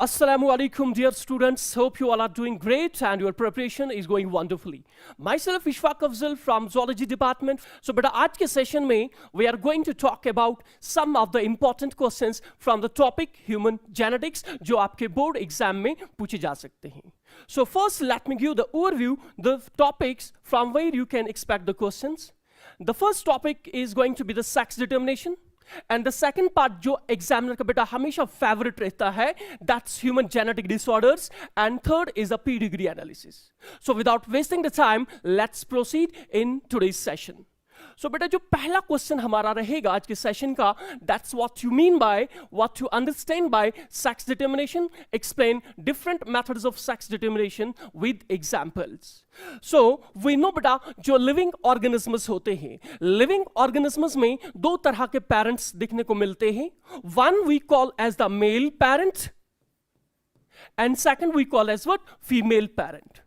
Assalamu alaikum, dear students. Hope you all are doing great and your preparation is going wonderfully. Myself, Ishfaq Afzal from Zoology Department. So, beta, आज के session में we are going to talk about some of the important questions from the topic human genetics, जो आपके board exam में पूछे जा सकते हैं. So, first, let me give the overview, the topics from where you can expect the questions. The first topic is going to be the sex determination. And the second part जो examiner का बेटा हमेशा favorite रहता है, that's human genetic disorders, and third is the pedigree analysis. So without wasting the time, let's proceed in today's session. So बेटा जो पहला question हमारा रहेगा आज के सेशन का, that's what you mean by, what you understand by sex determination, explain different methods of sex determination with examples. So we know बेटा जो लिविंग ऑर्गेनिजम्स होते हैं, लिविंग ऑर्गेनिजम्स में दो तरह के पेरेंट्स दिखने को मिलते हैं. One we call as the male parent and second we call as what, female parent.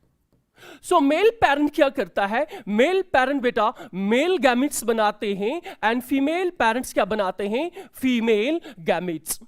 So male parent क्या करता है? मेल पेरेंट बेटा मेल गैमेट्स बनाते हैं एंड फीमेल पेरेंट्स क्या बनाते हैं? Female gametes.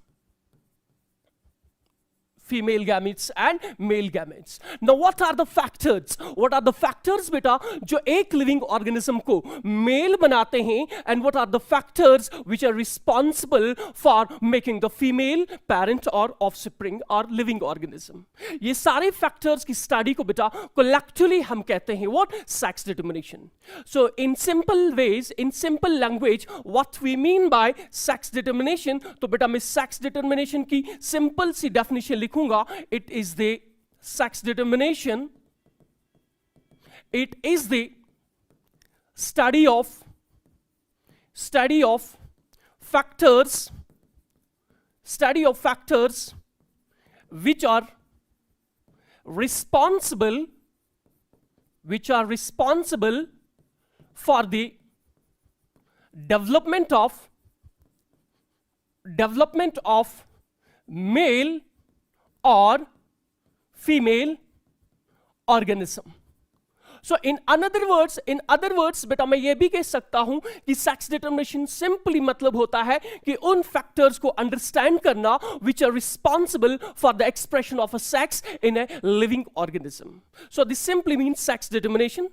Female gametes and male gametes. Now what are the factors? What are the factors बेटा जो एक living organism को male बनाते हैं, and what are the factors which are responsible for making the female parent or offspring or living organism? ये सारे factors की study को बेटा collectively हम कहते हैं what? Sex determination. So in simple ways, in simple language, what we mean by sex determination, तो बेटा मैं sex determination की simple सी definition लिखूंगा. It is the sex determination. It is the study of factors which are responsible for the development of male or female organism. So in other words बेटा मैं ये भी कह सकता हूं कि sex determination simply मतलब होता है कि उन factors को understand करना which are responsible for the expression of a sex in a living organism. So this simply means sex determination.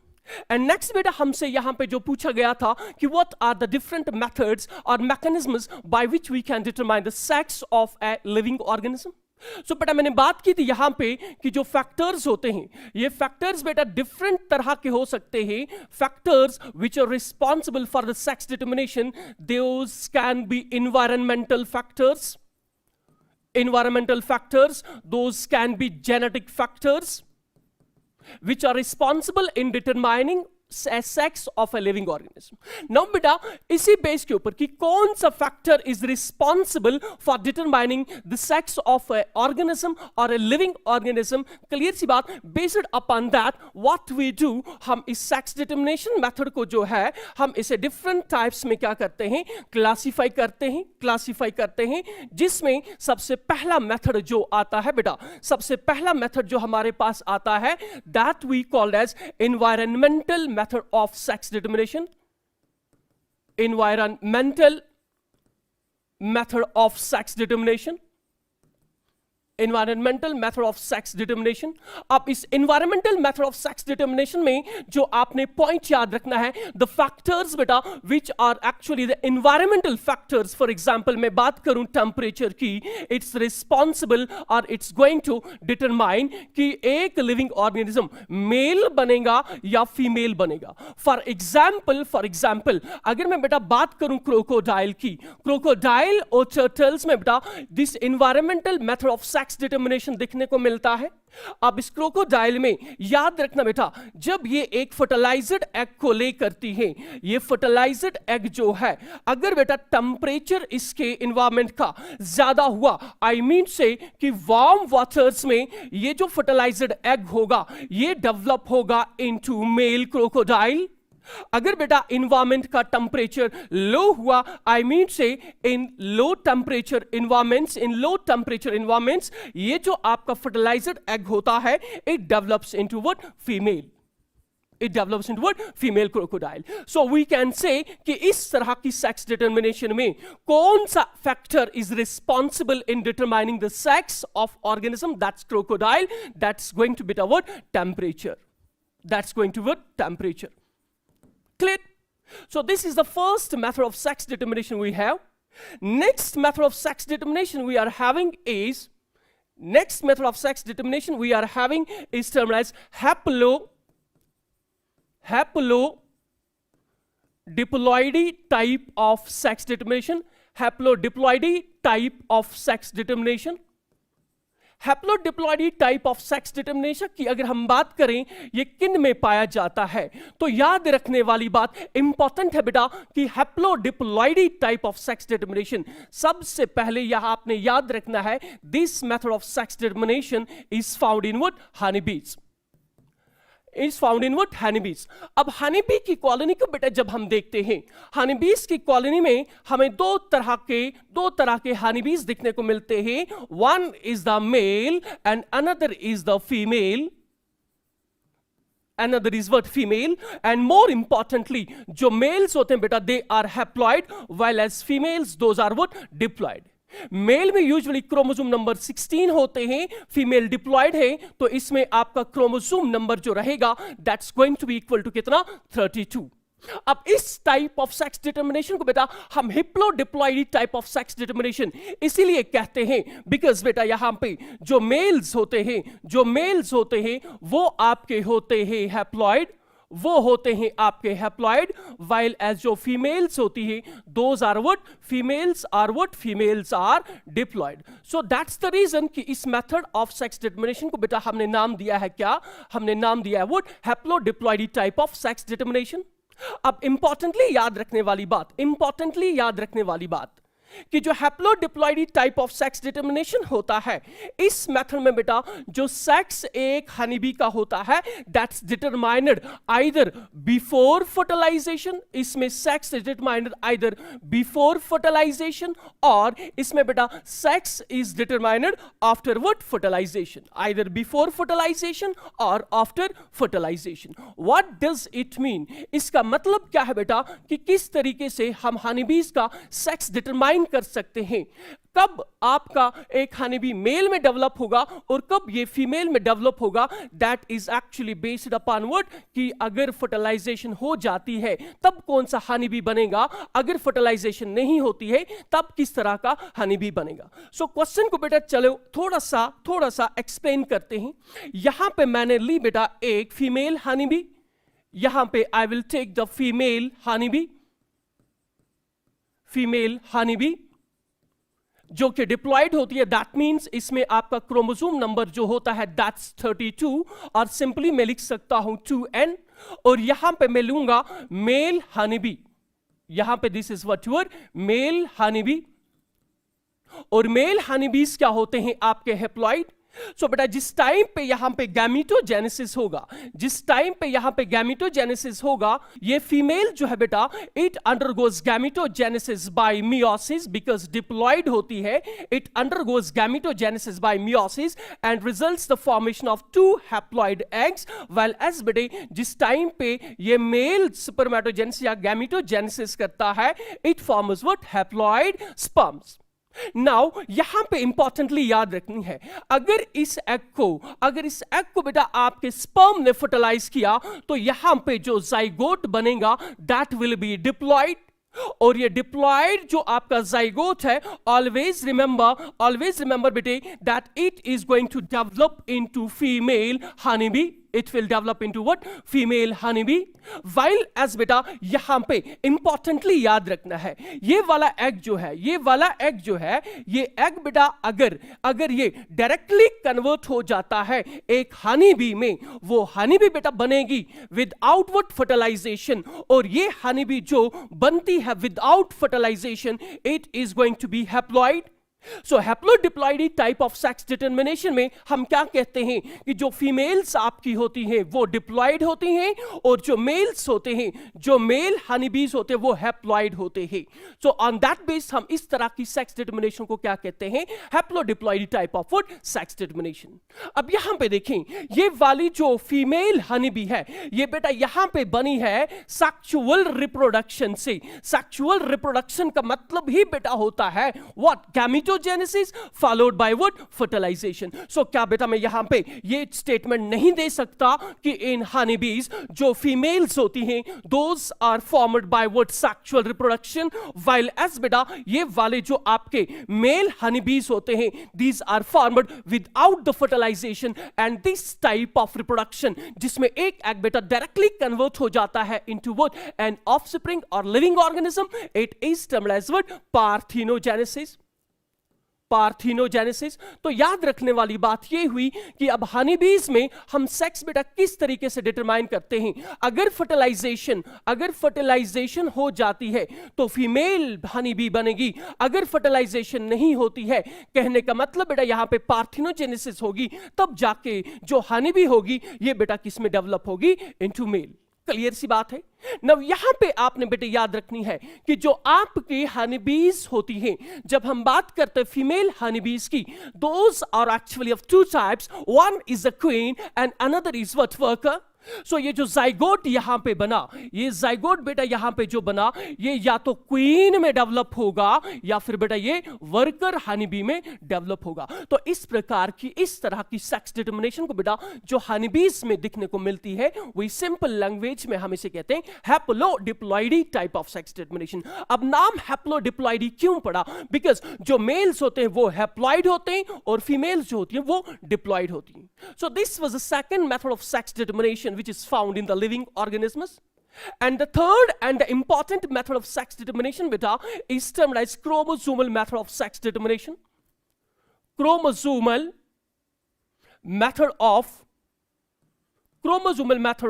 And next बेटा हमसे यहां पे जो पूछा गया था कि what are the different methods or mechanisms by which we can determine the sex of a living organism. So बेटा मैंने बात की थी यहां पे कि जो फैक्टर्स होते हैं, ये फैक्टर्स बेटा डिफरेंट तरह के हो सकते हैं. Factors which are responsible for the sex determination, those can be environmental factors, those can be genetic factors which are responsible in determining sex of a living organism. Now बेटा इसी base के ऊपर कि कौन सा factor is responsible for determining the sex of a organism और a living organism, clear सी बात, based upon that what we do, हम इस सेक्स डिटरमिनेशन मेथड को जो है हम इसे डिफरेंट टाइप्स में क्या करते हैं? क्लासिफाई करते हैं, जिसमें सबसे पहला मेथड जो आता है बेटा, सबसे पहला मेथड जो हमारे पास आता है, that we called as environmental method of sex determination. Environmental method of sex determination. Environmental method of sex determination. अब इस environmental method of sex determination में जो आपने पॉइंट याद रखना है, the factors बेटा which are actually the environmental factors. For example मैं बात करूं टेम्परेचर की, it's responsible or it's going to determine कि एक living organism male बनेगा या female बनेगा. For example अगर मैं बेटा बात करूं क्रोकोडाइल की, क्रोकोडाइल और टर्टल्स में बेटा this environmental method of sex determination दिखने को मिलता है. अब इस क्रोकोडाइल में याद रखना बेटा, जब ये एक फर्टिलाइज्ड एग को ले करती है, ये फर्टिलाइज्ड एग जो है, अगर बेटा टेम्परेचर इसके एनवायरनमेंट का ज्यादा हुआ, आई मीन से कि वार्म वाटर्स में ये जो फर्टिलाइज्ड एग होगा ये डेवलप होगा इनटू मेल क्रोकोडाइल. अगर बेटा इन्वायरमेंट का टेम्परेचर लो हुआ, आई मीन से इन लो टेम्परेचर इन्वायरमेंट्स, ये जो आपका फर्टिलाइज्ड एग होता है, it develops into what? Female. it develops into what? Female crocodile. So we can say कि इस तरह की sex determination में कौन सा factor is responsible in determining the sex of organism? That's crocodile. That's going to be the what? Temperature. That's going to be what? Temperature. Clear? So this is the first method of sex determination we have. Next method of sex determination we are having is termed as haplodiploidy type of sex determination. Haplodiploidy type of sex determination. Haplodiploidy type of sex determination की अगर हम बात करें ये किन में पाया जाता है, तो याद रखने वाली बात इंपॉर्टेंट है बेटा कि हैप्लोडिप्लॉइडी टाइप ऑफ सेक्स डिटर्मिनेशन सबसे पहले यहां आपने याद रखना है this method of sex determination is found in what? Honeybees. Is found in what? Honeybees. अब हनीबी की कॉलोनी को बेटा जब हम देखते हैं, हनीबीज की कॉलोनी में हमें दो तरह के हनीबीज दिखने को मिलते हैं. One is the male and another is the female. Another is what? Female. And more importantly, जो मेल्स होते हैं बेटा they are haploid, while as females those are what? Diploid. Male में यूजुअली क्रोमोसोम नंबर 16 होते हैं, female diploid है, तो इसमें आपका क्रोमोसोम नंबर जो रहेगा that's going to be equal to कितना? 32. अब इस टाइप ऑफ सेक्स डिटर्मिनेशन को बेटा हम हैप्लोडिप्लॉइडी टाइप ऑफ सेक्स डिटर्मिनेशन इसीलिए कहते हैं बिकॉज बेटा यहां पे जो मेल्स होते हैं वो आपके होते हैं हैप्लॉइड, वो होते हैं आपके हैप्लॉइड, वाइल एज जो फीमेल्स होती है those are what? Females are diploid. So that's the reason कि इस मेथड ऑफ सेक्स डिटर्मिनेशन को बेटा हमने नाम दिया है क्या? हमने नाम दिया है what? Haplodiploidy type of sex determination. अब इंपॉर्टेंटली याद रखने वाली बात कि जो haplodiploidy type of sex determination होता है इस मेथड में बेटा जो सेक्स एक हनीबी का होता है that's determined either before fertilization. इसमें sex is determined either before fertilization और इसमें बेटा sex is determined after what? Fertilization. Either before fertilization और after fertilization. What does it mean? इसका मतलब क्या है बेटा कि किस तरीके से हम हनीबीज का सेक्स डिटरमाइन कर सकते हैं. कब आपका एक हनीबी मेल में डेवलप होगा और कब ये फीमेल में डेवलप होगा that is actually based upon what? कि अगर फर्टिलाइजेशन हो जाती है तब कौन सा हनीबी बनेगा, अगर फर्टिलाइजेशन नहीं होती है तब किस तरह का हनीबी बनेगा. सो क्वेश्चन को बेटा चलो थोड़ा सा एक्सप्लेन करते हैं. यहां पे मैंने ली बेटा एक फीमेल हनीबी, यहां पे I will take the female honeybee जो कि डिप्लॉयड होती है. दैट मींस इसमें आपका क्रोमोसोम नंबर जो होता है दैट्स 32 और सिंपली मैं लिख सकता हूं 2n. और यहां पे मैं लूंगा मेल हनीबी, यहां पे this is what your male honeybee. और मेल हनीबीज क्या होते हैं? आपके हैप्लॉइड. सो बेटा जिस टाइम पे यहां पे गैमेटोजेनेसिस होगा, ये फीमेल जो है बेटा it undergoes gametogenesis by meiosis because diploid होती है. It undergoes gametogenesis by meiosis and results the formation of 2 haploid eggs. Well as बेटे जिस टाइम पे ये मेल स्पर्मेटोजेनेसिस या गैमेटोजेनेसिस करता है it forms what? Haploid sperms. Now यहां पे इंपॉर्टेंटली याद रखनी है अगर इस एग को बेटा आपके स्पर्म ने फर्टिलाइज किया तो यहां पे जो जाइगोट बनेगा दैट विल बी डिप्लॉयड. और ये डिप्लॉयड जो आपका जाइगोट है ऑलवेज रिमेंबर बेटे that it is going to develop into female honeybee. It will develop into what? Female honeybee. While as बेटा यहां पे इंपॉर्टेंटली याद रखना है ये वाला एग जो है ये एग बेटा अगर ये डायरेक्टली कन्वर्ट हो जाता है एक हनीबी में, वो हनीबी बेटा बनेगी विदाउट व्हाट? फर्टिलाइजेशन. और ये हनीबी जो बनती है without fertilization it is going to be haploid. So haplodiploidy type of sex determination में हम क्या कहते हैं कि जो फीमेल्स आपकी होती हैं वो डिप्लॉइड होती हैं, और जो मेल्स होते हैं, जो मेल हनीबीज होते हैं, वो हैप्लॉइड होते हैं. सो ऑन दैट बेस हम इस तरह की सेक्स डिटर्मिनेशन को क्या कहते हैं, हैप्लोडिप्लॉइडी टाइप ऑफ सेक्स डिटर्मिनेशन. अब यहां पे देखें, ये वाली जो फीमेल हनीबी है, ये बेटा यहां पे बनी है सेक्सुअल रिप्रोडक्शन से. सेक्सुअल रिप्रोडक्शन का मतलब ही बेटा होता है what, gametogenesis followed by what, fertilization. So क्या बेटा मैं यहां पे ये स्टेटमेंट नहीं दे सकता कि इन हनीबीज जो फीमेल्स होती हैं those are formed by what, sexual reproduction, while as बेटा ये वाले जो आपके मेल हनीबीज होते हैं these are formed without the fertilization. And this type of reproduction जिसमें एक एग बेटा डायरेक्टली कन्वर्ट हो जाता है इनटू व्हाट, एन ऑफस्प्रिंग और living organism, it is termed as what, parthenogenesis. Parthenogenesis. तो याद रखने वाली बात यह हुई कि अब हनीबीज में हम सेक्स बेटा किस तरीके से डिटरमाइन करते हैं. अगर फर्टिलाइजेशन हो जाती है तो फीमेल हनीबी बनेगी. अगर फर्टिलाइजेशन नहीं होती है, कहने का मतलब बेटा यहां पे पार्थिनोजेनेसिस होगी, तब जाके जो हनीबी होगी ये बेटा किस में डेवलप होगी, इनटू मेल. क्लियर सी बात है. नव यहां पे आपने बेटे याद रखनी है कि जो आपकी हनीबीज होती हैं, जब हम बात करते हैं फीमेल हनीबीज की, those are actually of two types, one is a queen and another is what, worker. So ये जो जाइगोट यहां पे बना, ये जाइगोट बेटा यहां पे जो बना, ये या तो क्वीन में डेवलप होगा या फिर बेटा ये वर्कर हनीबी में डेवलप होगा. तो इस प्रकार की, इस तरह की सेक्स डिटर्मिनेशन को बेटा जो हनीबीज में दिखने को मिलती है, वही सिंपल लैंग्वेज में हम इसे कहते हैं हैप्लोडिप्लॉइडी टाइप ऑफ सेक्स डिटर्मिनेशन. अब नाम हैप्लोडिप्लॉइडी क्यों पड़ा? बिकॉज जो मेल्स होते हैं वो हैप्लॉइड होते हैं और फीमेल्स जो होती हैं वो डिप्लॉइड होती हैं. So this was the second method of sex determination which is found in the living organisms. And the third and the important method of sex determination beta is termed as chromosomal method of sex determination. Chromosomal method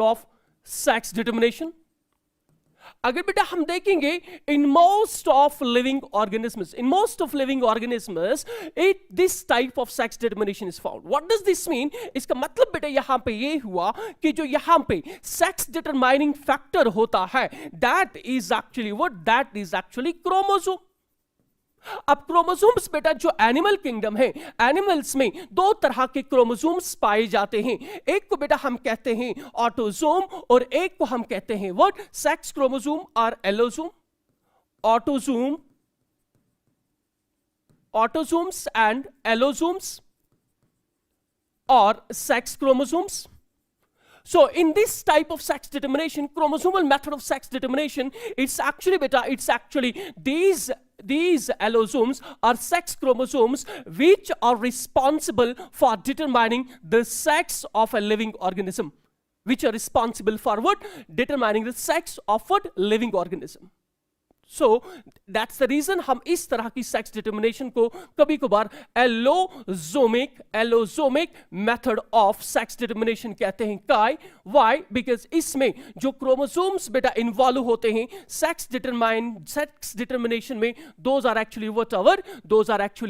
of sex determination. अगर बेटा हम देखेंगे in most of living organisms, this type of sex determination is found. What does this mean? इसका मतलब बेटा यहां पे ये हुआ कि जो यहां पे sex determining factor होता है, that is actually chromosome. अब क्रोमोसोम्स बेटा जो एनिमल किंगडम है, एनिमल्स में दो तरह के क्रोमोसोम्स पाए जाते हैं. एक को बेटा हम कहते हैं ऑटोसोम और एक को हम कहते हैं व्हाट, सेक्स क्रोमोसोम और एलोसोम. ऑटोसोम्स एंड एलोसोम्स और sex chromosomes. So in this type of sex determination, chromosomal method of sex determination, it's actually these allosomes are sex chromosomes which are responsible for determining the sex of a living organism. Which are responsible for what? Determining the sex of what? Living organism. So that's the reason हम इस तरह की sex determination को कभी कभार allosomic method of sex determination कहते हैं. Why? Because इसमें जो क्रोमोसोम्स बेटा इन्वॉल्व होते हैं सेक्स डिटर्मिनेशन में, those are actually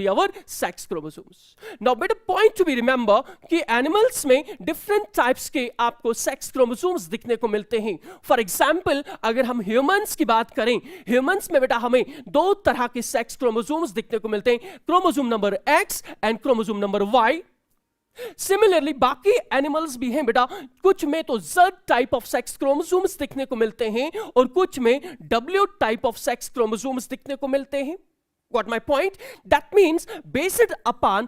our sex chromosomes. Now बेटा point to be remember कि एनिमल्स में डिफरेंट टाइप्स के आपको सेक्स क्रोमोसोम्स दिखने को मिलते हैं. फॉर एग्जाम्पल अगर हम ह्यूमंस की बात करें, ह्यूमंस में बेटा हमें दो तरह के सेक्स क्रोमोसोम्स दिखने को मिलते हैं, chromosome number X and chromosome number Y. Similarly बाकी एनिमल्स भी हैं बेटा, कुछ में तो Z type of sex chromosomes दिखने को मिलते हैं और कुछ में W type of sex chromosomes दिखने को मिलते हैं. Got my point? That means based upon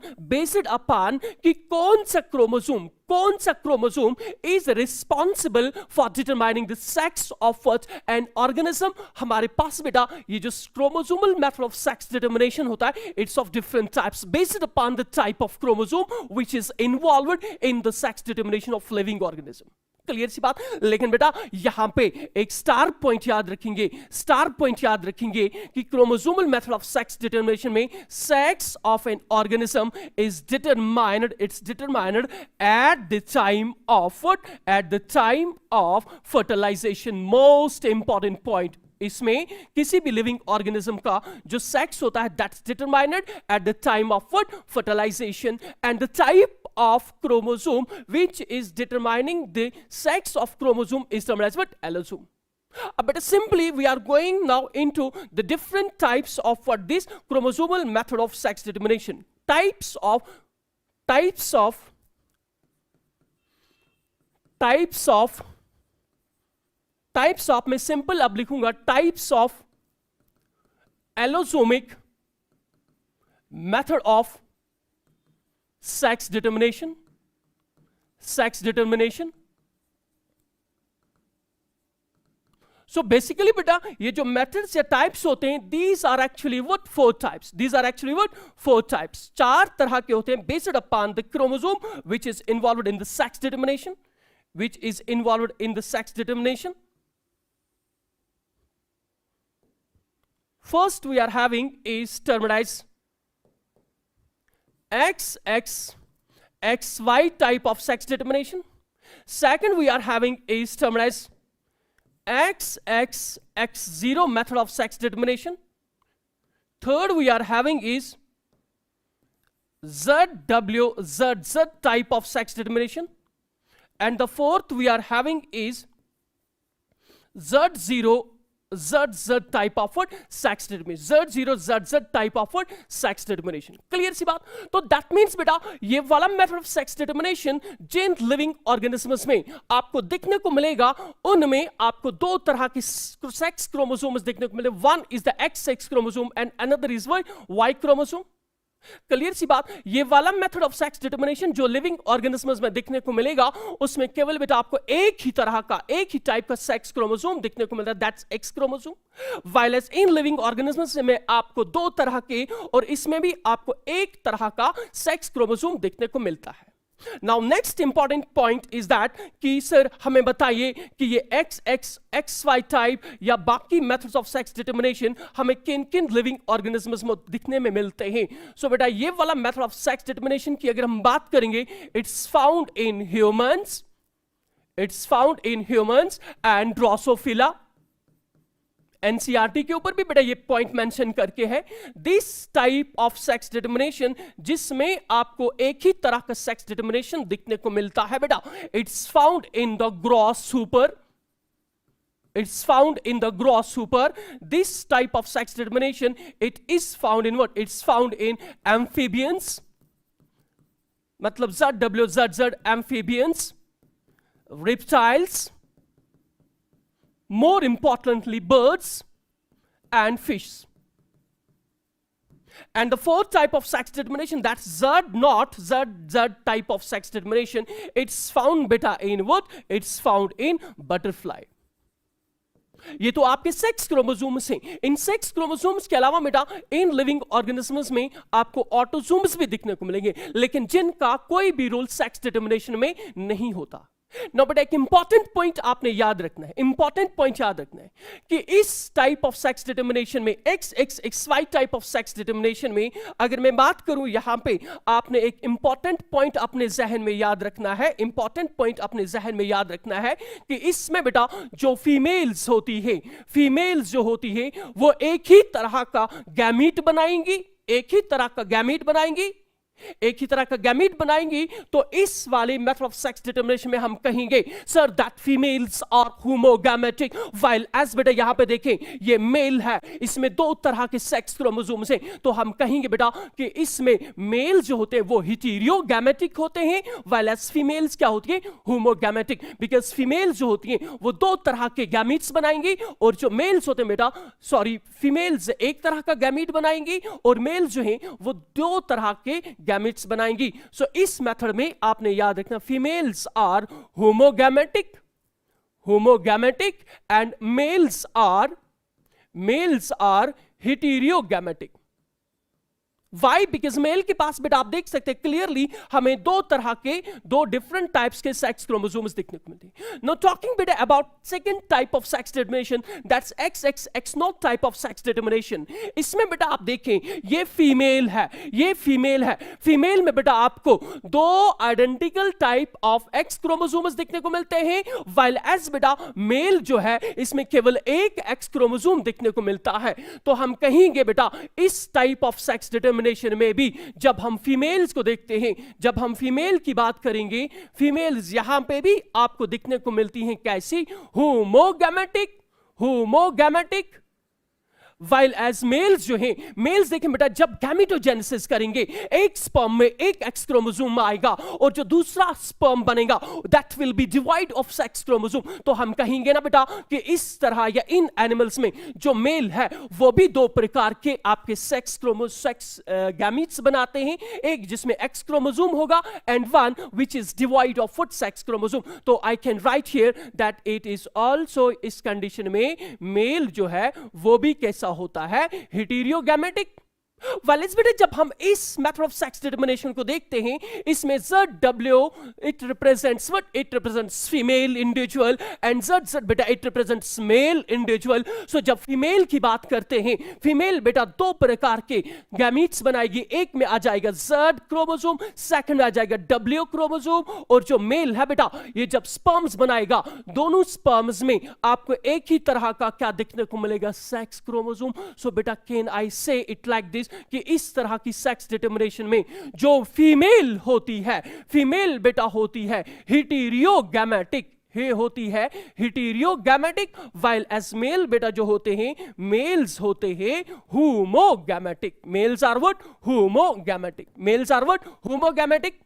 कि कौन सा chromosome is responsible for determining the sex of what an organism. हमारे पास बेटा ये जो chromosomal method of sex determination होता है, it's of different types based upon the type of chromosome which is involved in the sex determination of living organism. Clear सी बात. लेकिन बेटा यहां पे एक स्टार पॉइंट याद रखेंगे कि chromosomal method of sex determination में sex of an organism is determined at the time of fertilization. Most important point इसमें किसी भी लिविंग ऑर्गेनिज्म का जो सेक्स होता है that's determined at the time of what fertilization and the type of chromosome which is determining the sex of chromosome is termed as what? Allosome. But simply we are going now into the different types of what this chromosomal method of sex determination. Types of मैं simple अब लिखूंगा types of allosomic method of sex determination. So basically बेटा ये जो methods या types होते हैं these are actually what? Four types. चार तरह के होते हैं based upon the chromosome which is involved in the sex determination. First we are having is termed as XY type of sex determination. Second we are having is termed as XX0 method of sex determination. Third we are having is ZZ type of sex determination. And the fourth we are having is Z0 ZZ type of what? Sex determination. Z0 ZZ type of what? Sex determination. Clear सी बात? तो that means बेटा ये वाला method of sex determination Jin living organisms में आपको दिखने को मिलेगा उनमें आपको दो तरह की sex chromosomes देखने को मिले. One is the XX chromosome and another is what? Y chromosome. Clear सी बात. ये वाला मेथड ऑफ सेक्स डिटरमिनेशन जो लिविंग ऑर्गेनिजम्स में दिखने को मिलेगा उसमें केवल बेटा आपको एक ही टाइप का सेक्स क्रोमोसोम दिखने को मिलता है that's X chromosome. While as in living organisms में आपको दो तरह के और इसमें भी आपको एक तरह का सेक्स क्रोमोसोम दिखने को मिलता है. Now next important point is that कि सर हमें बताइए कि ये XY टाइप या बाकी methods of sex determination हमें किन किन living organisms में दिखने में मिलते हैं. So बेटा ये वाला method of sex determination की अगर हम बात करेंगे it's found in humans and Drosophila. NCERT के ऊपर भी बेटा ये पॉइंट मेंशन करके है. This type of sex determination जिसमें आपको एक ही तरह का सेक्स डिटरमिनेशन दिखने को मिलता है बेटा it's found in the gross super. This type of sex determination it is found in what? It's found in amphibians, मतलब ZWZZ amphibians, reptiles, more importantly birds and fish. And the fourth type of sex determination, that's ZZ type of sex determination, it's found beta in what? It's found in butterfly. ये तो आपके sex chromosomes हैं. इन sex chromosomes के अलावा बेटा इन living organisms में आपको autosomes भी दिखने को मिलेंगे लेकिन जिनका कोई भी रोल सेक्स डिटरमिनेशन में नहीं होता. नो बट एक इंपॉर्टेंट पॉइंट आपने याद रखना है कि इस टाइप ऑफ सेक्स डिटरमिनेशन में XY type of sex determination में अगर मैं बात करूं यहां पे आपने एक इंपॉर्टेंट पॉइंट अपने जहन में याद रखना है कि इसमें बेटा जो फीमेल्स जो होती है वो एक ही तरह का गैमीट बनाएंगी तो इस वाले मेथड ऑफ सेक्स डिटरमिनेशन में हम कहेंगे sir that females are homogametic. While as बेटा यहां पे देखें ये मेल है, इसमें दो तरह के सेक्स क्रोमोसोम्स हैं तो हम कहेंगे बेटा कि इसमें मेल जो होते हैं वो हेटेरोगैमेटिक होते हैं वाइल एज फीमेल्स क्या होती है? होमोगैमेटिक. बिकॉज फीमेल्स जो होती हैं वो दो तरह के गैमीट्स बनाएंगी और जो मेल्स होते हैं बेटा फीमेल्स एक तरह का गैमीट बनाएंगी और मेल्स जो हैं वो दो तरह के गैमेट्स बनाएंगी. सो इस मेथड में आपने याद रखना females are homogametic and males are heterogametic. Why? Because male के पास बेटा आप देख सकते हैं क्लियरली हमें दो तरह के, दो डिफरेंट टाइप्स के सेक्स क्रोमोसोम्स देखने को मिलते हैं. नाउ टॉकिंग बेटा about second type of sex determination, that's XX type of sex determination. इसमें बेटा आप देखें ये फीमेल है, ये फीमेल है. फीमेल में बेटा आपको दो identical type of x chromosomes देखने को मिलते हैं, व्हाइल एज बेटा मेल जो है इसमें केवल एक एक्स क्रोमोसोम देखने को मिलता है. तो हम कहेंगे बेटा इस टाइप ऑफ सेक्स डिटरमिनेशन में भी जब हम फीमेल्स को देखते हैं, जब हम फीमेल की बात करेंगे, फीमेल्स यहां पे भी आपको दिखने को मिलती हैं कैसी? Homogametic, homogametic. While as males जो हैं, मेल्स देखें बेटा जब गैमेटोजेनेसिस करेंगे एक स्पर्म में एक एक्स क्रोमोसोम आएगा और जो दूसरा स्पर्म बनेगा that will B divide of sex chromosome. तो हम कहेंगे ना बेटा कि इस तरह या इन एनिमल्स में जो मेल है वो भी दो प्रकार के आपके सेक्स गैमीट्स बनाते हैं, एक जिसमें एक्स क्रोमोसोम होगा and one which is devoid of foot sex chromosome. तो I can write here that it is also, इस कंडीशन में मेल जो है वो भी कैसा होता है? हेटेरोगैमेटिक. बेटा जब हम इस मेथड ऑफ सेक्स डिटरमिनेशन को देखते हैं, इसमें ZW it represents what? It represents female individual and ZZ बेटा इट रिप्रेजेंट्स मेल इंडिविजुअल. सो जब फीमेल की बात करते हैं, फीमेल बेटा दो प्रकार के गैमीट्स बनाएगी, एक में आ जाएगा Z क्रोमोसोम, सेकंड में आ जाएगा W क्रोमोसोम. और जो मेल है बेटा ये जब स्पर्म्स बनाएगा, दोनों स्पर्म्स में आपको एक ही तरह का क्या देखने को मिलेगा? Sex chromosome. सो बेटा कैन आई से इट लाइक दिस कि इस तरह की सेक्स डिटरमिनेशन में जो फीमेल होती है, फीमेल बेटा होती है हेटेरोगैमेटिक, हे होती है हेटेरोगैमेटिक, व्हाइल एज मेल बेटा जो होते हैं, मेल्स होते हैं homogametic. Males are what? Homogametic. Males are what? Homogametic.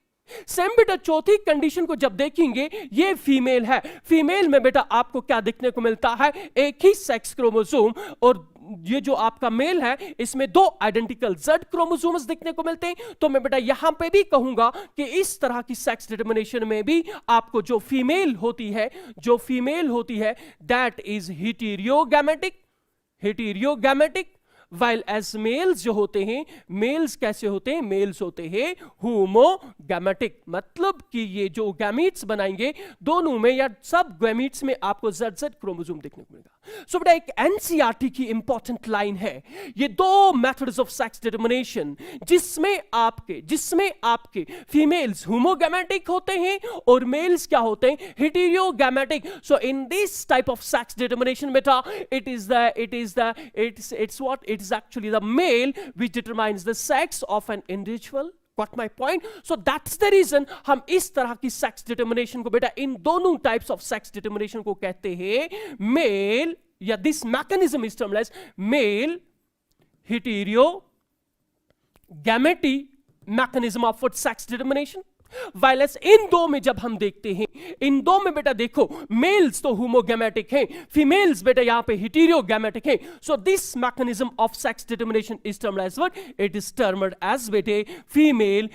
Same बेटा चौथी कंडीशन को जब देखेंगे, ये फीमेल है, फीमेल में बेटा आपको क्या देखने को मिलता है? एक ही सेक्स क्रोमोसोम. और ये जो आपका मेल है इसमें दो आइडेंटिकल Z क्रोमोसोम्स देखने को मिलते हैं. तो मैं बेटा यहां पे भी कहूंगा कि इस तरह की सेक्स डिटरमिनेशन में भी आपको जो फीमेल होती है, जो फीमेल होती है that is heterogametic, heterogametic. While as males जो होते हैं, मेल्स कैसे होते हैं? मेल्स होते हैं होमोगैमेटिक. मतलब कि ये जो गैमीट्स बनाएंगे दोनों में या सब गैमीट्स में आपको ZZ क्रोमोसोम देखने को मिलेगा. सो बेटा एक NCERT की इंपॉर्टेंट लाइन है, ये दो मेथड्स ऑफ सेक्स डिटरमिनेशन जिसमें आपके फीमेल्स होमोगैमेटिक होते हैं और मेल्स क्या होते हैं? Heterogametic. So in this type of sex determination बेटा it's what? It is actually the male which determines the sex of an individual. Got my point? So that's the reason हम इस तरह की सेक्स डिटरमिनेशन को बेटा इन दोनों types of sex determination को कहते हैं मेल, या this mechanism is termed as male heterogamety mechanism of sex determination. While as in दो में जब हम देखते हैं, इन दो में बेटा देखो मेल्स तो होमोगैमेटिक हैं, फीमेल्स बेटा यहां पे हेटेरोगैमेटिक हैं. So this mechanism of sex determination is termed as what? It is termed as बेटे female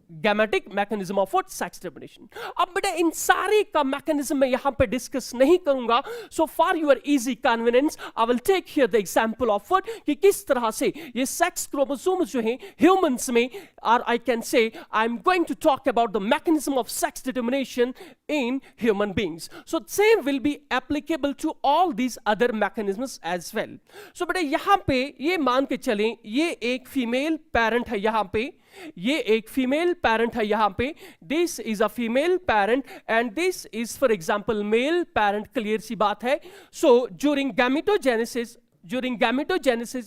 gametic mechanism of sex determination. अब बेटा इन सारे का मैकेनिज्म मैं यहां पे डिस्कस नहीं करूंगा. So for your easy convenience I will take here the example of what, कि किस तरह से ये सेक्स क्रोमोसोम्स जो हैं ह्यूमंस में, और I can say I am going to talk about the mechanism of sex determination in human beings. So same will be applicable to all these other mechanisms as well. So बेटा यहां पे ये मान के चलें ये एक फीमेल पेरेंट है, यहां पे ये एक फीमेल पेरेंट है, यहां पे this is a female parent and this is for example male parent. Clear सी बात है. सो ड्यूरिंग गैमेटोजेनेसिस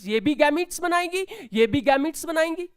ये भी गैमीट्स बनाएंगी, ये भी गैमीट्स बनाएंगी.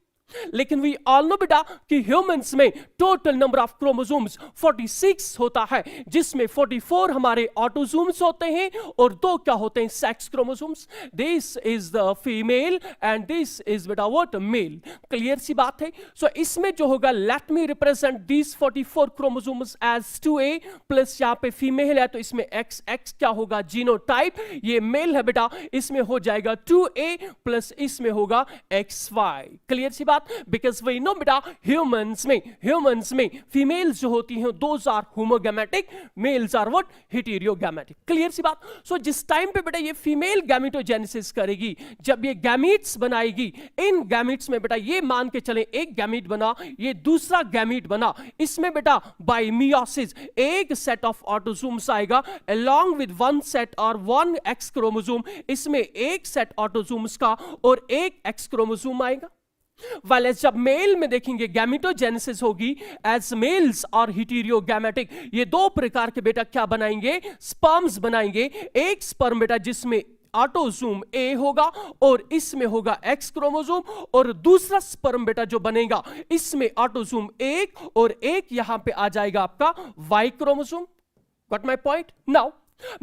लेकिन वी ऑल नो बेटा कि ह्यूमंस में टोटल नंबर ऑफ क्रोमोसोम्स 46 होता है, जिसमें 44 हमारे ऑटोसोम्स होते हैं और 2 क्या होते हैं? Sex chromosomes. This is the female and this is बेटा व्हाट? मेल. क्लियर सी बात है. सो इसमें जो होगा, let me represent this 44 chromosomes as 2a plus यहां पे फीमेल है तो इसमें XX क्या होगा? जीनोटाइप. ये मेल है बेटा, इसमें हो जाएगा 2a प्लस इसमें होगा XY. क्लियर सी बात बात, बिकॉज वी नो बेटा ह्यूमंस में फीमेल्स जो होती हैं those are homogametic, males are what, heterogametic. Clear सी बात। सो जिस टाइम पे बेटा ये फीमेल गैमेटोजेनेसिस करेगी, जब ये गैमीट्स बनाएगी, इन गैमीट्स में बेटा ये मान के चले एक गैमीट बना, ये दूसरा गैमीट बना, इसमें बेटा बाय मियोसिस एक सेट ऑफ ऑटोसोम्स आएगा along with one set or one X chromosome, इसमें एक सेट ऑटोसोम्स का और एक X क्रोमोसोम आएगा। वाले जब मेल में देखेंगे गैमेटोजेनेसिस होगी, एज मेल्स और हेटेरोगैमेटिक, ये दो प्रकार के बेटा क्या बनाएंगे, स्पर्म्स बनाएंगे। एक स्पर्म बेटा जिसमें ऑटोसोम ए होगा और इसमें होगा एक्स क्रोमोसोम, और दूसरा स्पर्म बेटा जो बनेगा इसमें ऑटोसोम एक और एक यहां पे आ जाएगा आपका Y chromosome. Got my point? Now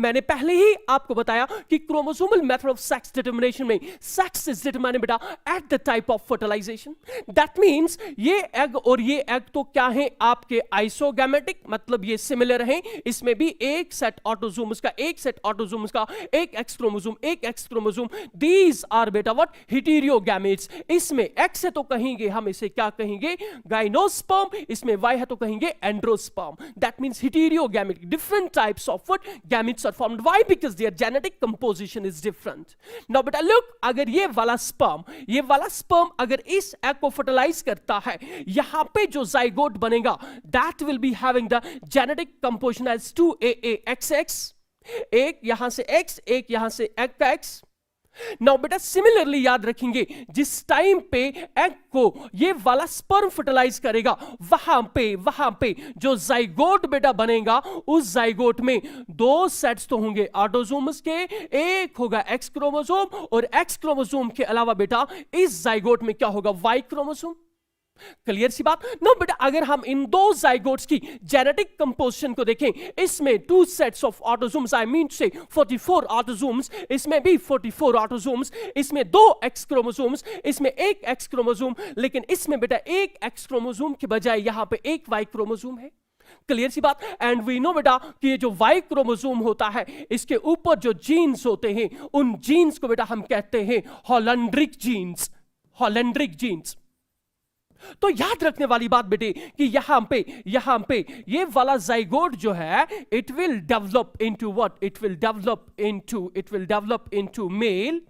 मैंने पहले ही आपको बताया कि chromosomal method of sex determination में सेक्स इज डिटरमाइंड बेटा at the type of fertilization. That means ये एग और ये एग तो क्या है आपके आइसोगैमेटिक, मतलब ये सिमिलर हैं, इसमें भी एक सेट ऑटोसोम्स का, एक सेट ऑटोसोम्स का, एक एक्स क्रोमोसोम, एक एक्स क्रोमोसोम, दीज आर बेटा व्हाट, हेटेरोगैमेट्स। इसमें एक्स है तो कहेंगे हम इसे क्या कहेंगे, गाइनोस्पर्म, इसमें वाई है तो कहेंगे androsperm. That means heterogametic, different types of what gametes are formed. Why? Because their genetic composition is different. Now बेटा look, अगर ये वाला sperm अगर इस egg को fertilize करता है, यहां पे जो zygote बनेगा that will be having the genetic composition as 2AAXX, एक यहां से X, एक यहां से egg का X। नाउ बेटा सिमिलरली याद रखेंगे, जिस टाइम पे एग को ये वाला स्पर्म फर्टिलाइज करेगा, वहां पे जो जाइगोट बेटा बनेगा, उस जाइगोट में दो सेट्स तो होंगे ऑटोसोम्स के, एक होगा एक्स क्रोमोसोम और एक्स क्रोमोसोम के अलावा बेटा इस जाइगोट में क्या होगा, वाई क्रोमोसोम। क्लियर सी बात? नो बेटा अगर हम इन दो जाइगोट्स की जेनेटिक कंपोजिशन को देखें, इसमें two sets of autosomes, I mean से 44 ऑटोसोम्स, इसमें भी 44 ऑटोसोम्स, इसमें दो एक्स क्रोमोसोम्स, इसमें एक एक्स क्रोमोसोम, लेकिन इसमें बेटा एक एक्स क्रोमोसोम के बजाय यहां पे एक वाई क्रोमोसोम है। क्लियर सी बात? एंड वी नो बेटा कि ये जो वाई क्रोमोसोम होता है, इसके ऊपर जो जीन्स होते हैं, उन जीन्स को बेटा हम कहते हैं हॉलैंड्रिक जीन्स, हॉलैंड्रिक जीन्स। तो याद रखने वाली बात बेटे कि यहां पे ये वाला जाइगोट जो है, it will develop into what, it will develop into male,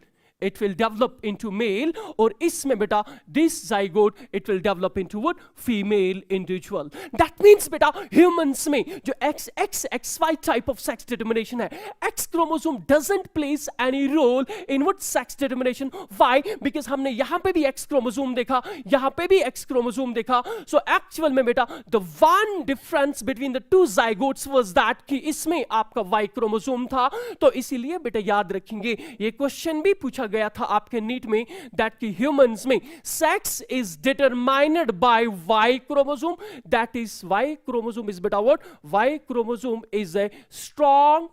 it will develop into male, और इसमें बेटा this zygote it will develop into what, female individual. That means बेटा humans में जो XY type of sex determination है, X chromosome doesn't plays any role in what sex determination. Why? Because हमने यहाँ पे भी X chromosome देखा, यहाँ पे भी X chromosome देखा. So actual में बेटा the one difference between the two zygotes was that कि इसमें आपका Y chromosome था. तो इसीलिए बेटा याद रखेंगे, ये क्वेश्चन भी पूछा गया था आपके नीट में, दैट कि ह्यूमंस में sex is determined by Y chromosome. That is Y chromosome is बेटा what, Y chromosome is a strong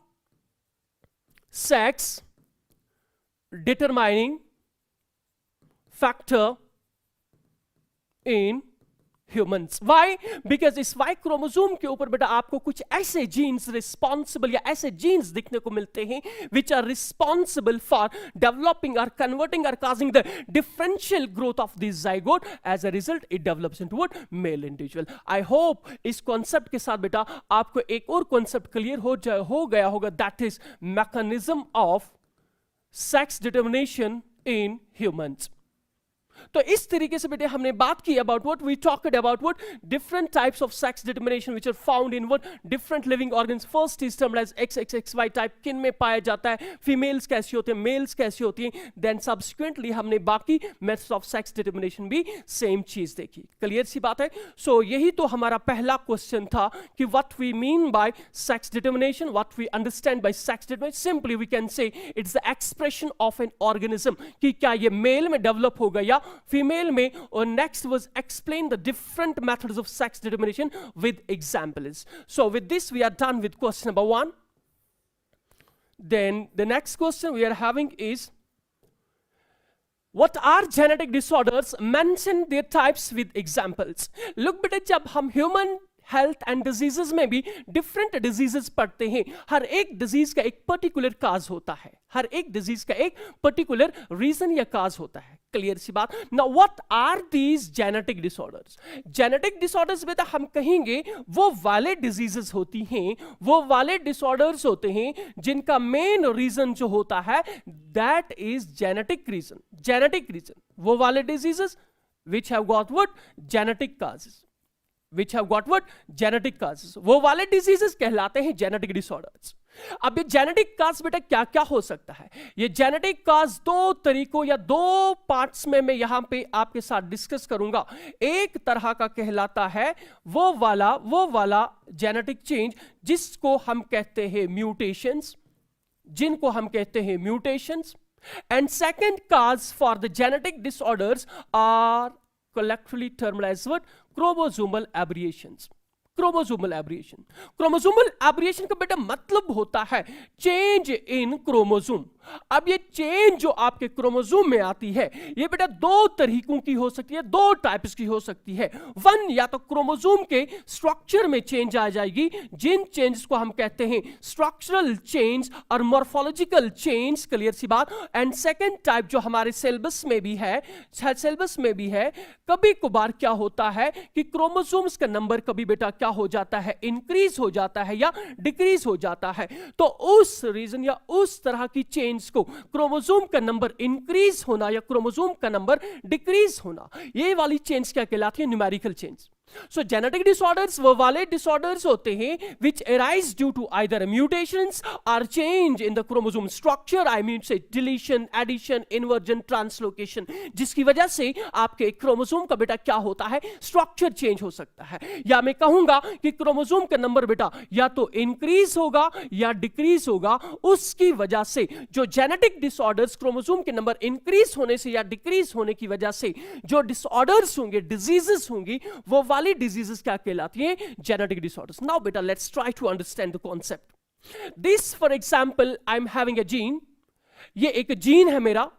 sex determining factor in humans. Why? Because इस वाई क्रोमोसोम के ऊपर बेटा आपको कुछ ऐसे जीन्स रिस्पॉन्सिबल या ऐसे जीन्स दिखने को मिलते हैं which are responsible for developing और कन्वर्टिंग और causing the differential growth of this zygote. As a result it develops into what, male individual. I hope इस कॉन्सेप्ट के साथ बेटा आपको एक और कॉन्सेप्ट क्लियर हो गया होगा, that is mechanism of sex determination in humans. तो इस तरीके से बेटे हमने बात की about what, we talked about what different types of sex determination which are found in what different living organs. First is termed as XXXY type, किन में पाया जाता है, फीमेल्स कैसी होती हैं, मेल्स कैसी होती हैं. देन सब्सिक्वेंटली हमने बाकी मेथड्स ऑफ सेक्स डिटर्मिनेशन भी सेम चीज देखी. क्लियर सी बात है. सो यही तो हमारा पहला क्वेश्चन था कि what we mean by sex determination, what we understand by sex determination. Simply we can say it's the expression of an organism, कि क्या ये मेल में डेवलप होगा या फीमेल में. और next was explain the different methods of sex determination with examples. So with this we are done with question number 1. Then the next question we are having is what are genetic disorders, mention their types with examples. Look बेटे, जब हम human health and diseases में भी different diseases पढ़ते हैं, हर एक disease का एक पर्टिकुलर काज होता है, हर एक डिजीज का एक पर्टिकुलर रीजन या काज होता है. क्लियर सी बात। Now what are these genetic disorders? Genetic disorders बेटा हम कहेंगे वो वाले डिजीजेस होती हैं, वो वाले डिसऑर्डर्स होते हैं जिनका मेन रीजन जो होता है that is genetic reason. Genetic reason, वो वाले diseases which have got what? Genetic causes. Which have got what? Genetic causes. वो वाले डिजीजेस कहलाते हैं जेनेटिक डिसऑर्डर्स। अब ये जेनेटिक काज बेटा क्या क्या हो सकता है? ये जेनेटिक काज दो तरीकों या दो पार्ट्स में मैं यहां पे आपके साथ डिस्कस करूंगा। एक तरह का कहलाता है वो वाला जेनेटिक चेंज जिसको हम कहते हैं म्यूटेशंस, जिनको हम कहते हैं mutations. And second cause for the genetic disorders are collectively termed as what? Chromosomal aberrations. Chromosomal aberration. Chromosomal aberration का बेटा मतलब होता है चेंज इन क्रोमोसोम। अब ये चेंज जो आपके क्रोमोसोम में आती है ये बेटा दो तरीकों की हो सकती है, दो टाइप्स की हो सकती है। वन, या तो क्रोमोसोम के स्ट्रक्चर में चेंज आ जाएगी, जिन चेंजेस को हम कहते हैं स्ट्रक्चरल चेंज और मॉर्फोलॉजिकल चेंज, क्लियर सी बात। एंड सेकेंड टाइप जो हमारे सिलेबस में भी है, कभी कभार क्या होता है कि क्रोमोसोम्स का नंबर कभी बेटा क्या हो जाता है, इंक्रीज हो जाता है या डिक्रीज हो जाता है। तो उस रीजन या उस तरह की चेंज को क्रोमोसोम का नंबर इंक्रीज होना या क्रोमोसोम का नंबर डिक्रीज होना, ये वाली चेंज क्या कहलाती है? Numerical change. So genetic disorders वो वाले disorders होते हैं which arise due to either mutations or change in the chromosome structure, I mean say deletion, addition, inversion, translocation, जिसकी वजह से आपके क्रोमोसोम का बेटा क्या होता है, स्ट्रक्चर चेंज हो सकता है। या मैं कहूंगा कि क्रोमोसोम का नंबर बेटा या तो इंक्रीज होगा या डिक्रीज होगा। उसकी वजह से जो जेनेटिक डिसऑर्डर्स क्रोमोसोम के नंबर इंक्रीज होने से या डिक्रीज होने की वजह से जो डिसऑर्डर्स होंगे, डिजीजेस होंगी, वो डिजीजेस क्या कहलाती हैं? Genetic disorders. नाउ बेटा let's try to understand the concept. This for example I am having a gene, ये एक जीन है मेरा,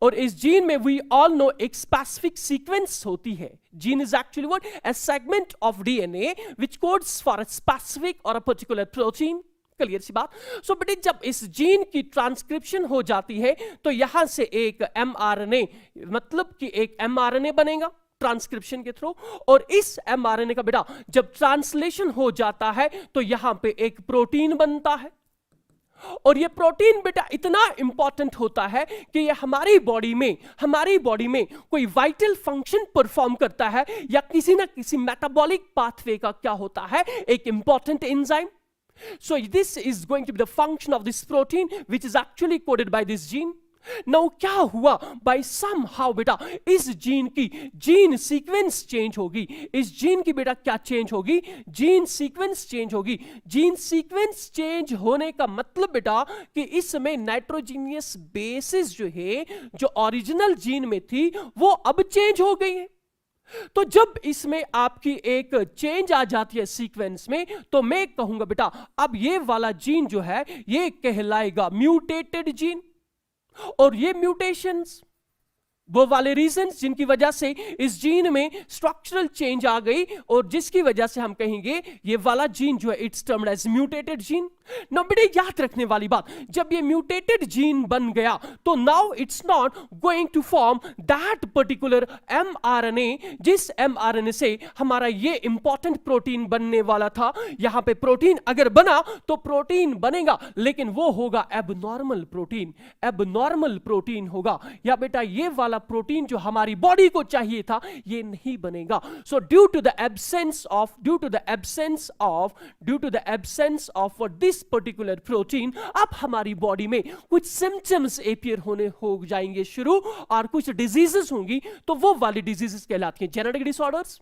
और इस जीन में वी ऑल नो एक स्पेसिफिक सीक्वेंस होती है। Gene is actually what? A segment of DNA which codes for a specific और अ पर्टिकुलर प्रोटीन। क्लियर सी बात। सो बेटे जब इस जीन की ट्रांसक्रिप्शन हो जाती है तो यहां से एक एमआरएनए, मतलब कि एक एमआरएनए बनेगा ट्रांसक्रिप्शन के थ्रू, और इस एमआरएनए का बेटा जब ट्रांसलेशन हो जाता है तो यहां पे एक प्रोटीन बनता है। और ये प्रोटीन बेटा इतना इंपॉर्टेंट होता है कि ये हमारी बॉडी में कोई वाइटल फंक्शन परफॉर्म करता है या किसी ना किसी मेटाबॉलिक पाथवे का क्या होता है, एक important enzyme. So this is going to be the function of this protein which is actually coded by this gene. Now क्या हुआ? By somehow बेटा इस जीन की जीन सीक्वेंस चेंज होगी। इस जीन की बेटा क्या चेंज होगी? जीन सीक्वेंस चेंज होगी। जीन सीक्वेंस चेंज होने का मतलब बेटा कि इसमें नाइट्रोजीनियस बेसिस जो है, जो ओरिजिनल जीन में थी, वो अब चेंज हो गई है। तो जब इसमें आपकी एक चेंज आ जाती है सीक्वेंस में, तो मैं कहूंगा बेटा अब ये वाला जीन जो है ये कहलाएगा म्यूटेटेड जीन। और ये म्यूटेशंस वो वाले रीजंस जिनकी वजह से इस जीन में स्ट्रक्चरल चेंज आ गई और जिसकी वजह से हम कहेंगे ये वाला जीन जो है it's termed as mutated gene. Now बेटे याद रखने वाली बात, जब ये म्यूटेटेड जीन बन गया तो now it's not going to form that particular mRNA जिस एमआरएनए से हमारा ये इंपॉर्टेंट प्रोटीन बनने वाला था। यहां पे प्रोटीन अगर बना तो प्रोटीन बनेगा, लेकिन वो होगा एबनॉर्मल प्रोटीन होगा, या बेटा ये वाला प्रोटीन जो हमारी बॉडी को चाहिए था ये नहीं बनेगा। So due to the absence of this particular protein अब हमारी बॉडी में कुछ सिम्टम्स एपियर होने हो जाएंगे शुरू, और कुछ डिजीजेस होंगी, तो वो वाली डिजीजेस कहलाती हैं जेनेटिक डिसऑर्डर्स।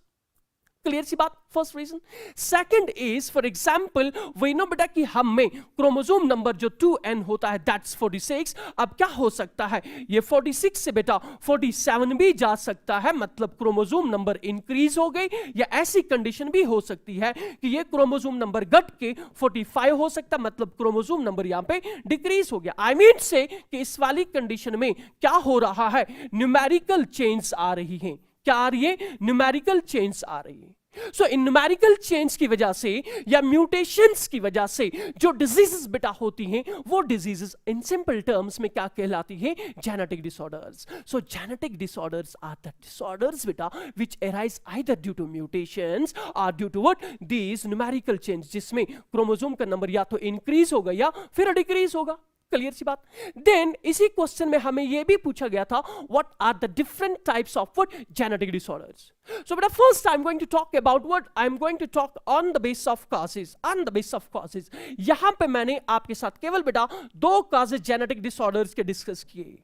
क्लियर सी बात, first reason. Second is for example वही नो बेटा कि हम में क्रोमोसोम नंबर जो 2n होता है दैट्स 46। अब क्या हो सकता है, ये 46 से बेटा 47 भी जा सकता है, मतलब क्रोमोसोम नंबर इंक्रीज हो गई, या ऐसी कंडीशन भी हो सकती है कि ये क्रोमोसोम नंबर घट के 45 हो सकता है, मतलब क्रोमोसोम नंबर यहां पे डिक्रीज हो गया। आई मीन से कि इस वाली कंडीशन में क्या हो रहा है, न्यूमेरिकल चेंज आ रही है। क्या आ रही है? न्यूमेरिकल चेंज आ रही है। सो इन न्यूमेरिकल चेंज की वजह से या म्यूटेशंस की वजह से जो डिजीजेस बेटा होती हैं, वो डिजीजेस इन सिंपल टर्म्स में क्या कहलाती है? Genetic disorders. So genetic disorders are the disorders बेटा which arise either due to mutations or due to what? These numerical change, जिसमें क्रोमोसोम का नंबर या तो इंक्रीज होगा या फिर डिक्रीज होगा. क्लियर सी बात. देन इसी क्वेश्चन में हमें यह भी पूछा गया था, what are the different types of what? Genetic disorders. So but first I'm going to talk about what? I'm going to talk on the basis of causes. On the basis of causes. यहां पे मैंने आपके साथ केवल बेटा 2 causes genetic disorders के discuss किए.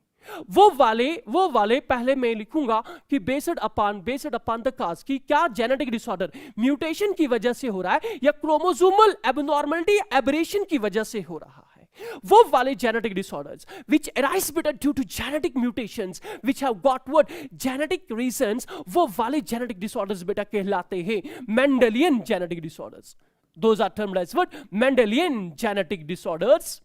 वो वाले पहले मैं लिखूंगा कि बेस्ड अपॉन द काज, कि क्या जेनेटिक डिसऑर्डर म्यूटेशन की वजह से हो रहा है या क्रोमोसोमल एबनॉर्मलिटी एबरेशन की वजह से हो रहा है. वो वाले जेनेटिक डिसऑर्डर्स which arise बेटा due to genetic mutations which have got what? Genetic reasons. वो वाले जेनेटिक डिसऑर्डर्स बेटा कहलाते हैं Mendelian genetic disorders. Those are termed as what? Mendelian genetic disorders.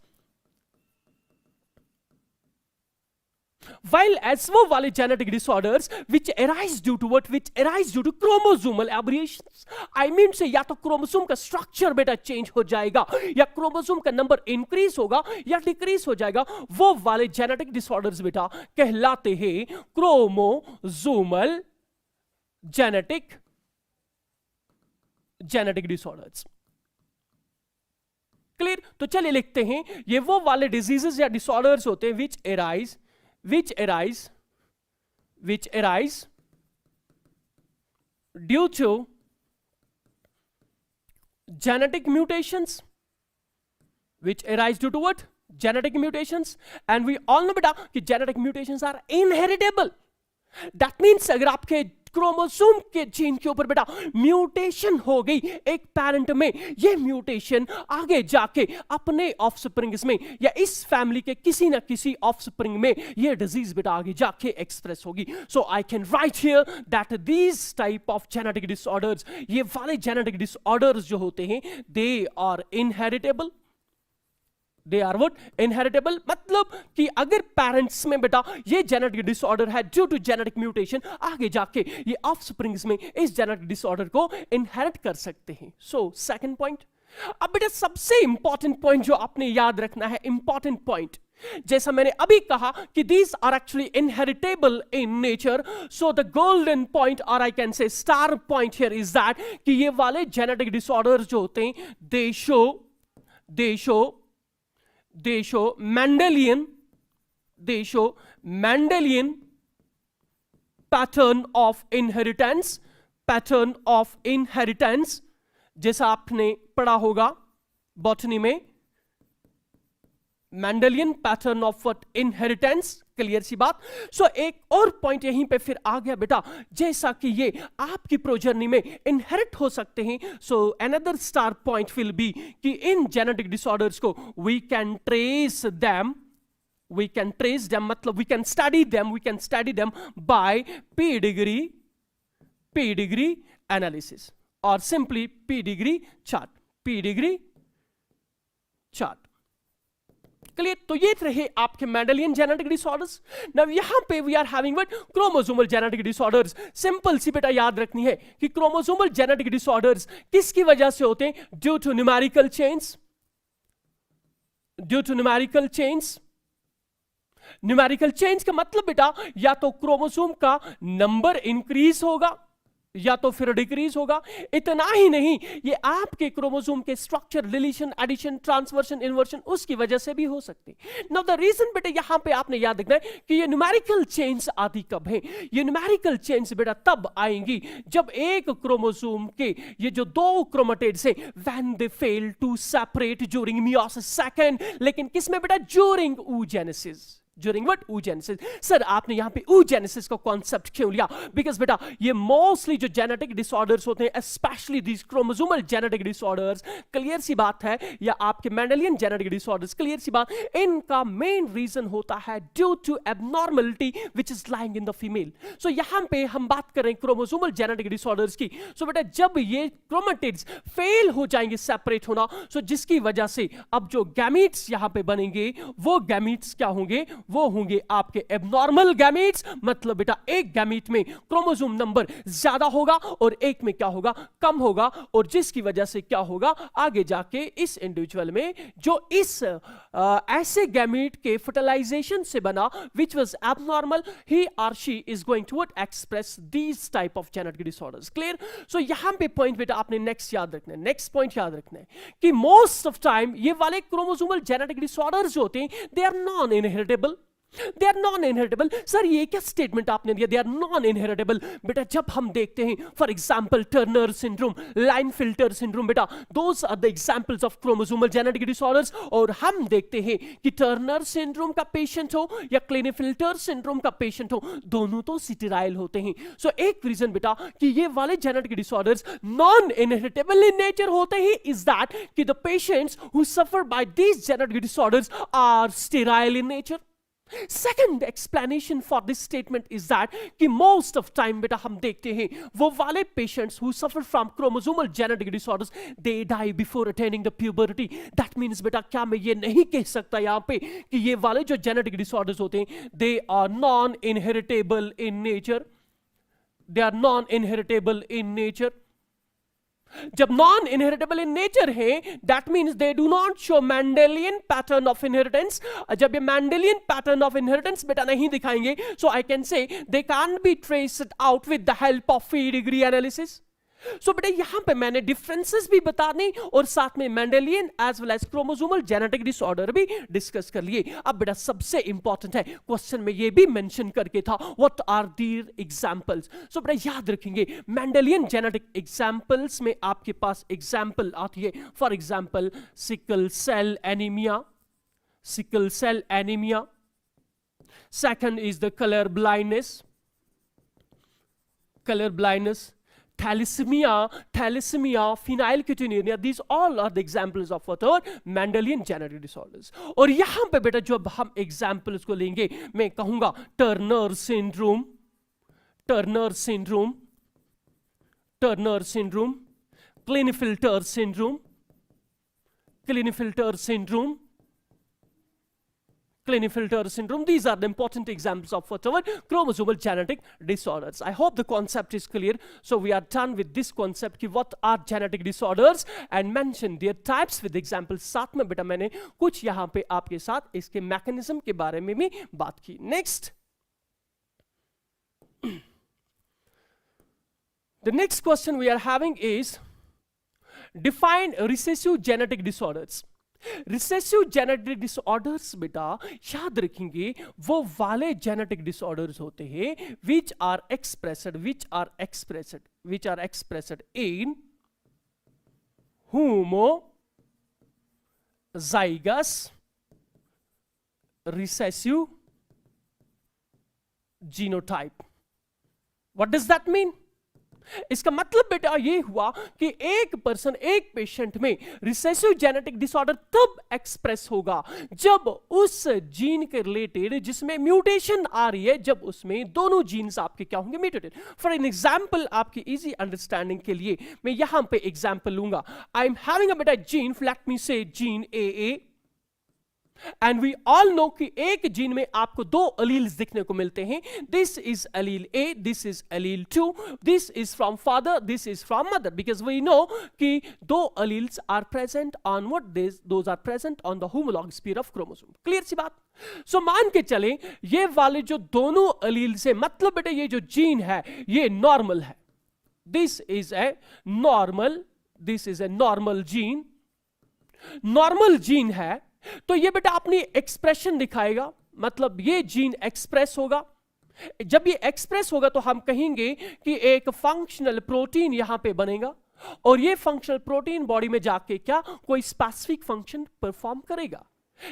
While as वो वाले genetic disorders which arise due to what? Which arise due to chromosomal aberrations. I mean से या तो क्रोमोसोम का structure बेटा चेंज हो जाएगा या क्रोमोसोम का नंबर इंक्रीज होगा या डिक्रीज हो जाएगा. वो वाले जेनेटिक डिसऑर्डर्स बेटा कहलाते हैं क्रोमोसोमल जेनेटिक डिसऑर्डर्स. क्लियर. तो चलिए लिखते हैं, ये वो वाले डिजीजेस या डिसऑर्डर्स होते हैं which arise due to genetic mutations. Which arise due to what? Genetic mutations. And we all know बेटा कि genetic mutations are inheritable. That means अगर आपके क्रोमोसोम के जीन के ऊपर बेटा म्यूटेशन हो गई एक पेरेंट में, ये म्यूटेशन आगे जाके अपने ऑफस्प्रिंग्स में या इस फैमिली के किसी ना किसी ऑफस्प्रिंग में ये डिजीज बेटा आगे जाके एक्सप्रेस होगी. So I can write here that these type of genetic disorders, ये वाले जेनेटिक डिसऑर्डर्स जो होते हैं, they are inheritable. They are what? Inheritable. मतलब कि अगर पेरेंट्स में बेटा ये जेनेटिक डिसऑर्डर है ड्यू टू जेनेटिक म्यूटेशन, आगे जाके ये ऑफस्प्रिंग्स में इस जेनेटिक डिसऑर्डर को इनहेरिट कर सकते हैं. So second point. अब बेटा सबसे इंपॉर्टेंट पॉइंट जो आपने याद रखना है, इंपॉर्टेंट पॉइंट, जैसा मैंने अभी कहा कि these are actually inheritable in nature. So the golden point or I can say star point here is that कि ये वाले जेनेटिक डिसऑर्डर्स जो होते हैं, they show Mendelian pattern of inheritance. जैसा आपने पढ़ा होगा बॉटनी में, Mendelian pattern of what? Inheritance. Clear सी बात. सो एक और पॉइंट यहीं पे फिर आ गया बेटा, जैसा कि ये आपकी प्रोजर्नी में इनहेरिट हो सकते हैं. So another star point will be कि इन जेनेटिक डिसऑर्डर्स को वी कैन ट्रेस देम मतलब we can study them by pedigree analysis और सिंपली पेडिग्री चार्ट. क्लियर. तो ये रहे आपके मेंडेलियन जेनेटिक डिसऑर्डर्स. नाउ यहां पे we are having what? Chromosomal genetic disorders. Simple सी बेटा याद रखनी है कि क्रोमोसोमल जेनेटिक डिसऑर्डर्स किसकी वजह से होते हैं? ड्यू टू न्यूमेरिकल चेंज का मतलब बेटा या तो क्रोमोसोम का नंबर इंक्रीज होगा या तो फिर डिक्रीज होगा. इतना ही नहीं, ये आपके क्रोमोसोम के स्ट्रक्चर, डिलीशन, एडिशन, ट्रांसवर्शन, इन्वर्शन उसकी वजह से भी हो सकती. नाउ द रीजन बेटा यहां पे आपने याद रखना है कि ये न्यूमेरिकल चेंज आती कब है? ये न्यूमेरिकल चेंज बेटा तब आएंगी जब एक क्रोमोसोम के ये जो 2 क्रोमेटिड्स हैं, when they fail to separate during meiosis second. लेकिन किसमें बेटा? During oogenesis. During what? oogenesis. Sir आपने यहां पे oogenesis का कॉन्सेप्ट क्यों लिया? बिकॉज बेटा ये मोस्टली जो जेनेटिक डिसऑर्डर्स होते हैं, specially these chromosomal genetic disorders, clear सी बात है, या आपके मेंडेलियन जेनेटिक डिसऑर्डर्स, क्लियर सी बात, इनका मेन रीजन होता है due to abnormality which is lying in the female. So यहां पे हम बात करें क्रोमोसोमल जेनेटिक डिसऑर्डर्स की. सो बेटा जब ये क्रोमेटिड्स फेल हो जाएंगे सेपरेट होना, सो जिसकी वजह से अब जो गैमीट्स यहां पे बनेंगे, वो गैमीट्स क्या होंगे? वो होंगे आपके एबनॉर्मल गैमीट्स, मतलब बेटा एक गैमीट में क्रोमोसोम नंबर ज्यादा होगा और एक में क्या होगा, कम होगा, और जिसकी वजह से क्या होगा आगे जाके इस इंडिविजुअल में जो इस ऐसे गैमीट के फर्टिलाइजेशन से बना which was abnormal, he or she is going to express these type of genetic disorders. Clear? So यहां पे पॉइंट बेटा आपने नेक्स्ट याद रखना है, नेक्स्ट पॉइंट याद रखना है कि मोस्ट ऑफ टाइम ये वाले क्रोमोसोमल जेनेटिक डिसऑर्डर्स जो होते हैं they are non inheritable, they are non inheritable. Sir ये क्या स्टेटमेंट आपने दिया, दे आर नॉन इनहेरिटेबल? बेटा जब हम देखते हैं for example Turner syndrome, Klinefelter syndrome, बेटा those are the examples of chromosomal genetic disorders. और हम देखते हैं कि टर्नर सिंड्रोम का पेशेंट हो या क्लिनेफिल्टर सिंड्रोम का पेशेंट हो, दोनों तो सिटेराइल होते हैं। सो एक रीजन बेटा कि ये वाले genetic disorders non inheritable in nature होते हैं इज दैट कि the patients who suffer by these genetic disorders are sterile in nature. Second explanation for this statement is that कि most of time बेटा हम देखते हैं वो वाले patients who suffer from chromosomal genetic disorders they die before attaining the puberty. That means बेटा क्या मैं ये नहीं कह सकता यहाँ पे कि ये वाले जो genetic disorders होते हैं they are non-inheritable in nature, they are non-inheritable in nature. जब नॉन इनहेरिटेबल इन नेचर है that means they do not show Mendelian pattern of inheritance. जब ये मेंडेलियन पैटर्न ऑफ इनहेरिटेंस बेटा नहीं दिखाएंगे सो I can say they can be traced out with the help of pedigree analysis. So बेटा यहां पे मैंने डिफरेंसेस भी बताने और साथ में Mendelian as well as chromosomal genetic disorder भी डिस्कस कर लिए। अब बेटा सबसे इंपॉर्टेंट है क्वेश्चन में ये भी मेंशन करके था व्हाट आर दीयर एग्जांपल्स। सो बेटा याद रखेंगे मेंडेलियन जेनेटिक एग्जांपल्स में आपके पास एग्जांपल आती है for example sickle cell anaemia, sickle cell anaemia. Second is the colour blindness, colour blindness. Thalassemia, thalassemia, phenylketonuria, these all are the examples of what are Mendelian genetic disorders. और यहां पे बेटा जब हम examples को लेंगे मैं कहूंगा Turner syndrome, Turner syndrome, Turner syndrome, Klinefelter syndrome, Klinefelter syndrome, Klinefelter syndrome. These are the important examples of whatever chromosomal genetic disorders. I hope the concept is clear. So we are done with this concept कि what are genetic disorders and mention their types with examples. साथ में बेटा मैंने कुछ यहाँ पे आपके साथ इसके mechanism के बारे में भी बात की. Next. The next question we are having is define recessive genetic disorders. Recessive genetic disorders बेटा याद रखेंगे वो वाले जेनेटिक डिसऑर्डर्स होते हैं which are expressed in homozygous recessive genotype. What does that mean? इसका मतलब बेटा ये हुआ कि एक पर्सन, एक पेशेंट में रिसेसिव जेनेटिक डिसऑर्डर तब एक्सप्रेस होगा जब उस जीन के रिलेटेड जिसमें म्यूटेशन आ रही है, जब उसमें दोनों जीन्स आपके क्या होंगे, म्यूटेटेड. फॉर एन एग्जांपल आपकी इजी अंडरस्टैंडिंग के लिए मैं यहां पे एग्जांपल लूंगा. आई एम हैविंग अ बेटा gene, let me say gene AA, and we all know कि एक जीन में आपको दो अलील्स दिखने को मिलते हैं. This is allele A, this is allele 2, this is from father, this is from mother, because we know कि दो alleles are present on what those are present on the homologous pair of chromosome. Clear सी बात? So मान के चले ये वाले जो दोनों अलील्स है, मतलब बेटा ये जो जीन है ये नॉर्मल है. This is a normal, this is a normal gene, normal gene है तो ये बेटा अपनी एक्सप्रेशन दिखाएगा, मतलब ये जीन एक्सप्रेस होगा. जब ये एक्सप्रेस होगा तो हम कहेंगे कि एक फंक्शनल प्रोटीन यहां पे बनेगा और ये फंक्शनल प्रोटीन बॉडी में जाके क्या कोई स्पेसिफिक फंक्शन परफॉर्म करेगा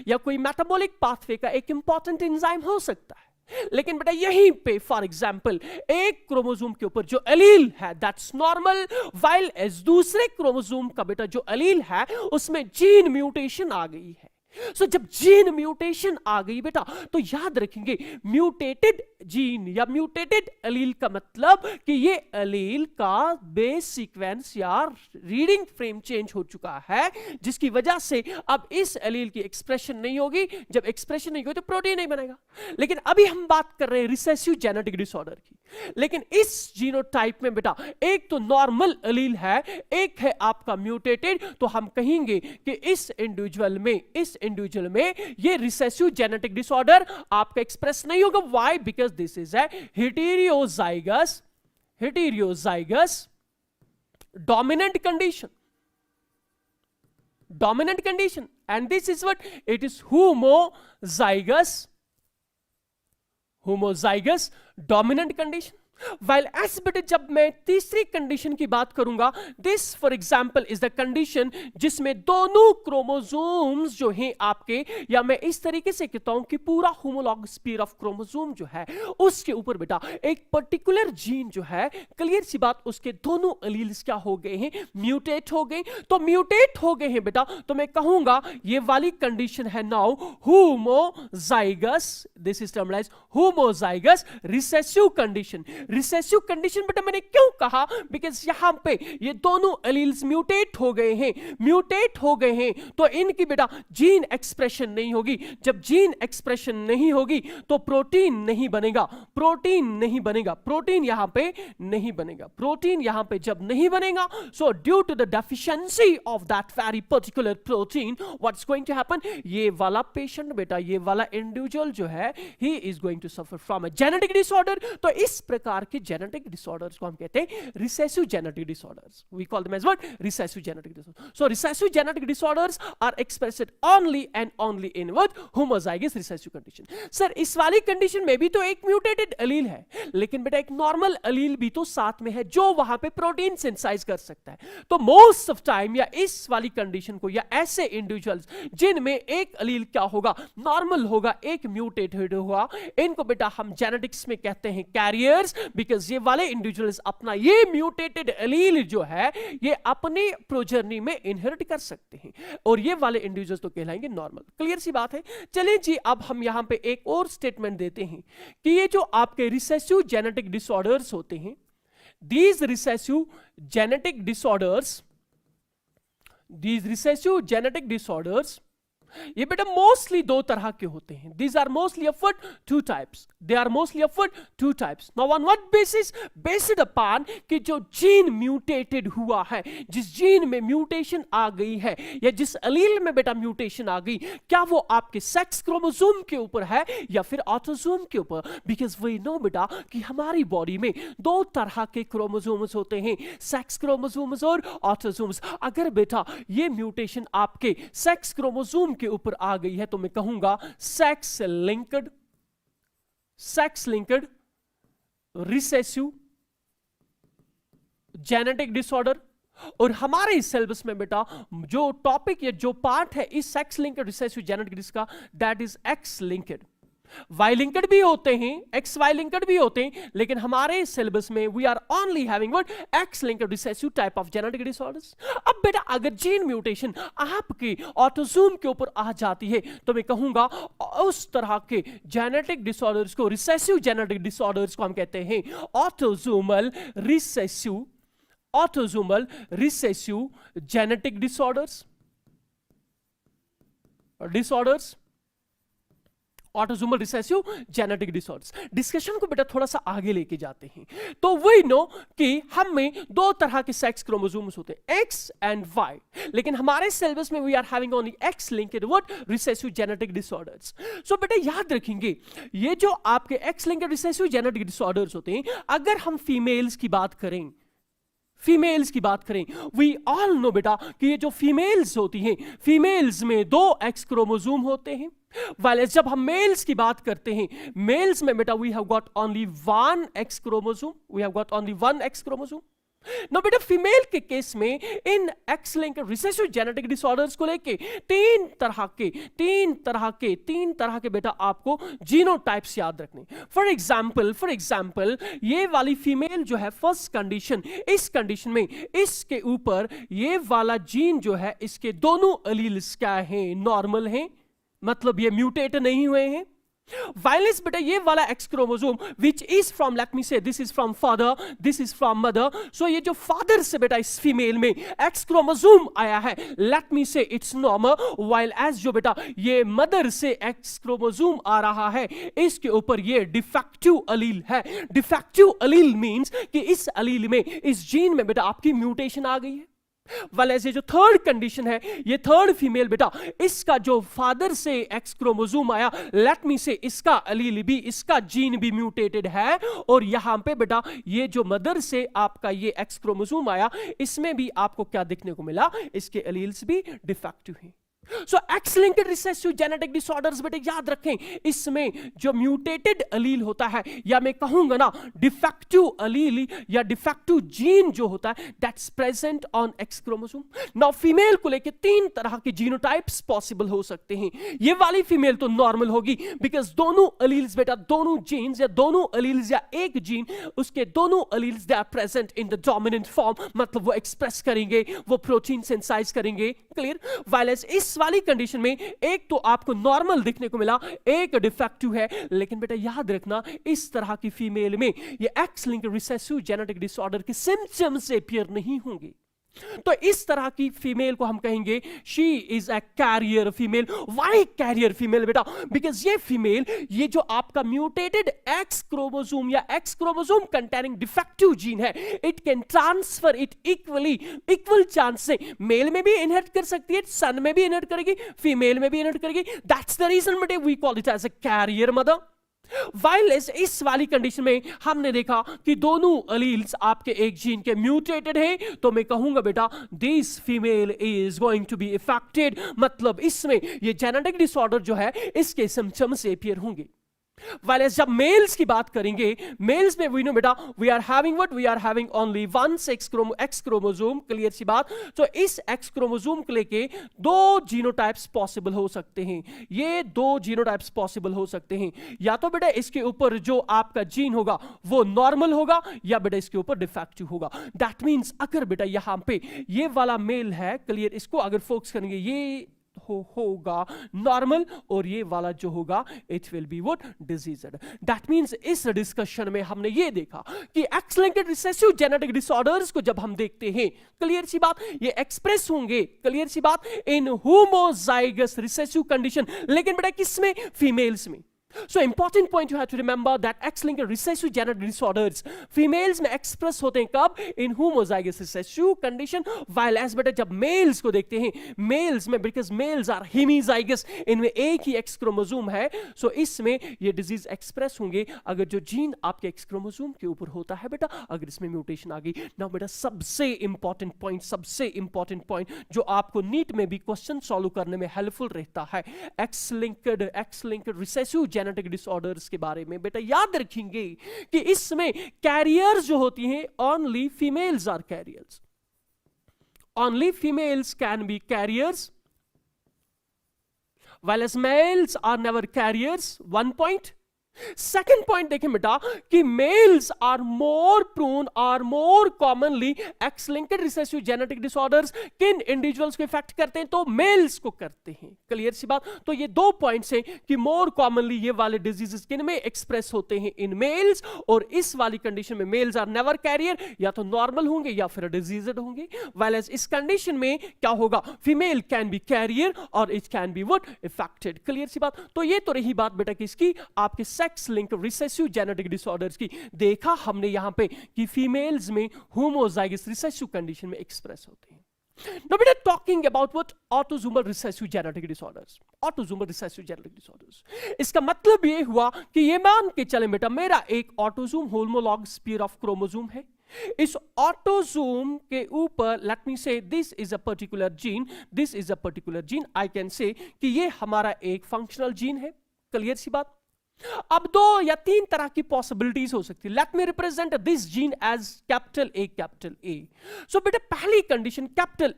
या कोई मेटाबॉलिक पाथवे का एक इंपॉर्टेंट एंजाइम हो सकता है. लेकिन बेटा यहीं पे फॉर एग्जाम्पल एक क्रोमोसोम के ऊपर जो एलील है दैट्स नॉर्मल, वाइल एज दूसरे क्रोमोसोम का बेटा जो एलील है उसमें जीन म्यूटेशन आ गई है. सो जब जीन म्यूटेशन आ गई बेटा तो याद रखेंगे म्यूटेटेड जीन या म्यूटेटेड एलील का मतलब कि ये एलील का बेस सीक्वेंस या रीडिंग फ्रेम चेंज हो चुका है, जिसकी वजह से अब इस एलील की एक्सप्रेशन नहीं होगी। जब एक्सप्रेशन नहीं होगी तो प्रोटीन नहीं बनेगा। लेकिन अभी हम बात कर रहे हैं रिसेसिव जेनेटिक डिसऑर्डर की। लेकिन इस जीनोटाइप में बेटा एक तो नॉर्मल एलील है, एक है आपका म्यूटेटेड, तो हम कहेंगे कि इस इंडिविजुअल में ये रिसेसिव जेनेटिक डिसऑर्डर आपका एक्सप्रेस नहीं होगा। Why? Because this is a heterozygous dominant condition, and this is what it is, homozygous dominant condition। While as बेटे जब मैं तीसरी कंडीशन की बात करूंगा, this for example is the condition जिसमें दोनों क्रोमोसोम्स जो हैं आपके, या मैं इस तरीके से कहता हूं कि पूरा होमोलॉगस पेयर ऑफ क्रोमोसोम जो है उसके ऊपर बेटा एक पर्टिकुलर जीन जो है, क्लियर सी बात, उसके दोनों एलील्स क्या हो गए हैं? म्यूटेट हो गए। तो म्यूटेट हो गए हैं बेटा, तो मैं कहूंगा ये वाली कंडीशन है now homozygous, this is termed as homozygous recessive condition. Recessive condition बेटा मैंने क्यों कहा? बिकॉज यहां पे ये दोनों एलील्स म्यूटेट हो गए हैं, तो इनकी बेटा जीन एक्सप्रेशन नहीं होगी। जब जीन एक्सप्रेशन नहीं होगी तो प्रोटीन नहीं बनेगा, प्रोटीन यहां पे नहीं बनेगा, जब नहीं बनेगा, so due to the deficiency of that very particular protein, what's going to happen? ये वाला पेशेंट बेटा, ये वाला इंडिविजुअल जो है, he is going to suffer from a genetic disorder. तो इस प्रकार के जेनेटिक डिसऑर्डर्स को हम कहते हैं recessive genetic disorders. We call them as what? Recessive genetic disorder. So recessive genetic disorders are expressed only and only in what? Homozygous recessive condition. Sir इस वाली कंडीशन में भी तो एक म्यूटेटेड एलील है, लेकिन बेटा एक नॉर्मल एलील भी तो साथ में है जो वहां पे प्रोटीन सिंथेसाइज कर सकता है। तो मोस्ट ऑफ टाइम या इस वाली कंडीशन को, या ऐसे इंडिविजुअल्स जिनमें एक एलील क्या होगा? नॉर्मल होगा, एक म्यूटेटेड होगा, इनको बेटा हम जेनेटिक्स में कहते हैं कैरियर्स। बिकॉज ये वाले इंडिविजुअल्स अपना ये म्यूटेटेड एलील जो है ये अपनी प्रोजर्नी में इनहेरिट कर सकते हैं, और ये वाले इंडिविजुअल्स तो कहलाएंगे नॉर्मल। क्लियर सी बात है। चलिए जी, अब हम यहां पे एक और स्टेटमेंट देते हैं कि ये जो आपके रिसेसिव जेनेटिक डिसऑर्डर्स होते हैं, these recessive genetic disorders ये बेटा मोस्टली दो तरह के होते हैं। These are mostly of what? Two types. They are mostly of what? Two types. Now on what basis? Based upon कि जो जीन म्यूटेटेड हुआ है, जिस जीन में म्यूटेशन आ गई है, या जिस एलील में बेटा म्यूटेशन आ गई, क्या वो आपके सेक्स क्रोमोसोम के ऊपर है या फिर ऑटोसोम के ऊपर? बिकॉज वी नो बेटा कि हमारी बॉडी में दो तरह के क्रोमोसोम्स होते हैं, सेक्स क्रोमोसोम्स और ऑटोसोम्स। अगर बेटा ये म्यूटेशन आपके सेक्स क्रोमोसोम के ऊपर आ गई है तो मैं कहूंगा sex linked recessive genetic disorder. और हमारे सिलेबस में बेटा जो टॉपिक या जो पार्ट है इस सेक्स लिंक्ड रिसेसिव जेनेटिक डिसका, that is X linked. Y linked भी होते हैं, एक्स वाई लिंक्ड भी होते हैं, लेकिन हमारे सिलेबस में we are only having what? X linked recessive type of genetic disorders. अब बेटा अगर जीन म्यूटेशन आपके ऑटोसोम के ऊपर आ जाती है तो मैं कहूंगा उस तरह के जेनेटिक डिसऑर्डर्स को, रिसेसिव जेनेटिक डिसऑर्डर्स को हम कहते हैं autosomal recessive genetic disorders. Autosomal recessive genetic disorders. Discussion को बेटा थोड़ा सा आगे लेके जाते हैं, तो वही नो कि हम में दो तरह के सेक्स क्रोमोसोम्स होते हैं, एक्स एंड वाई, लेकिन हमारे सिलेबस में we are having only X linked what? Recessive genetic disorders. So बेटा याद रखेंगे ये जो आपके X linked recessive genetic disorders होते हैं, अगर हम फीमेल्स की बात करें, वी ऑल नो बेटा कि ये जो फीमेल्स होती हैं, फीमेल्स में दो एक्स क्रोमोसोम होते हैं, वाले जब हम मेल्स की बात करते हैं, मेल्स में बेटा we have got only one X chromosome. No बेटा फीमेल के केस में इन X linked recessive genetic disorders को लेके तीन तरह के बेटा आपको जीनोटाइप्स याद रखने। फॉर एग्जांपल ये वाली फीमेल जो है, फर्स्ट कंडीशन, इस कंडीशन में इसके ऊपर ये वाला जीन जो है, इसके दोनों एलील्स क्या हैं? नॉर्मल हैं, मतलब ये म्यूटेट नहीं हुए हैं। वायलेंस बेटा ये वाला X chromosome which is from, let me say this is from father, this is from mother, so ये जो फादर से बेटा इस फीमेल में एक्स क्रोमोसोम आया है, लेट मी से इट्स नॉर्मल, वाइल एज जो बेटा ये मदर से एक्स क्रोमोसोम आ रहा है, इसके ऊपर ये डिफेक्टिव अलील है। डिफेक्टिव अलील मींस कि इस अलील में, इस जीन में बेटा आपकी म्यूटेशन आ गई है। वाल ऐसे जो थर्ड कंडीशन है, ये थर्ड फीमेल बेटा, इसका जो फादर से एक्स क्रोमोसोम आया, लेट मी से इसका अलील भी, इसका जीन भी म्यूटेटेड है, और यहां पे बेटा ये जो मदर से आपका ये एक्स क्रोमोसोम आया, इसमें भी आपको क्या देखने को मिला, इसके अलील्स भी डिफेक्टिव हैं। So X linked recessive genetic disorders बेटे याद रखें, इसमें जो म्यूटेटेड अलील होता है, या मैं कहूंगा ना डिफेक्टिव अलील या डिफेक्टिव जीन जो होता है, that's present on x chromosome. Now female को लेके 3 तरह के जीनोटाइप्स पॉसिबल हो सकते हैं। ये वाली फीमेल तो नॉर्मल होगी, बिकॉज दोनों अलील्स बेटा, दोनों जीन्स या दोनों अलील्स या एक जीन, उसके दोनों alleles they are present in the dominant form, मतलब वो एक्सप्रेस करेंगे, वो प्रोटीन सिंथेसाइज करेंगे। क्लियर? वायलेंस इस वाली कंडीशन में एक तो आपको नॉर्मल दिखने को मिला, एक डिफेक्टिव है, लेकिन बेटा याद रखना इस तरह की फीमेल में ये x linked recessive genetic disorder के सिम्पटम्स से अपीयर नहीं होंगे। तो इस तरह की फीमेल को हम कहेंगे she is a carrier female. Why carrier female बेटा? बिकॉज ये फीमेल, ये जो आपका म्यूटेटेड एक्स क्रोमोसोम या X chromosome containing defective gene है, it can transfer it equally, equal chance से मेल में भी इनहेरिट कर सकती है, सन में भी इनहेरिट करेगी, फीमेल में भी इनहेरिट करेगी। दैट्स द रीजन बेटे we call it as a carrier mother. While as इस वाली कंडीशन में हमने देखा कि दोनों अलील्स आपके एक जीन के म्यूटेटेड हैं, तो मैं कहूंगा बेटा this female is going to be affected, मतलब इसमें ये जेनेटिक डिसऑर्डर जो है इसके सिम्पटम्स अपीयर होंगे। वायलेंस जब मेल्स की बात करेंगे, मेल्स में वी नो बेटा we are having what, we are having only one X chromosome. Clear सी बात? तो इस एक्स क्रोमोसोम को लेके 2 जीनोटाइप्स पॉसिबल हो सकते हैं। ये 2 जीनोटाइप्स पॉसिबल हो सकते हैं, या तो बेटा इसके ऊपर जो आपका जीन होगा वो नॉर्मल होगा, या बेटा इसके ऊपर डिफेक्टिव होगा। दैट मींस अगर बेटा यहां पे ये वाला मेल है, क्लियर, इसको अगर फोकस करेंगे, ये होगा नॉर्मल, और ये वाला जो होगा it will be what, diseased. That means इस डिस्कशन में हमने ये देखा कि x linked recessive genetic disorders को जब हम देखते हैं, क्लियर सी बात, ये एक्सप्रेस होंगे, क्लियर सी बात, इन होमोजाइगस रिसेसिव कंडीशन, लेकिन बेटा किसमें? फीमेल्स में। So important point you have to remember that X-linked recessive genetic disorders females में express होते हैं कब? In homozygous recessive condition, while as बेटा जब males को देखते हैं, males में because males are hemizygous, इनमें एक ही X क्रोमोसोम है, so इसमें ये disease express होंगे अगर जो जीन आपके X क्रोमोसोम के ऊपर होता है बेटा, अगर इसमें म्यूटेशन आ गई। Now बेटा सबसे important point जो आपको नीट में भी क्वेश्चन सॉल्व करने में हेल्पफुल रहता है, X-linked recessive जेनेटिक डिसऑर्डर्स के बारे में बेटा याद रखेंगे कि इसमें कैरियर्स जो होती हैं, only females are carriers, only females can be carriers, while as males are never carriers। 1 point। Second point देखें बेटा कि मेल्स आर मोर प्रोन और more commonly X linked recessive genetic disorders किन इंडिविजुअल्स को effect करते हैं? तो mails को करते हैं। क्लियर सी बात? तो ये 2 पॉइंट्स हैं कि मोर कॉमनली ये वाले डिजीजेस किन में एक्सप्रेस होते हैं? इन मेल्स। और इस वाली कंडीशन में मेल्स आर नेवर कैरियर, या तो नॉर्मल होंगे या फिर डिजीज्ड होंगे। व्हाइल इस कंडीशन में क्या होगा? फीमेल कैन बी कैरियर और it can be what, affected. Clear सी बात? तो ये तो रही बात बेटा किसकी? आपके sex linked recessive genetic disorders की। देखा हमने यहां पे कि फीमेल्स में होमोजाइगस रिसेसिव कंडीशन में एक्सप्रेस होते हैं। Now we are talking about what autosomal recessive genetic disorders, autosomal recessive genetic disorders। इसका मतलब ये हुआ कि ये मान के चले बेटा मेरा एक autosome homologous pair of chromosome है, इस ऑटोसोम के ऊपर late me say this is a particular gene, this is a particular gene, I can से कि ये हमारा एक फंक्शनल जीन है। क्लियर सी बात? अब 2 या 3 तरह की पॉसिबिलिटीज हो सकती है। Let me represent this gene as capital A. So बेटा पहली कंडीशन कैपिटल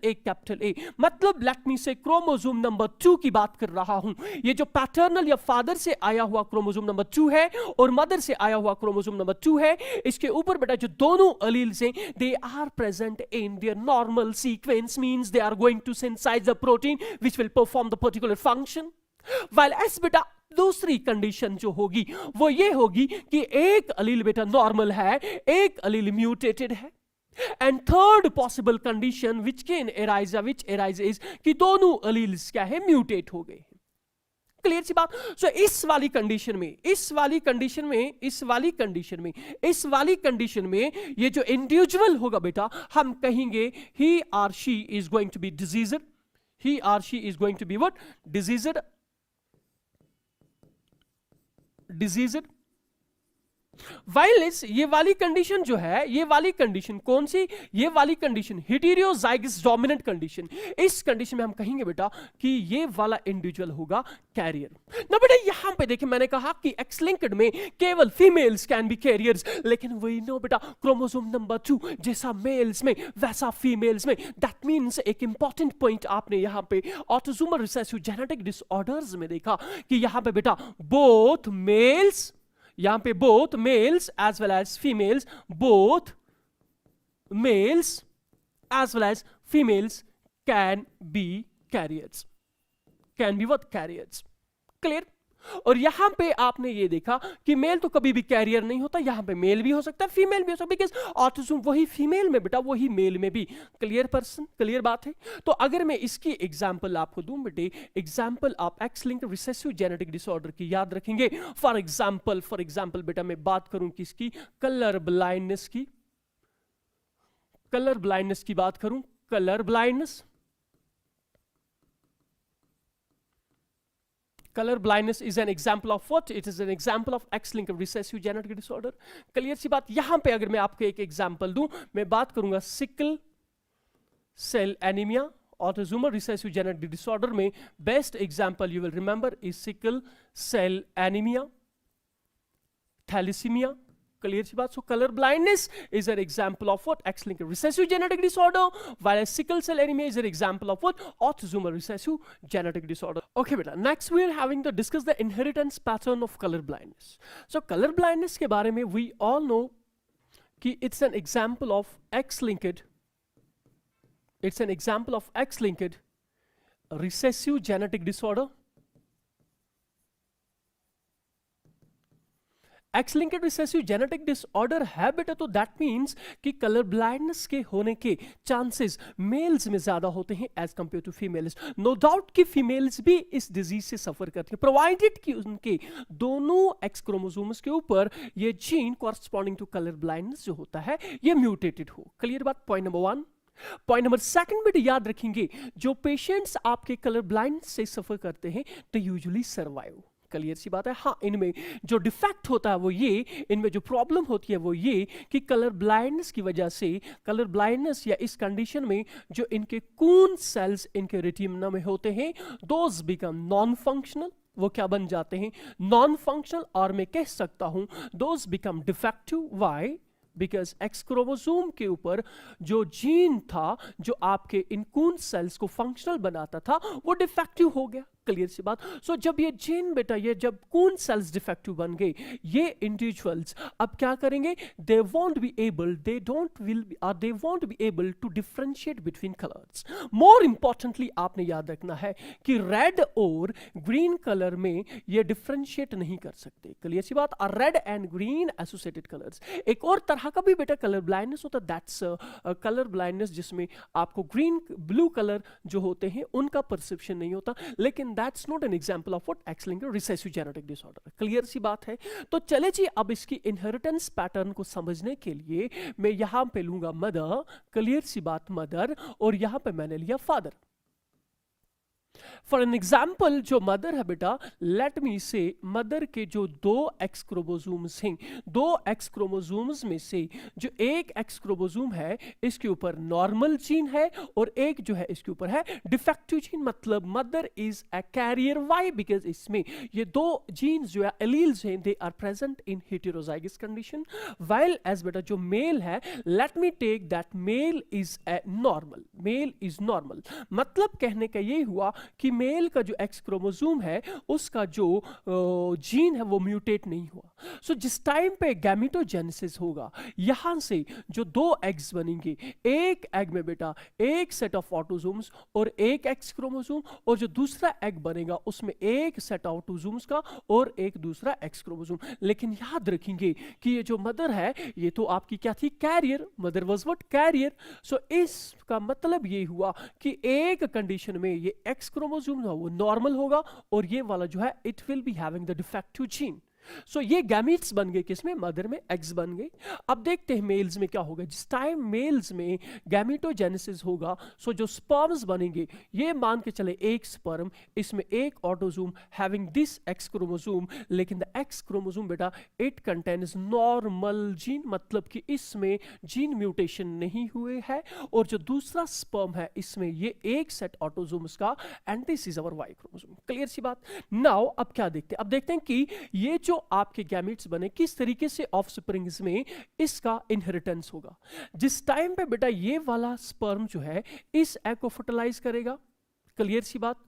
ए मतलब लेट मी से क्रोमोसोम नंबर 2 की बात कर रहा हूं। ये जो पैटर्नल या फादर से आया हुआ क्रोमोसोम नंबर 2 है और मदर से आया हुआ क्रोमोसोम नंबर 2 है, इसके ऊपर बेटा जो दोनों अलील्स हैं they are present in their normal sequence, means they are going to synthesize the protein which will perform the particular function. While as बेटा दूसरी कंडीशन जो होगी वो ये होगी कि एक अलील बेटा नॉर्मल है, एक अलील म्यूटेटेड है। And third possible condition which can arise is कि दोनों अलील्स क्या है, म्यूटेट हो गए। क्लियर सी बात। सो इस वाली कंडीशन में ये जो इंडिविजुअल होगा बेटा, हम कहेंगे he or she is going to be diseased, he or she is going to be what? Diseased. While as ये वाली कंडीशन जो है, ये वाली कंडीशन कौन सी, ये वाली कंडीशन हेटेरोजाइगस डोमिनेंट कंडीशन। इस कंडीशन में हम कहेंगे बेटा कि ये वाला इंडिविजुअल होगा कैरियर। ना बेटा यहां पे देखिए मैंने कहा कि एक्स लिंक्ड में केवल फीमेल्स कैन बी कैरियर्स, लेकिन वी नो बेटा क्रोमोसोम नंबर 2 जैसा मेल्स में वैसा फीमेल्स में। दैट मींस एक इंपॉर्टेंट पॉइंट आपने यहां पे ऑटोसोमल रिसेसिव जेनेटिक डिसऑर्डर्स में देखा कि यहां पे बेटा both males as well as females, both males as well as females can be carriers, can be what? Carriers. Clear? और यहां पे आपने ये देखा कि मेल तो कभी भी कैरियर नहीं होता, यहां पे मेल भी हो सकता है, फीमेल भी हो सकता है, बिकॉज ऑटिज्म वही फीमेल में बेटा वही मेल में भी। क्लियर पर्सन, क्लियर बात है। तो अगर मैं इसकी एग्जांपल आपको दूं बेटे, एग्जांपल आप x linked recessive genetic disorder की याद रखेंगे। फॉर एग्जांपल बेटा मैं बात करूं किसकी, कलर ब्लाइंडनेस की बात करूं, colour blindness. Color blindness is an example of what? It is an example of X-linked recessive genetic disorder. Clear सी बात। यहां पे अगर मैं आपको एक एग्जांपल दूं, मैं बात करूंगा sickle cell anaemia, autosomal recessive genetic disorder में best example you will remember is sickle cell anaemia, thalassemia. Clear सी बात। So colour blindness is an example of what? X-linked recessive genetic disorder, while sickle cell anemia is an example of what? Autosomal recessive genetic disorder. Okay beta, next we are having to discuss the inheritance pattern of color blindness. So color blindness के बारे में we all know कि it's an example of X-linked recessive genetic disorder. X-linked recessive genetic disorder है बेटा, तो that means कि colour blindness के होने के चांसेस मेल्स में ज्यादा होते हैं as compare to females. No doubt कि फीमेल्स भी इस डिजीज से सफर करती हैं, प्रोवाइडेड कि उनके दोनों एक्स क्रोमोसोम्स के ऊपर ये gene corresponding to colour blindness जो होता है ये म्यूटेटेड हो। क्लियर बात। Point number 1। पॉइंट नंबर 2 बेटा याद रखेंगे, जो पेशेंट्स आपके कलर ब्लाइंडनेस से सफर करते हैं तो यूजुअली सर्वाइव। क्लियर सी बात है। हाँ, इनमें जो डिफेक्ट होता है वो ये, इनमें जो प्रॉब्लम होती है वो ये कि कलर ब्लाइंडनेस की वजह से, कलर ब्लाइंडनेस या इस कंडीशन में जो इनके कून सेल्स इनके रेटिना में होते हैं दोज बिकम नॉन फंक्शनल। वो क्या बन जाते हैं? Non functional. और मैं कह सकता हूं those become defective. Why? Because X chromosome के ऊपर जो जीन था जो आपके इन कून सेल्स को फंक्शनल बनाता था वो डिफेक्टिव हो गया। क्लियर सी बात। सो जब ये जीन बेटा, ये जब कून सेल्स डिफेक्टिव बन गए, ये इंडिविजुअल्स अब क्या करेंगे? They won't be able to differentiate between colours. More importantly आपने याद रखना है कि रेड और ग्रीन कलर में ये डिफरेंशिएट नहीं कर सकते। क्लियर सी बात। Red and green associated colours. एक और तरह का भी बेटा कलर ब्लाइंडनेस होता है, दैट्स कलर ब्लाइंडनेस, जिसमें आपको ग्रीन ब्लू कलर जो होते हैं उनका परसेप्शन नहीं होता, लेकिन that's not an example of what X-linked recessive genetic disorder. Clear सी बात है। तो चले जी अब इसकी इनहेरिटेंस पैटर्न को समझने के लिए मैं यहां पे लूंगा मदर। क्लियर सी बात, मदर, और यहां पे मैंने लिया फादर। फॉर एन एग्जाम्पल जो मदर है बेटा, लेट मी से मदर के जो 2 एक्स क्रोमोसोम्स हैं, 2 एक्स क्रोमोसोम्स में से जो एक एक्स क्रोमोसोम है इसके ऊपर नॉर्मल जीन है और एक जो है इसके ऊपर है डिफेक्टिव जीन। मतलब mother is a carrier. Why? Because इसमें ये 2 जीन्स जो है एलील्स हैं, they are present in heterozygous condition. While as बेटा जो मेल है, let me take that male is a normal. Male is normal. मतलब कहने का ये हुआ कि मेल का जो एक्स क्रोमोसोम है उसका जो जीन है वो म्यूटेट नहीं हुआ। सो जिस टाइम पे गैमेटोजेनेसिस होगा, यहां से जो दो एग्स बनेंगे, एक एग में बेटा एक सेट ऑफ ऑटोसोम्स और एक एक्स क्रोमोसोम, और जो दूसरा एग बनेगा उसमें एक सेट ऑफ ऑटोसोम्स का और एक दूसरा एक्स क्रोमोसोम। लेकिन याद रखेंगे कि ये जो मदर है ये तो आपकी क्या थी, carrier. Mother was what, carrier. So इसका मतलब ये हुआ कि एक कंडीशन में ये एक्स क्रोमोसोम वो नॉर्मल होगा और ये वाला जो है it will be having the defective gene. So ये गैमीट्स बन गए, किसमें, मदर में, एग्स बन गए। अब देखते हैं मेल्स में क्या होगा। जिस टाइम मेल्स में गैमेटोजेनेसिस होगा, सो जो स्पर्म्स बनेंगे, ये मान के चले एक स्पर्म, इसमें एक autosome having this X chromosome, लेकिन द एक्स क्रोमोसोम बेटा इट कंटेन्स नॉर्मल जीन, मतलब कि इसमें जीन म्यूटेशन नहीं हुए है। और जो दूसरा स्पर्म है इसमें ये एक सेट ऑटोसोम्स का, and this is our Y chromosome. Clear सी बात। नाउ अब क्या देखते हैं, अब देखते हैं कि ये जो आपके गैमेट्स बने किस तरीके से ऑफस्प्रिंग्स में इसका इनहेरिटेंस होगा। जिस टाइम पे बेटा ये वाला स्पर्म जो है इस एग को फर्टिलाइज करेगा, क्लियर सी बात,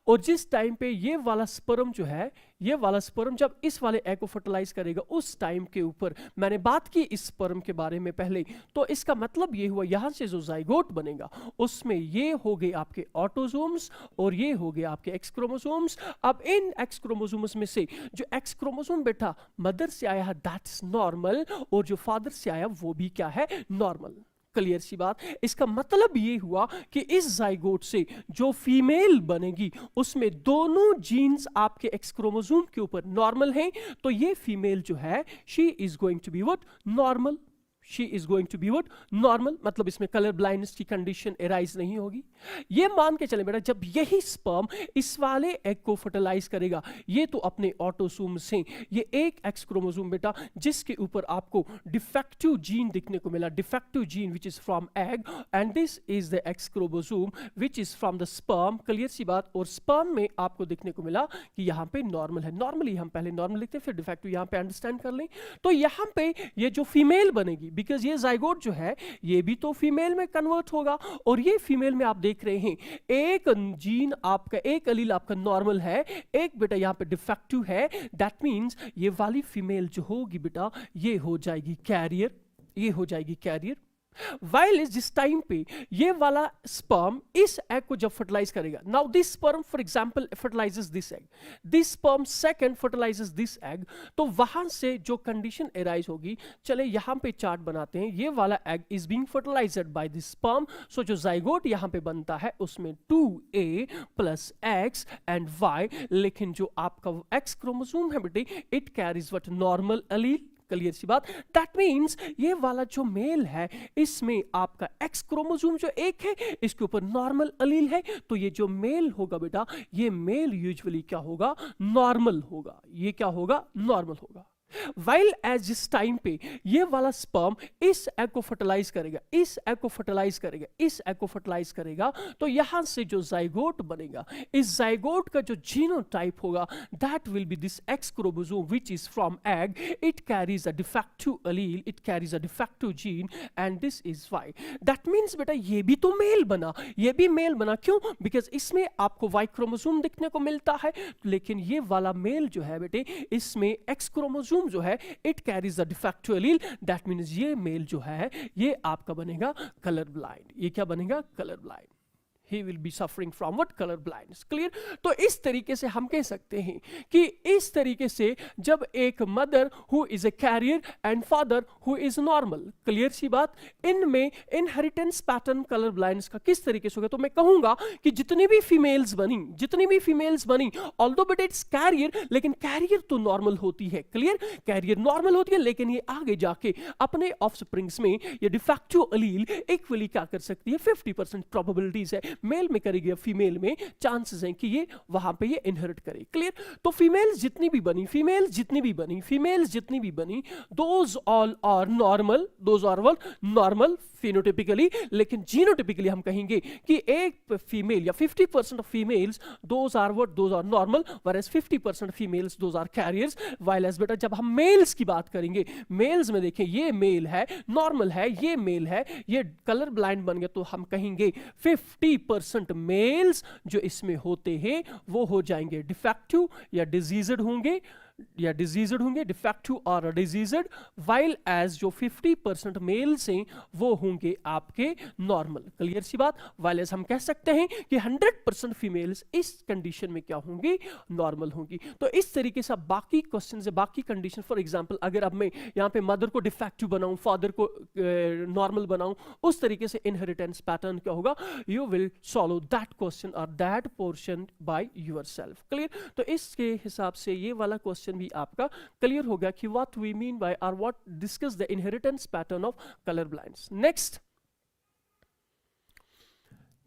और जिस टाइम पे ये वाला स्पर्म जो है, ये वाला स्पर्म जब इस वाले एग को फर्टिलाइज करेगा, उस टाइम के ऊपर मैंने बात की इस स्पर्म के बारे में पहले, तो इसका मतलब ये हुआ यहां से जो जाइगोट बनेगा उसमें ये हो गए आपके ऑटोसोम्स और ये हो गए आपके एक्स क्रोमोसोम्स। अब इन एक्स क्रोमोसोम्स में से जो एक्स क्रोमोसोम बेटा मदर से आया है दैट्स नॉर्मल, और जो फादर से आया वो भी क्या है, नॉर्मल। क्लियर सी बात। इसका मतलब ये हुआ कि इस जाइगोट से जो फीमेल बनेगी उसमें दोनों जीन्स आपके एक्स क्रोमोसोम के ऊपर नॉर्मल हैं, तो ये फीमेल जो है she is going to be what, normal. She is going to be what, normal, मतलब इसमें कलर ब्लाइंडनेस की कंडीशन एराइज नहीं होगी। ये मान के चले बेटा जब यही स्पर्म इस वाले एग को फर्टिलाइज करेगा, ये तो अपने ऑटोसोम से ये एक एक्स क्रोमोसोम बेटा जिसके ऊपर आपको डिफेक्टिव जीन दिखने को मिला, defective gene which is from egg, and this is the X chromosome which is from the sperm. Clear सी बात। और स्पर्म में आपको दिखने को मिला कि यहां पे नॉर्मल है। नॉर्मली हम पहले नॉर्मल लिखते हैं फिर डिफेक्टिव यहां पे अंडरस्टैंड कर लें। तो यहां पे ये जो फीमेल बनेगी, बिकॉज ये जाइगोट जो है ये भी तो फीमेल में कन्वर्ट होगा, और ये फीमेल में आप देख रहे हैं एक जीन आपका, एक एलील आपका नॉर्मल है, एक बेटा यहां पे डिफेक्टिव है। दैट मींस ये वाली फीमेल जो होगी बेटा ये हो जाएगी कैरियर, ये हो जाएगी कैरियर। वाइल इज जिस टाइम पे ये वाला स्पर्म इस एग को जब फर्टिलाइज करेगा, now this sperm for example fertilizes this egg, this sperm second fertilizes this egg, तो वहां से जो कंडीशन एराइज होगी, चले यहां पे चार्ट बनाते हैं। ये वाला egg is being fertilized by this sperm, so जो जाइगोट यहां पे बनता है उसमें 2a plus x and y, लेकिन जो आपका एक्स क्रोमोसोम है बेटे it carries what, normal allele. Clear सी बात। दैट मीन्स ये वाला जो मेल है इसमें आपका एक्स क्रोमोसोम जो एक है इसके ऊपर नॉर्मल एलील है, तो ये जो मेल होगा बेटा ये मेल यूजुअली क्या होगा, नॉर्मल होगा। ये क्या होगा, नॉर्मल होगा। वाइल एज जिस टाइम पे ये वाला स्पर्म इस एग को फर्टिलाइज करेगा, इस एग को फर्टिलाइज करेगा, इस एग को फर्टिलाइज करेगा, तो यहां से जो जाइगोट बनेगा, इस जाइगोट का जो जीनोटाइप होगा that will be this X chromosome which is from egg, it carries a defective allele, it carries a defective gene, and this is Y. That means बेटा ये भी तो मेल बना, ये भी मेल बना, क्यों, बिकॉज इसमें आपको वाई क्रोमोसोम दिखने को मिलता है, लेकिन ये वाला मेल जो है बेटे इसमें एक्स क्रोमोसोम जो है it carries the defective allele. That means ये मेल जो है ये आपका बनेगा कलर ब्लाइंड। ये क्या बनेगा, colour blind. He will be suffering from what, color blindness। Clear. तो इस तरीके से हम कह सकते हैं कि इस तरीके से जब एक mother who is a carrier and father who is normal, clear सी बात, इनमें इनहेरिटेंस पैटर्न कलर ब्लाइंडनेस का किस तरीके से होगा, तो मैं कहूंगा कि जितनी भी फीमेल्स बनी ऑल्दो बट इट्स कैरियर, लेकिन कैरियर तो नॉर्मल होती है। क्लियर, कैरियर नॉर्मल होती है, लेकिन ये आगे जाके अपने ऑफस्प्रिंग्स में ये डिफेक्टिव एलील इक्वली क्या कर सकती है, 50% प्रोबेबिलिटीज है, मेल में करेगी या फीमेल में चांसेस हैं कि ये वहां पे ये इनहेरिट करे। क्लियर। तो फीमेल्स जितनी भी बनी those all are normal, those are what, normal phenotypically, लेकिन जीनोटाइपिकली हम कहेंगे कि एक फीमेल या 50% of females those are what, those are normal, whereas 50% females those are carriers. while as बेटा जब हम मेल्स की बात करेंगे, मेल्स में देखें ये मेल है, नॉर्मल है, ये मेल है, ये कलर ब्लाइंड बन गया, तो हम कहेंगे 50 50% मेल्स जो इसमें होते हैं वो हो जाएंगे डिफेक्टिव या डिजीज्ड होंगे, डिफेक्टिव और डिजीज्ड, वाइल एज जो 50% मेल्स हैं वो होंगे आपके नॉर्मल। क्लियर सी बात। वाइल एज हम कह सकते हैं कि 100% फीमेल्स इस कंडीशन में क्या होंगी, नॉर्मल होंगी। तो इस तरीके से बाकी क्वेश्चन से बाकी कंडीशन, फॉर एग्जांपल अगर अब मैं यहाँ पे मदर को डिफेक्टिव बनाऊं, फादर को नॉर्मल बनाऊं, उस तरीके से इनहेरिटेंस पैटर्न क्या होगा, you will solve that question और that portion by yourself. Clear. तो इसके हिसाब से ये वाला क्वेश्चन भी आपका क्लियर हो गया कि व्हाट वी मीन बाय और what discuss the inheritance pattern of colour blinds.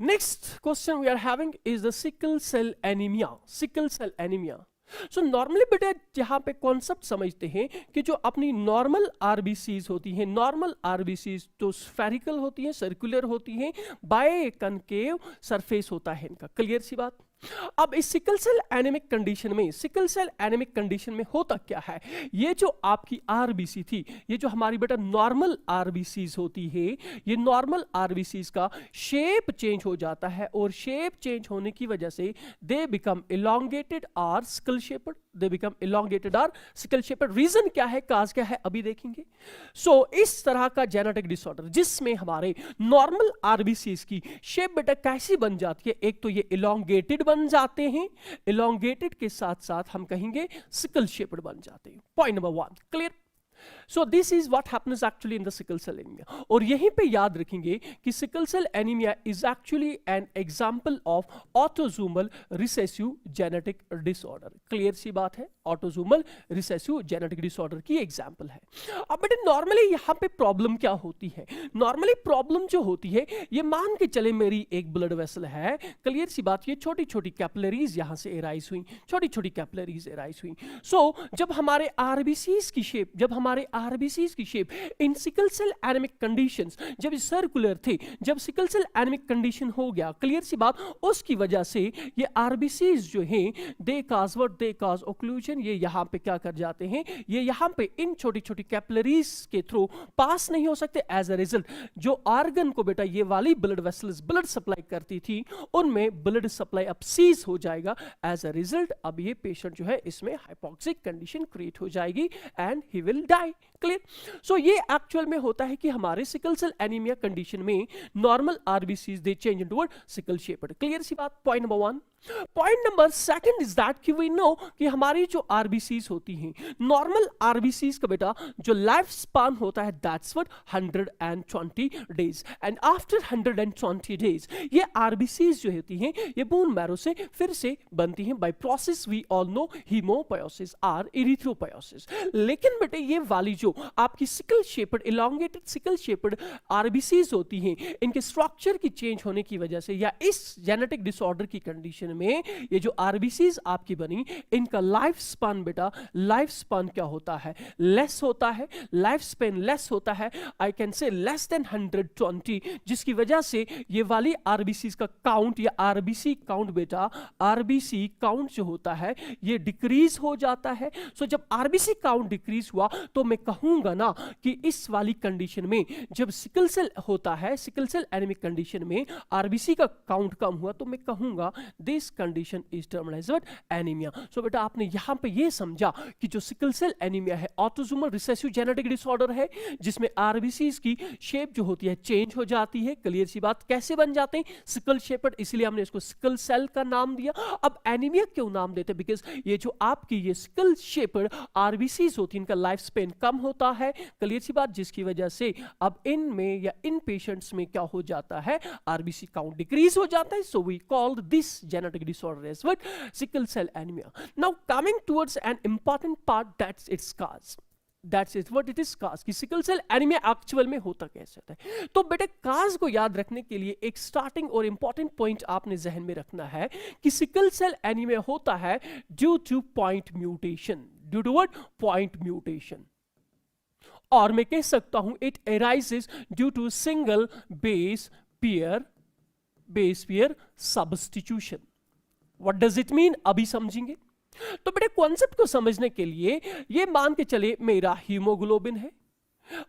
Next question we are having is the sickle cell anemia. Sickle cell anemia. So normally बेटा यहाँ पे कॉन्सेप्ट समझते हैं कि जो अपनी नॉर्मल आरबीसीज होती हैं, नॉर्मल आरबीसीज तो स्फेरिकल होती हैं, सर्कुलर होती हैं, बाय कनकेव सरफेस होता है इनका। क्लियर सी बात। अब इस सिकल सेल एनीमिक कंडीशन में, सिकल सेल एनीमिक कंडीशन में होता क्या है, ये जो आपकी आरबीसी थी, ये जो हमारी बेटा नॉर्मल आरबीसीज होती है, ये नॉर्मल आरबीसीज का शेप चेंज हो जाता है और शेप चेंज होने की वजह से दे बिकम इलोंगेटेड और sickle shaped, they become elongated और सिकल शेप्ड। रीजन क्या है, काज क्या है, अभी देखेंगे। सो इस तरह का जेनेटिक डिसऑर्डर जिसमें हमारे नॉर्मल आरबीसीज की शेप बेटा कैसी बन जाती है, एक तो ये इलोंगेटेड बन जाते हैं, इलोंगेटेड के साथ साथ हम कहेंगे सिकल शेप्ड बन जाते हैं। Point number 1 clear. So this is what happens actually in the sickle cell anemia. और यहीं पे याद रखेंगे कि sickle cell anemia is actually an example of autosomal recessive genetic disorder. Clear सी बात है, autosomal recessive genetic disorder की एग्जाम्पल है। अब बेटे नॉर्मली यहाँ पे प्रॉब्लम क्या होती है, नॉर्मली प्रॉब्लम जो होती है, ये मान के चले मेरी एक ब्लड वेसल है, क्लियर सी बात, ये छोटी छोटी कैपिलरीज यहाँ से एराइज हुई, छोटी छोटी कैपिलरीज एराइज हुई। सो जब हमारे आरबीसीज की शेप, जब हमारे आरबीसीज की shape in sickle cell anaemic conditions जब सर्कुलर थे, जब सिकल सेल एनीमिक कंडीशन हो गया, क्लियर सी बात, उसकी वजह से ये आरबीसीज जो हैं दे काज ओक्लूजन, ये यहाँ पे क्या कर जाते हैं, ये यहाँ पे इन छोटी छोटी कैपिलरीज के थ्रू पास नहीं हो सकते। एज अ रिजल्ट जो ऑर्गन को बेटा ये वाली ब्लड वेसल्स ब्लड सप्लाई करती थी, उनमें ब्लड सप्लाई अब सीज हो जाएगा। एज अ रिजल्ट अब ये पेशेंट जो है इसमें हाइपोक्सिक कंडीशन क्रिएट हो जाएगी and he will die. Clear. So ये एक्चुअल में होता है कि हमारे सिकल सेल एनीमिया कंडीशन में normal RBCs they change into sickle shaped. Clear सी बात। Point number 1। Point number 2 is that कि वी नो कि हमारी जो आरबीसीज होती हैं, नॉर्मल आरबीसीज का बेटा जो लाइफ स्पान होता है that's what 120 days, and after 120 days ये आरबीसीज जो होती हैं ये बोन मैरो से फिर से बनती हैं by process we all know haemopoiesis और इरिथ्रोपायोसिस। लेकिन बेटे ये वाली जो आपकी sickle shaped elongated sickle shaped RBCs होती हैं, इनके स्ट्रक्चर की चेंज होने की वजह से या इस जेनेटिक डिसऑर्डर की कंडीशन में ये जो आरबीसीज आपकी बनी, इनका लाइफ स्पान बेटा, लाइफ स्पान क्या होता है, लेस होता है, लाइफ स्पेन लेस होता है, आई कैन से लेस देन 120, जिसकी वजह से ये वाली आरबीसीज का काउंट या आरबीसी काउंट बेटा, आरबीसी काउंट जो होता है ये डिक्रीज हो जाता है। सो जब आरबीसी काउंट डिक्रीज हुआ तो मैं कहूंगा ना कि इस वाली कंडीशन में जब सिकल सेल होता है, सिकल सेल एनीमिक कंडीशन में आरबीसी का काउंट कम हुआ तो मैं कहूंगा this condition is termed as anaemia. So बेटा आपने यहां पे ये समझा कि जो सिकल सेल एनीमिया है ऑटोसोमल रिसेसिव जेनेटिक डिसऑर्डर है, जिसमें आरबीसीज की शेप जो होती है चेंज हो जाती है। क्लियर सी बात। कैसे बन जाते हैं, सिकल शेप्ड, इसलिए हमने इसको सिकल सेल का नाम दिया। अब एनीमिया क्यों नाम देते, बिकॉज ये जो आपकी ये सिकल शेप्ड आरबीसीज होती है इनका लाइफ स्पेन कम होता है। क्लियर सी बात। जिसकी वजह से अब इनमें या इन पेशेंट्स में क्या हो जाता है, आरबीसी काउंट डिक्रीज हो जाता है। So we called this genetic disorder as what, sickle cell anemia. Now coming towards an important part, that's its cause. That's it, what it is cause कि सिकल सेल एनीमिया एक्चुअल में होता कैसे होता है। तो बेटे काज को याद रखने के लिए एक स्टार्टिंग और इंपॉर्टेंट पॉइंट आपने जहन में रखना है कि सिकल सेल एनीमिया होता है due to point mutation, due to what, point mutation. और मैं कह सकता हूं it arises due to single base pair substitution. What does it mean, अभी समझेंगे। तो बेटे कॉन्सेप्ट को समझने के लिए ये मान के चले मेरा हीमोग्लोबिन है,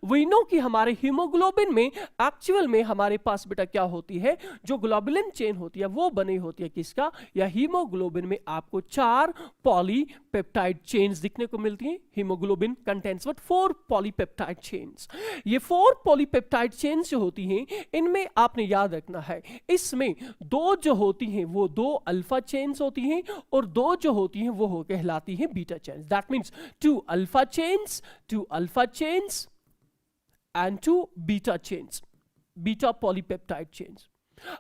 वी नो कि हमारे हीमोग्लोबिन में एक्चुअल में हमारे पास बेटा क्या होती है, जो ग्लोबुलिन चेन होती है वो बनी होती है किसका, या हीमोग्लोबिन में आपको 4 पॉलीपेप्टाइड चेन्स दिखने को मिलती हैं. Haemoglobin contains what 4 polypeptide chains. ये 4 पॉलीपेप्टाइड चेन्स जो होती हैं इनमें आपने याद रखना है, इसमें 2 जो होती हैं वो 2 अल्फा चेन्स होती हैं और 2 जो होती हैं वो कहलाती हैं beta chains. That means 2 alpha chains and 2 beta chains, beta polypeptide chains.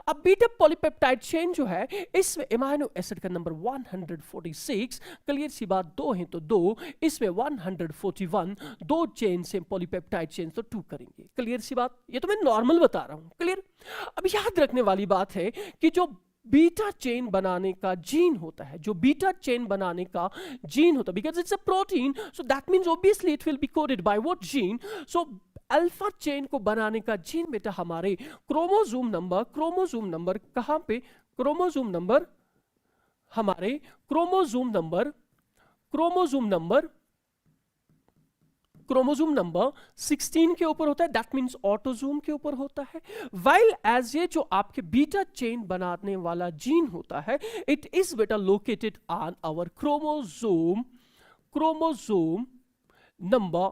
अब बीटा पॉलीपेप्टाइड चेन जो है इसमें एमाइनो एसिड का नंबर 146, क्लियर सी बात, 2 हैं तो 2, इसमें 141, 2 चेन से पॉलीपेप्टाइड चेन तो 2 करेंगे, क्लियर सी बात. ये तो मैं नॉर्मल बता रहा हूं, क्लियर. अब याद रखने वाली बात है कि जो बीटा चेन बनाने का जीन होता है, जो बीटा चेन बनाने का जीन होता है, because it's a protein, so that means obviously it will be coded by what gene. So alpha chain को बनाने का जीन बेटा हमारे क्रोमोसोम नंबर कहां पे, क्रोमोसोम नंबर हमारे क्रोमोसोम नंबर 16 के ऊपर होता है. दैट मीन्स ऑटोसोम के ऊपर होता है. वाइल एज ये जो आपके बीटा चेन बनाने वाला जीन होता है, इट इज बेटा located on our chromosome number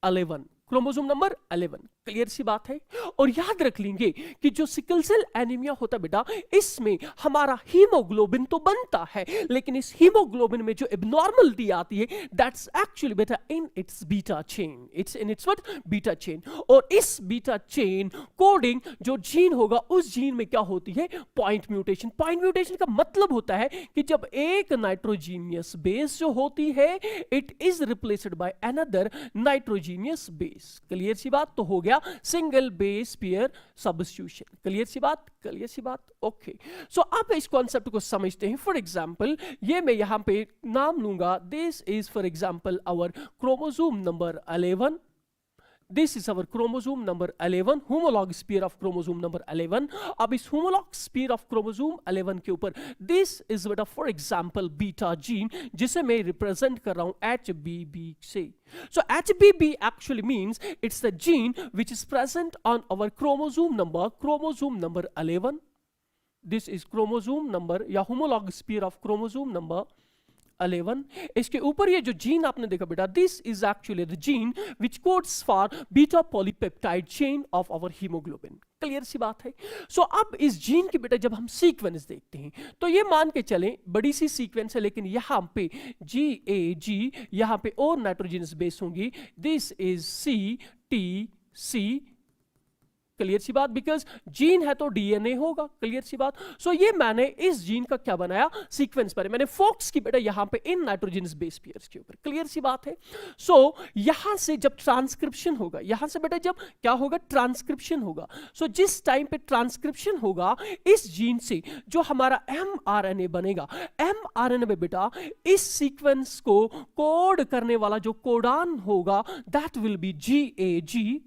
11, chromosome number 11, clear सी बात है. और याद रख लेंगे कि जो सिकल सेल एनीमिया होता है बेटा, इसमें हमारा हीमोग्लोबिन तो बनता है, लेकिन इस हीमोग्लोबिन में जो एब्नॉर्मलिटी आती है दैट्स एक्चुअली बेटा in its beta chain, it's in its what beta chain. और इस बीटा चेन कोडिंग जो जीन होगा उस जीन में क्या होती है, पॉइंट म्यूटेशन. पॉइंट म्यूटेशन का मतलब होता है कि जब एक नाइट्रोजीनियस बेस जो होती है it is replaced by another nitrogenous base, clear सी बात. तो हो गया single base pair substitution, clear सी बात. ओके, सो अब इस कॉन्सेप्ट को समझते हैं. फॉर एग्जांपल ये मैं यहां पे नाम लूंगा, this is for example our chromosome number 11. This is our chromosome number 11, homologous pair of chromosome number 11. अब इस homologous pair of chromosome 11 के ऊपर this is बेटा for example beta gene, जिसे मैं represent कर रहा हूं HBB से. So HBB actually means it's the gene which is present on our chromosome number 11. This is chromosome number या homologous pair of chromosome number 11. इसके ऊपर ये जो जीन आपने देखा बेटा, this is actually the gene which codes for beta polypeptide chain of our haemoglobin, clear सी बात है. सो अब इस जीन की बेटा जब हम सीक्वेंस देखते हैं तो ये मान के चलें बड़ी सी सीक्वेंस है, लेकिन यहां पे GAG, यहां पे और नाइट्रोजनस बेस होंगी. दिस इज CTC, क्लियर सी बात, बिकॉज जीन है तो डीएनए होगा, क्लियर सी बात. सो ये मैंने इस जीन का क्या बनाया, सीक्वेंस पर मैंने फोक्स की बेटा यहां पे इन नाइट्रोजनस बेस पेयर्स के ऊपर, क्लियर सी बात है. सो यहां से जब ट्रांसक्रिप्शन होगा, यहां से बेटा जब क्या होगा, ट्रांसक्रिप्शन होगा. सो जिस टाइम पे ट्रांसक्रिप्शन होगा इस जीन से जो हमारा mRNA बनेगा, mRNA में बेटा इस सीक्वेंस को कोड करने वाला जो कोडान होगा दैट विल बी GAG,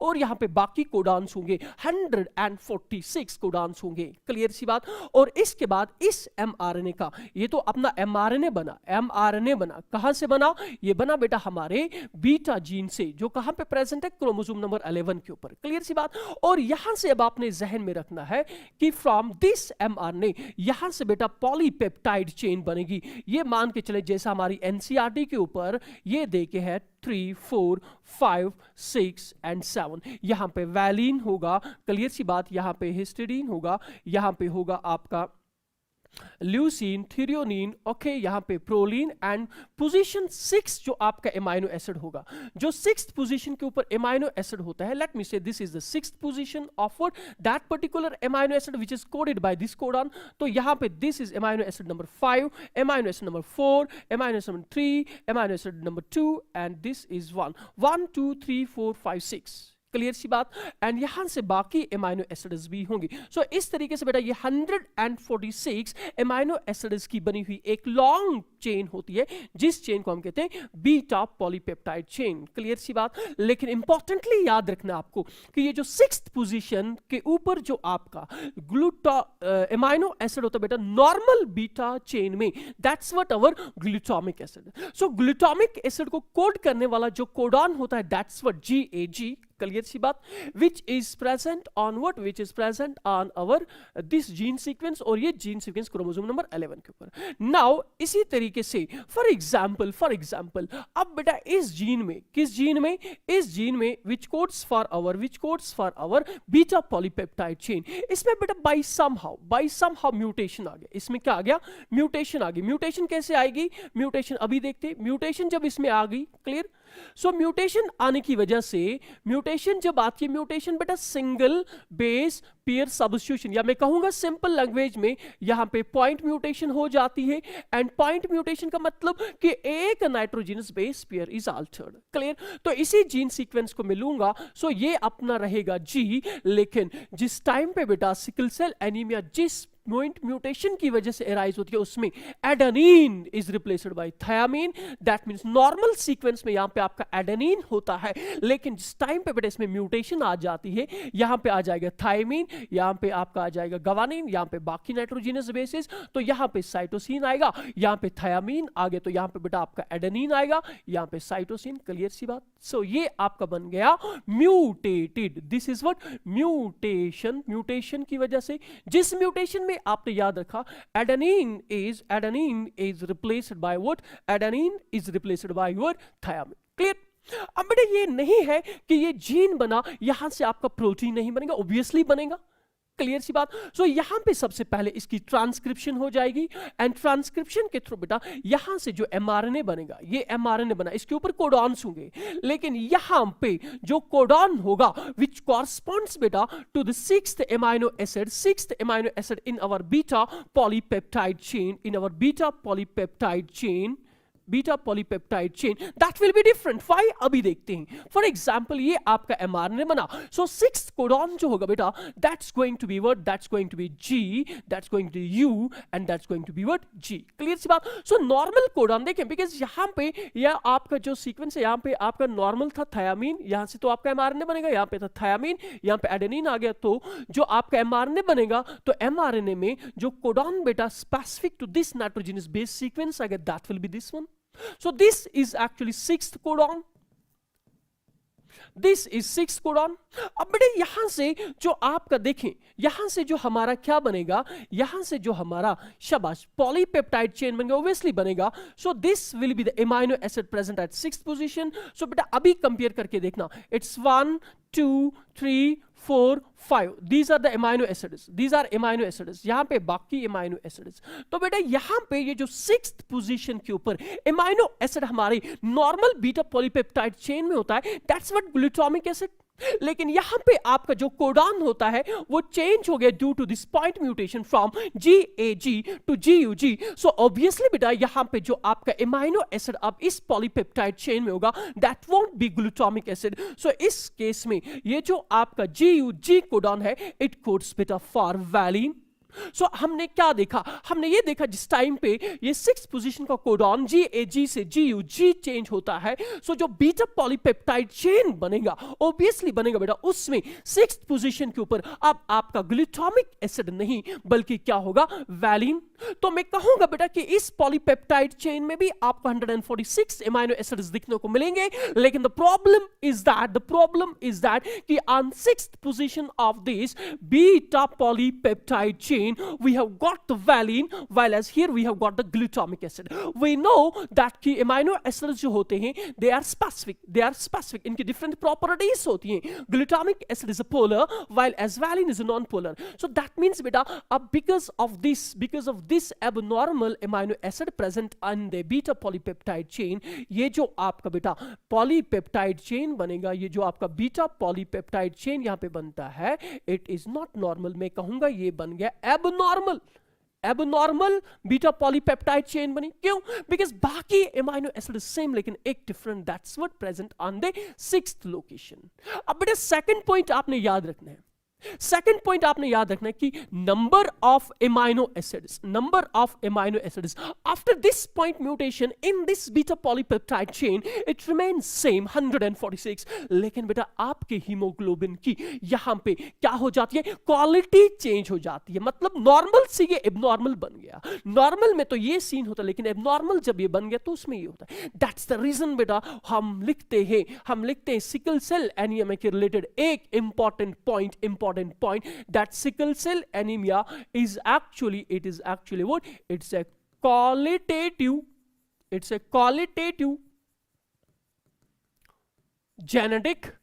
और यहां पे बाकी कोडान्स होंगे 146 कोडान्स होंगे, क्लियर सी बात. और इसके बाद इस mRNA का, ये तो अपना mRNA बना, कहां से बना, ये बना बेटा हमारे बीटा जीन से जो कहां पे प्रेजेंट है, क्रोमोसोम नंबर 11 के ऊपर, क्लियर सी बात. और यहां से अब आपने जहन में रखना है कि फ्रॉम दिस mRNA यहां से बेटा पॉलीपेप्टाइड चेन बनेगी. ये मान के चले जैसा हमारी NCERT के ऊपर ये देखे है 3, 4, 5, 6 एंड 7. यहां पे वैलिन होगा, क्लियर सी बात, यहां पे हिस्टिडीन होगा, यहां पे होगा आपका ल्यूसीन, थ्रियोनिन, ओके, यहां पे प्रोलीन एंड पोजीशन 6 जो आपका एमाइनो एसिड होगा, जो 6th पोजीशन के ऊपर एमाइनो एसिड होता है, let me say this is the 6th position of that particular amino acid which is coded by this codon. तो यहां पे this is amino acid number 5, amino acid number 4, amino acid number 3, amino acid number 2 and this is 1, 1 2 3 4 5 6, clear सी बात। And यहां से बाकी amino acids भी होंगी। सो इस तरीके से बेटा ये 146 एमाइनो एसिड्स की बनी हुई एक लॉन्ग चेन होती है, जिस चेन को हम कहते हैं बीटा पॉलीपेप्टाइड चेन। क्लियर सी बात। लेकिन इंपॉर्टेंटली याद रखना आपको कि ये जो 6th पोजीशन के ऊपर जो आपका एमाइनो एसिड होता है बेटा नॉर्मल बीटा चेन में, that's what our glutamic acid. So glutamic acid को कोड करने वाला जो कोडॉन होता है, दैट्स व्हाट GAG। क्लियर सी बात। Which is present on what, which is present on our this gene sequence, और ये जीन सीक्वेंस क्रोमोसोम नंबर 11 के ऊपर। नाउ इसी तरीके से फॉर एग्जांपल अब बेटा इस जीन में, किस जीन में, इस जीन में which codes for our beta polypeptide chain, इसमें बेटा बाय समहाउ म्यूटेशन आ गया। इसमें क्या आ गया? म्यूटेशन आ गई। म्यूटेशन कैसे आएगी? म्यूटेशन अभी देखते। म्यूटेशन जब इसमें आ गई, क्लियर। सो म्यूटेशन आने की वजह से, म्यूटेशन जब आती है, म्यूटेशन बेटा सिंगल बेस पेयर सब्स्टिट्यूशन, या मैं कहूंगा सिंपल लैंग्वेज में यहां पे पॉइंट म्यूटेशन हो जाती है। एंड पॉइंट म्यूटेशन का मतलब कि एक nitrogenous base pair is Altered. Clear. तो इसी जीन सीक्वेंस को मिलूंगा, सो ये अपना रहेगा G। लेकिन जिस टाइम पे बेटा सिकल सेल एनीमिया जिस पॉइंट म्यूटेशन की वजह से एराइज होती है, उसमें adenine is replaced by thiamine. That means normal sequence में यहां पे आपका एडेनिन होता है, लेकिन जिस टाइम पे बेटा इसमें म्यूटेशन आ जाती है, यहां पे आ जाएगा थायमीन, यहां पे आपका आ जाएगा गवानिन, यहां पे बाकी नाइट्रोजनस बेसिस, तो यहां पे साइटोसिन आएगा, यहां पे थायामीन आ गया, तो यहां पे बेटा आपका एडेनिन आएगा, यहां पे साइटोसिन। क्लियर सी बात। सो ये आपका बन गया mutated. This is what mutation. Mutation की वजह से, जिस म्यूटेशन में आपने याद रखा adenine is replaced by what, adenine is replaced by your thymine. Clear. अब बेटा ये नहीं है कि ये जीन बना, यहां से आपका प्रोटीन नहीं बनेगा, ऑब्वियसली बनेगा। क्लियर सी बात। सो यहां पे सबसे पहले इसकी ट्रांसक्रिप्शन हो जाएगी, एंड ट्रांसक्रिप्शन के थ्रू बेटा यहां से जो mRNA बनेगा, ये mRNA बना, इसके ऊपर कोडॉन्स होंगे, लेकिन यहां पे जो कोडॉन होगा विच कॉरस्पॉन्ड्स बेटा to the 6th amino acid in our beta polypeptide chain, that will be different. Why? अभी देखते हैं। फॉर एग्जाम्पल ये आपका mRNA बना, सो 6th कोडॉन जो होगा बेटा, that's going to be what, that's going to be G, that's going to be U, and that's going to be what, G। Clear सी बात। सो नॉर्मल कोडॉन देखें, because यहां पे यह आपका जो सीक्वेंस है, यहां पे आपका नॉर्मल था थायामीन, यहां से तो आपका mRNA बनेगा, यहां पे था थायामीन, यहां पे एडेनिन आ गया, तो जो आपका mRNA बनेगा, तो mRNA में जो कोडॉन बेटा specific to this nitrogenous base sequence आ गया, that will be this one। So this is actually 6th codon. This is 6th codon। अब बेटे यहां से जो आपका देखें, यहां से जो हमारा क्या बनेगा, यहां से जो हमारा शाबाश पॉलीपेप्टाइड चेन बनेगा, ऑब्वियसली बनेगा। So this will be the amino acid present at 6th position. So बेटा अभी कंपेयर करके देखना, it's 1 2 3 4 5, these are the amino acids, these are amino acids, यहां पे बाकी amino acids। तो बेटा यहां पे ये जो 6th पोजीशन के ऊपर amino acid हमारे नॉर्मल बीटा पॉलीपेप्टाइड चेन में होता है, that's what ग्लूटामिक एसिड। लेकिन यहां पे आपका जो कोडॉन होता है वो चेंज हो गया due to this point mutation from GAG to GUG। So obviously बेटा यहां पे जो आपका एमाइनो एसिड अब इस पॉलीपेप्टाइड चेन में होगा, that won't be glutamic acid. So इस केस में ये जो आपका GUG कोडॉन है, इट कोड्स बेटा फॉर वैलिन। सो हमने क्या देखा, हमने ये देखा जिस टाइम पे ये 6th पोजीशन का कोडॉन GAG से GUG चेंज होता है, सो जो बीटा पॉलीपेप्टाइड चेन बनेगा, ऑब्वियसली बनेगा बेटा उसमें 6th पोजीशन के ऊपर अब आपका ग्लूटामिक एसिड नहीं बल्कि क्या होगा, वैलिन। तो मैं कहूंगा बेटा कि इस पॉलीपेप्टाइड चेन में भी आपको 146 एमाइनो एसिड्स दिखने को मिलेंगे, लेकिन द प्रॉब्लम इज दैट कि on 6th position of this beta polypeptide chain we have got the valine, while as here we have got the glutamic acid. We know that कि amino acids जो होते हैं they are specific, इनकी different properties होती हैं। glutamic acid is a polar while as valine is a non-polar। so that means बेटा अब because of this abnormal amino acid present in the beta polypeptide chain, ये जो आपका बेटा polypeptide chain बनेगा, ये जो आपका beta polypeptide chain यहाँ पे बनता है, it is not normal। मैं कहूंगा ये बन गया abnormal। Abnormal beta polypeptide chain बनी। क्यों? बिकॉज बाकी एमाइनो एसिड सेम लेकिन एक different, that's what present on the 6th location. अब बेटा सेकंड पॉइंट आपने याद रखना है, सेकंड पॉइंट आपने याद रखना है कि number of amino acids, number of amino acids after this point mutation in this beta polypeptide chain it remains same 146। लेकिन बेटा आपके हीमोग्लोबिन की यहां पे क्या हो जाती है, क्वालिटी चेंज हो जाती है। मतलब नॉर्मल से ये एबनॉर्मल बन गया। नॉर्मल में तो ये सीन होता है लेकिन एबनॉर्मल जब ये बन गया तो उसमें ये होता है। दैट्स द रीजन बेटा हम लिखते हैं सिकल सेल एनीमिया के रिलेटेड एक important point that sickle cell anemia is actually what, it's a qualitative genetic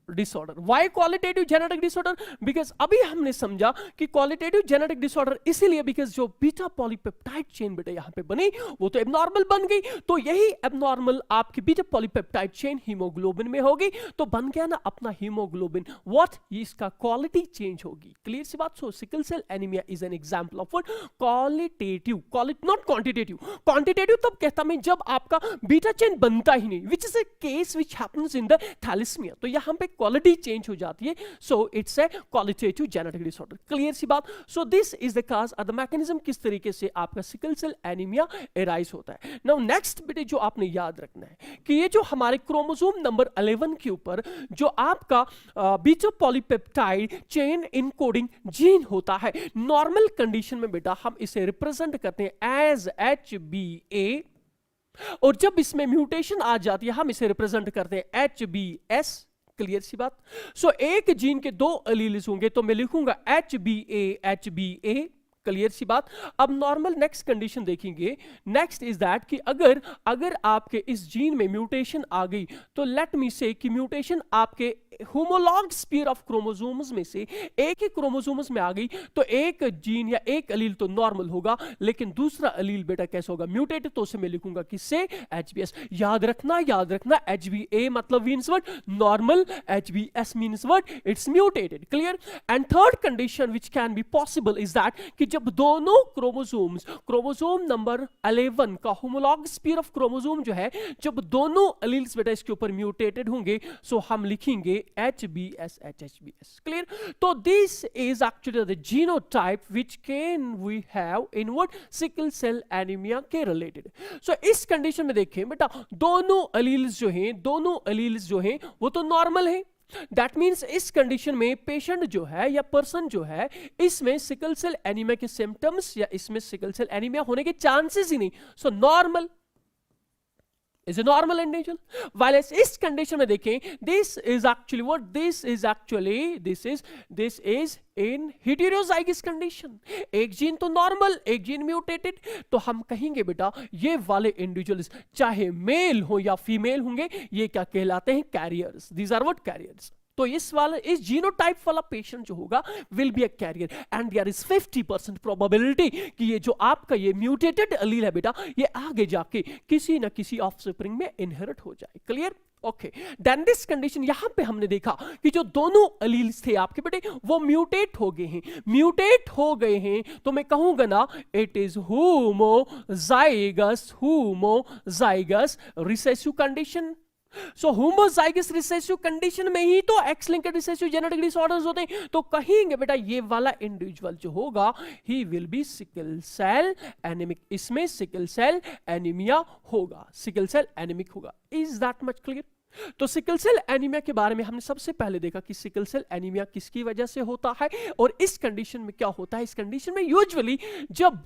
disorder. Why qualitative genetic disorder? Because अभी हमने समझा कि क्वालिटेटिव जेनेटिक डिसऑर्डर इसीलिए बिकॉज जो बीटा पॉलीपेप्टाइड चेन बेटा यहां पे बनी वो तो एबनॉर्मल बन गई, तो यही एबनॉर्मल आपकी बीटा पॉलीपेप्टाइड चेन हीमोग्लोबिन में होगी, तो बन गया ना अपना हीमोग्लोबिन। व्हाट? ये इसका क्वालिटी चेंज होगी। क्लियर सी बात? So sickle cell anaemia is an example of what, qualitative, not quantitative. Quantitative तब कहता मैं जब आपका बीटा चेन बनता ही नहीं, which is a case which happens in the thalassaemia, तो यहां पे क्वालिटी चेंज हो जाती है। So it's a qualitative genetic disorder. Clear सी बात? So this is the cause और द मैकेनिज्म किस तरीके से आपका सिकल सेल एनीमिया एराइज होता है। नाउ नेक्स्ट बेटे जो आपने याद रखना है कि ये जो हमारे क्रोमोसोम नंबर 11 के ऊपर जो आपका beta polypeptide chain encoding gene होता है, नॉर्मल कंडीशन में बेटा हम इसे रिप्रेजेंट करते हैं एज HBA, और जब इसमें म्यूटेशन आ जाती है हम इसे रिप्रेजेंट करते हैं HBS। क्लियर सी बात? सो एक जीन के 2 एलील्स होंगे तो मैं लिखूंगा HBA। क्लियर सी बात? अब नॉर्मल नेक्स्ट कंडीशन देखेंगे। नेक्स्ट इज दैट कि अगर आपके इस जीन में म्यूटेशन आ गई तो लेट मी से कि म्यूटेशन आपके होमोलॉग स्पीयर ऑफ क्रोमोसोम्स में से एक ही क्रोमोसोम्स में आ गई तो एक जीन या एक एलील तो नॉर्मल होगा लेकिन दूसरा एलील बेटा कैसा होगा, म्यूटेटेड। तो उसे मैं लिखूंगा किससे, HBS। याद रखना HBA मतलब means what, normal, HBS means what, it's mutated. Clear? And third condition which can be possible is that कि जब दोनों क्रोमोसोम नंबर 11 का होमोलॉग स्पीयर ऑफ क्रोमोसोम जो है, जब दोनों एलील्स बेटा इसके ऊपर म्यूटेटेड होंगे सो हम लिखेंगे HBS HBS। क्लियर? तो this is actually the genotype which can we have in what, sickle cell anaemia के रिलेटेड। सो इस कंडीशन में देखें बेटा दोनों एलील्स जो हैं वो तो नॉर्मल है। दैट मीन्स इस कंडीशन में पेशेंट जो है या पर्सन जो है इसमें सिकल सेल एनीमिया के सिम्टम्स या इसमें सिकल सेल एनीमिया होने के चांसेस ही नहीं। So normal is a normal individual, while इस कंडीशन में देखें this is in heterozygous condition, एक जीन तो नॉर्मल एक जीन म्यूटेटेड, तो हम कहेंगे बेटा ये वाले इंडिविजुअल्स चाहे मेल हो या फीमेल होंगे ये क्या कहलाते हैं, carriers. These are what, carriers. तो इस जीनोटाइप वाला पेशेंट जो होगा will be a carrier and there is 50% probability कि ये जो आपका ये म्यूटेटेड एलील है बेटा ये आगे जाके किसी ना किसी ऑफस्प्रिंग में इनहेरिट हो जाए। Clear? Okay, then this condition यहां पे हमने देखा कि जो दोनों एलील्स थे आपके बेटे वो म्यूटेट हो गए हैं, तो मैं कहूंगा ना it is homozygous recessive condition. So homozygous recessive condition में ही तो x linked recessive genetic disorders होते हैं, तो कहेंगे बेटा ये वाला इंडिविजुअल जो होगा he will be sickle cell anaemic, इसमें सिकल सेल एनीमिया होगा, सिकल सेल एनीमिक होगा। Is that much clear? तो सिकल सेल एनीमिया के बारे में हमने सबसे पहले देखा कि सिकल सेल एनीमिया किसकी वजह से होता है और इस कंडीशन में क्या होता है। इस कंडीशन में यूजुअली जब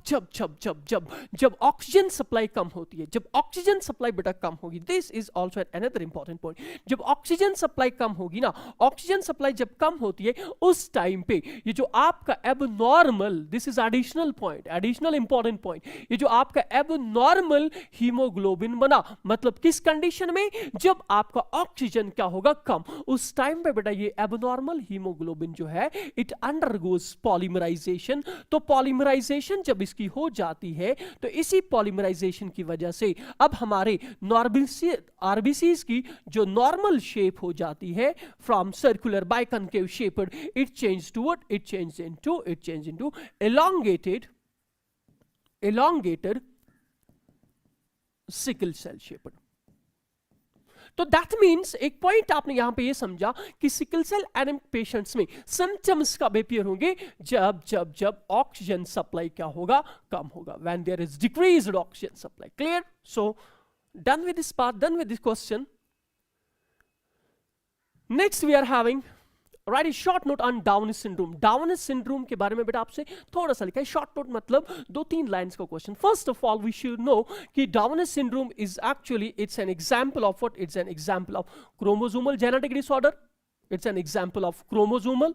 ऑक्सीजन सप्लाई कम होती है, जब ऑक्सीजन सप्लाई बेटा कम होगी, this is also another important point. जब ऑक्सीजन सप्लाई कम होगी ना, ऑक्सीजन सप्लाई जब कम होती है उस टाइम पे ये जो आपका abnormal, this is additional point, additional important point, ये जो आपका एबनॉर्मल हीमोग्लोबिन बना, मतलब किस कंडीशन में, जब आप आपका ऑक्सीजन क्या होगा, कम। उस टाइम पे बेटा ये एबनॉर्मल हीमोग्लोबिन जो है इट अंडरगोज पॉलीमराइजेशन। तो पॉलीमराइजेशन जब इसकी हो जाती है तो इसी पॉलीमराइजेशन की वजह से अब हमारे आरबीसीज की जो नॉर्मल शेप हो जाती है from circular biconcave shaped, it change to what, it change into elongated sickle cell shaped. तो दैट मीन्स एक पॉइंट आपने यहां पे ये समझा कि सिकल सेल एनीमिक पेशेंट्स में सिम्टम्स कब अपीयर होंगे, जब ऑक्सीजन सप्लाई क्या होगा, कम होगा, when there is decreased oxygen supply. Clear? So done with this part, done with this question. Next we are having right a short note on Down's syndrome. Down's syndrome के बारे में बेटा आपसे थोड़ा सा लिखा है, शॉर्ट नोट मतलब 2-3 लाइंस का question. First of all we should know कि Down's syndrome is actually it's an example of what, it's an example of chromosomal genetic disorder. It's an example of chromosomal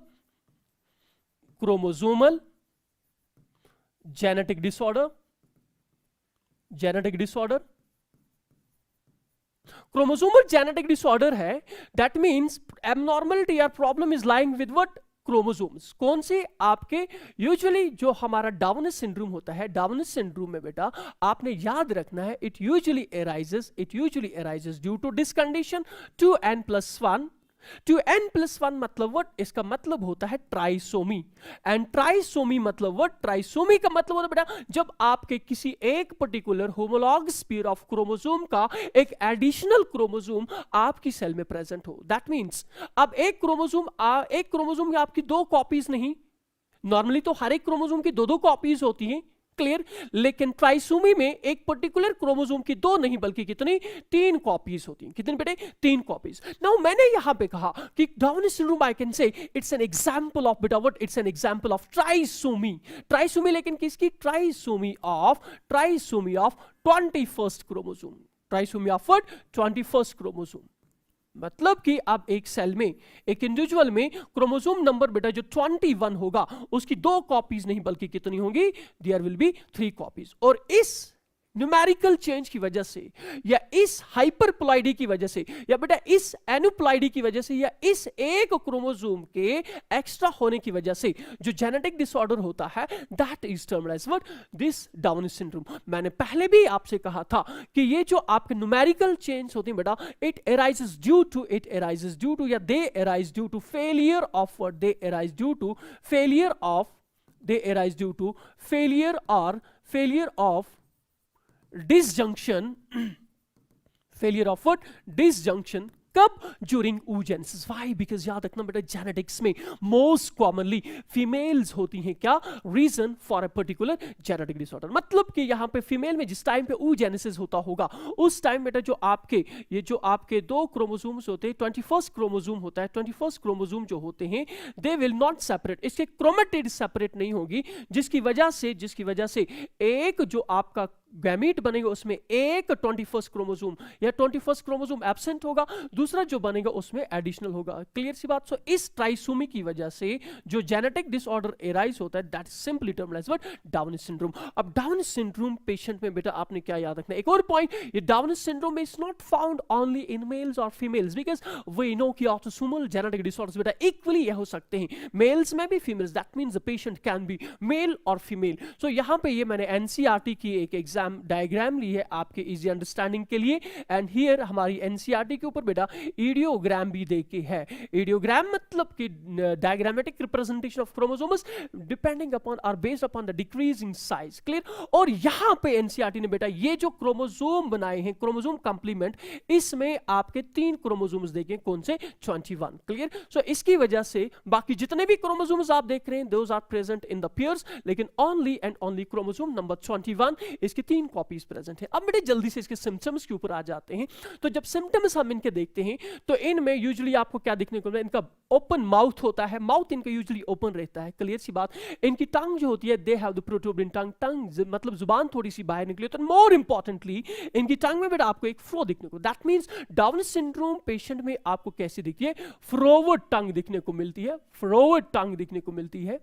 genetic disorder. Chromosomal genetic disorder है, that means abnormality या problem is lying with what, chromosomes. कौन से आपके, usually जो हमारा डाउनिस syndrome होता है, डाउनिस syndrome में बेटा आपने याद रखना है it usually arises due to this condition 2n+1। 2n+1 मतलब व्हाट, इसका मतलब होता है ट्राइसोमी। एंड ट्राइसोमी मतलब व्हाट, ट्राइसोमी का मतलब होता है बेटा जब आपके किसी एक particular homologous pair of chromosome का एक एडिशनल क्रोमोसोम आपकी सेल में प्रेजेंट हो। दैट मींस अब एक क्रोमोसोम की आपकी 2 कॉपीज नहीं, नॉर्मली तो हर एक क्रोमोसोम की 2-2 कॉपीज होती हैं, क्लियर। लेकिन ट्राइसोमी में एक पर्टिकुलर क्रोमोसोम की 2 नहीं बल्कि कितनी, 3 कॉपीज होती हैं। कितनी बेटे, 3 कॉपीज। नाउ मैंने यहां पे कहा कि Down's syndrome I can say it's an example of बेटा what, it's an example of trisomy लेकिन किसकी, trisomy of 21st chromosome. Trisomy of what, 21st chromosome. मतलब कि अब एक सेल में, एक इंडिविजुअल में क्रोमोसोम नंबर बेटा जो 21 होगा उसकी 2 कॉपीज नहीं बल्कि कितनी होंगी, देयर विल बी 3 कॉपीज। और इस न्यूमेरिकल चेंज की वजह से या इस हाइपरप्लॉइडी की वजह से या बेटा इस एनुप्लॉइडी की वजह से या इस एक क्रोमोसोम के एक्स्ट्रा होने की वजह से जो जेनेटिक डिसऑर्डर होता है, that is termed as what, this Down's syndrome. मैंने पहले भी आपसे कहा था कि ये जो आपके न्यूमेरिकल चेंज होते हैं बेटा, इट अराइजेस ड्यू टू या they arise due to failure of what, they arise due to failure of disjunction failure of what, disjunction कब, ड्यूरिंग oogenesis। Why? Because याद रखना बेटा जेनेटिक्स में मोस्ट कॉमनली फीमेल्स होती हैं, क्या reason for a particular genetic disorder. मतलब कि यहां पे फीमेल में जिस टाइम पे oogenesis होता होगा उस टाइम बेटा जो आपके 2 क्रोमोसोम्स होते हैं, 21st क्रोमोसोम होता है, 21st क्रोमोसोम जो होते हैं दे विल नॉट सेपरेट, इसके क्रोमेटिड सेपरेट नहीं होगी, जिसकी वजह से एक जो आपका गैमीट बनेगा उसमें एक 21st क्रोमोसोम या 21st क्रोमोसोम एब्सेंट होगा, दूसरा जो बनेगा उसमें एडिशनल होगा। क्लियर सी बात। सो इस ट्राइसोमी की वजह से जो जेनेटिक डिसऑर्डर एराइज होता है that is simply termed as what, Down's syndrome. अब डाउनिस सिंड्रोम पेशेंट में बेटा आपने क्या याद रखना है, एक और पॉइंट, ये Down's syndrome is not found only in males और फीमेल्स, बिकॉज वी नो कि ऑटोसोमल जेनेटिक डिसऑर्डर्स बेटा इक्वली ये हो सकते हैं, मेल्स में भी females, that means the patient can be male और फीमेल। सो यहां पे ये मैंने एनसीईआरटी की एक एग्जाम डायग्राम ली है आपके इजी अंडरस्टैंडिंग के लिए, एंड हियर हमारी एनसीईआरटी के ऊपर बेटा इडियोग्राम भी देके है। इडियोग्राम मतलब कि diagrammatic representation of chromosomes depending upon और based upon the decreasing size. Clear. और यहां पे एनसीईआरटी ने बेटा ये जो क्रोमोसोम बनाए हैं, क्रोमोसोम कंप्लीमेंट, इसमें आपके 3 क्रोमोसोम्स देखे, कौन से, 21। क्लियर। सो इसकी वजह से बाकी जितने भी क्रोमोसोम्स आप देख रहे हैं those are present in the pairs, लेकिन only and only chromosome number 21 इसके 3 कॉपीज प्रेजेंट है। अब बेटे जल्दी से इसके सिम्टम्स के ऊपर आ जाते हैं। तो जब सिम्टम्स हम इनके देखते हैं तो इनमें यूजुअली आपको क्या देखने को मिलता है, इनका ओपन माउथ होता है, माउथ इनका यूजुअली ओपन रहता है। क्लियर सी बात। इनकी टंग जो होती है, दे हैव द प्रोट्रूडिंग टंग, मतलब जुबान थोड़ी सी बाहर निकली होती है। मोर इंपॉर्टेंटली इनकी टंग में बेटा आपको एक फ्लो दिखने को, दैट मींस डाउनिस सिंड्रोम पेशेंट में आपको कैसी दिखती है, फ्रोवर्ड टंग दिखने को मिलती है, फ्रोवर्ड टंग दिखने को मिलती है।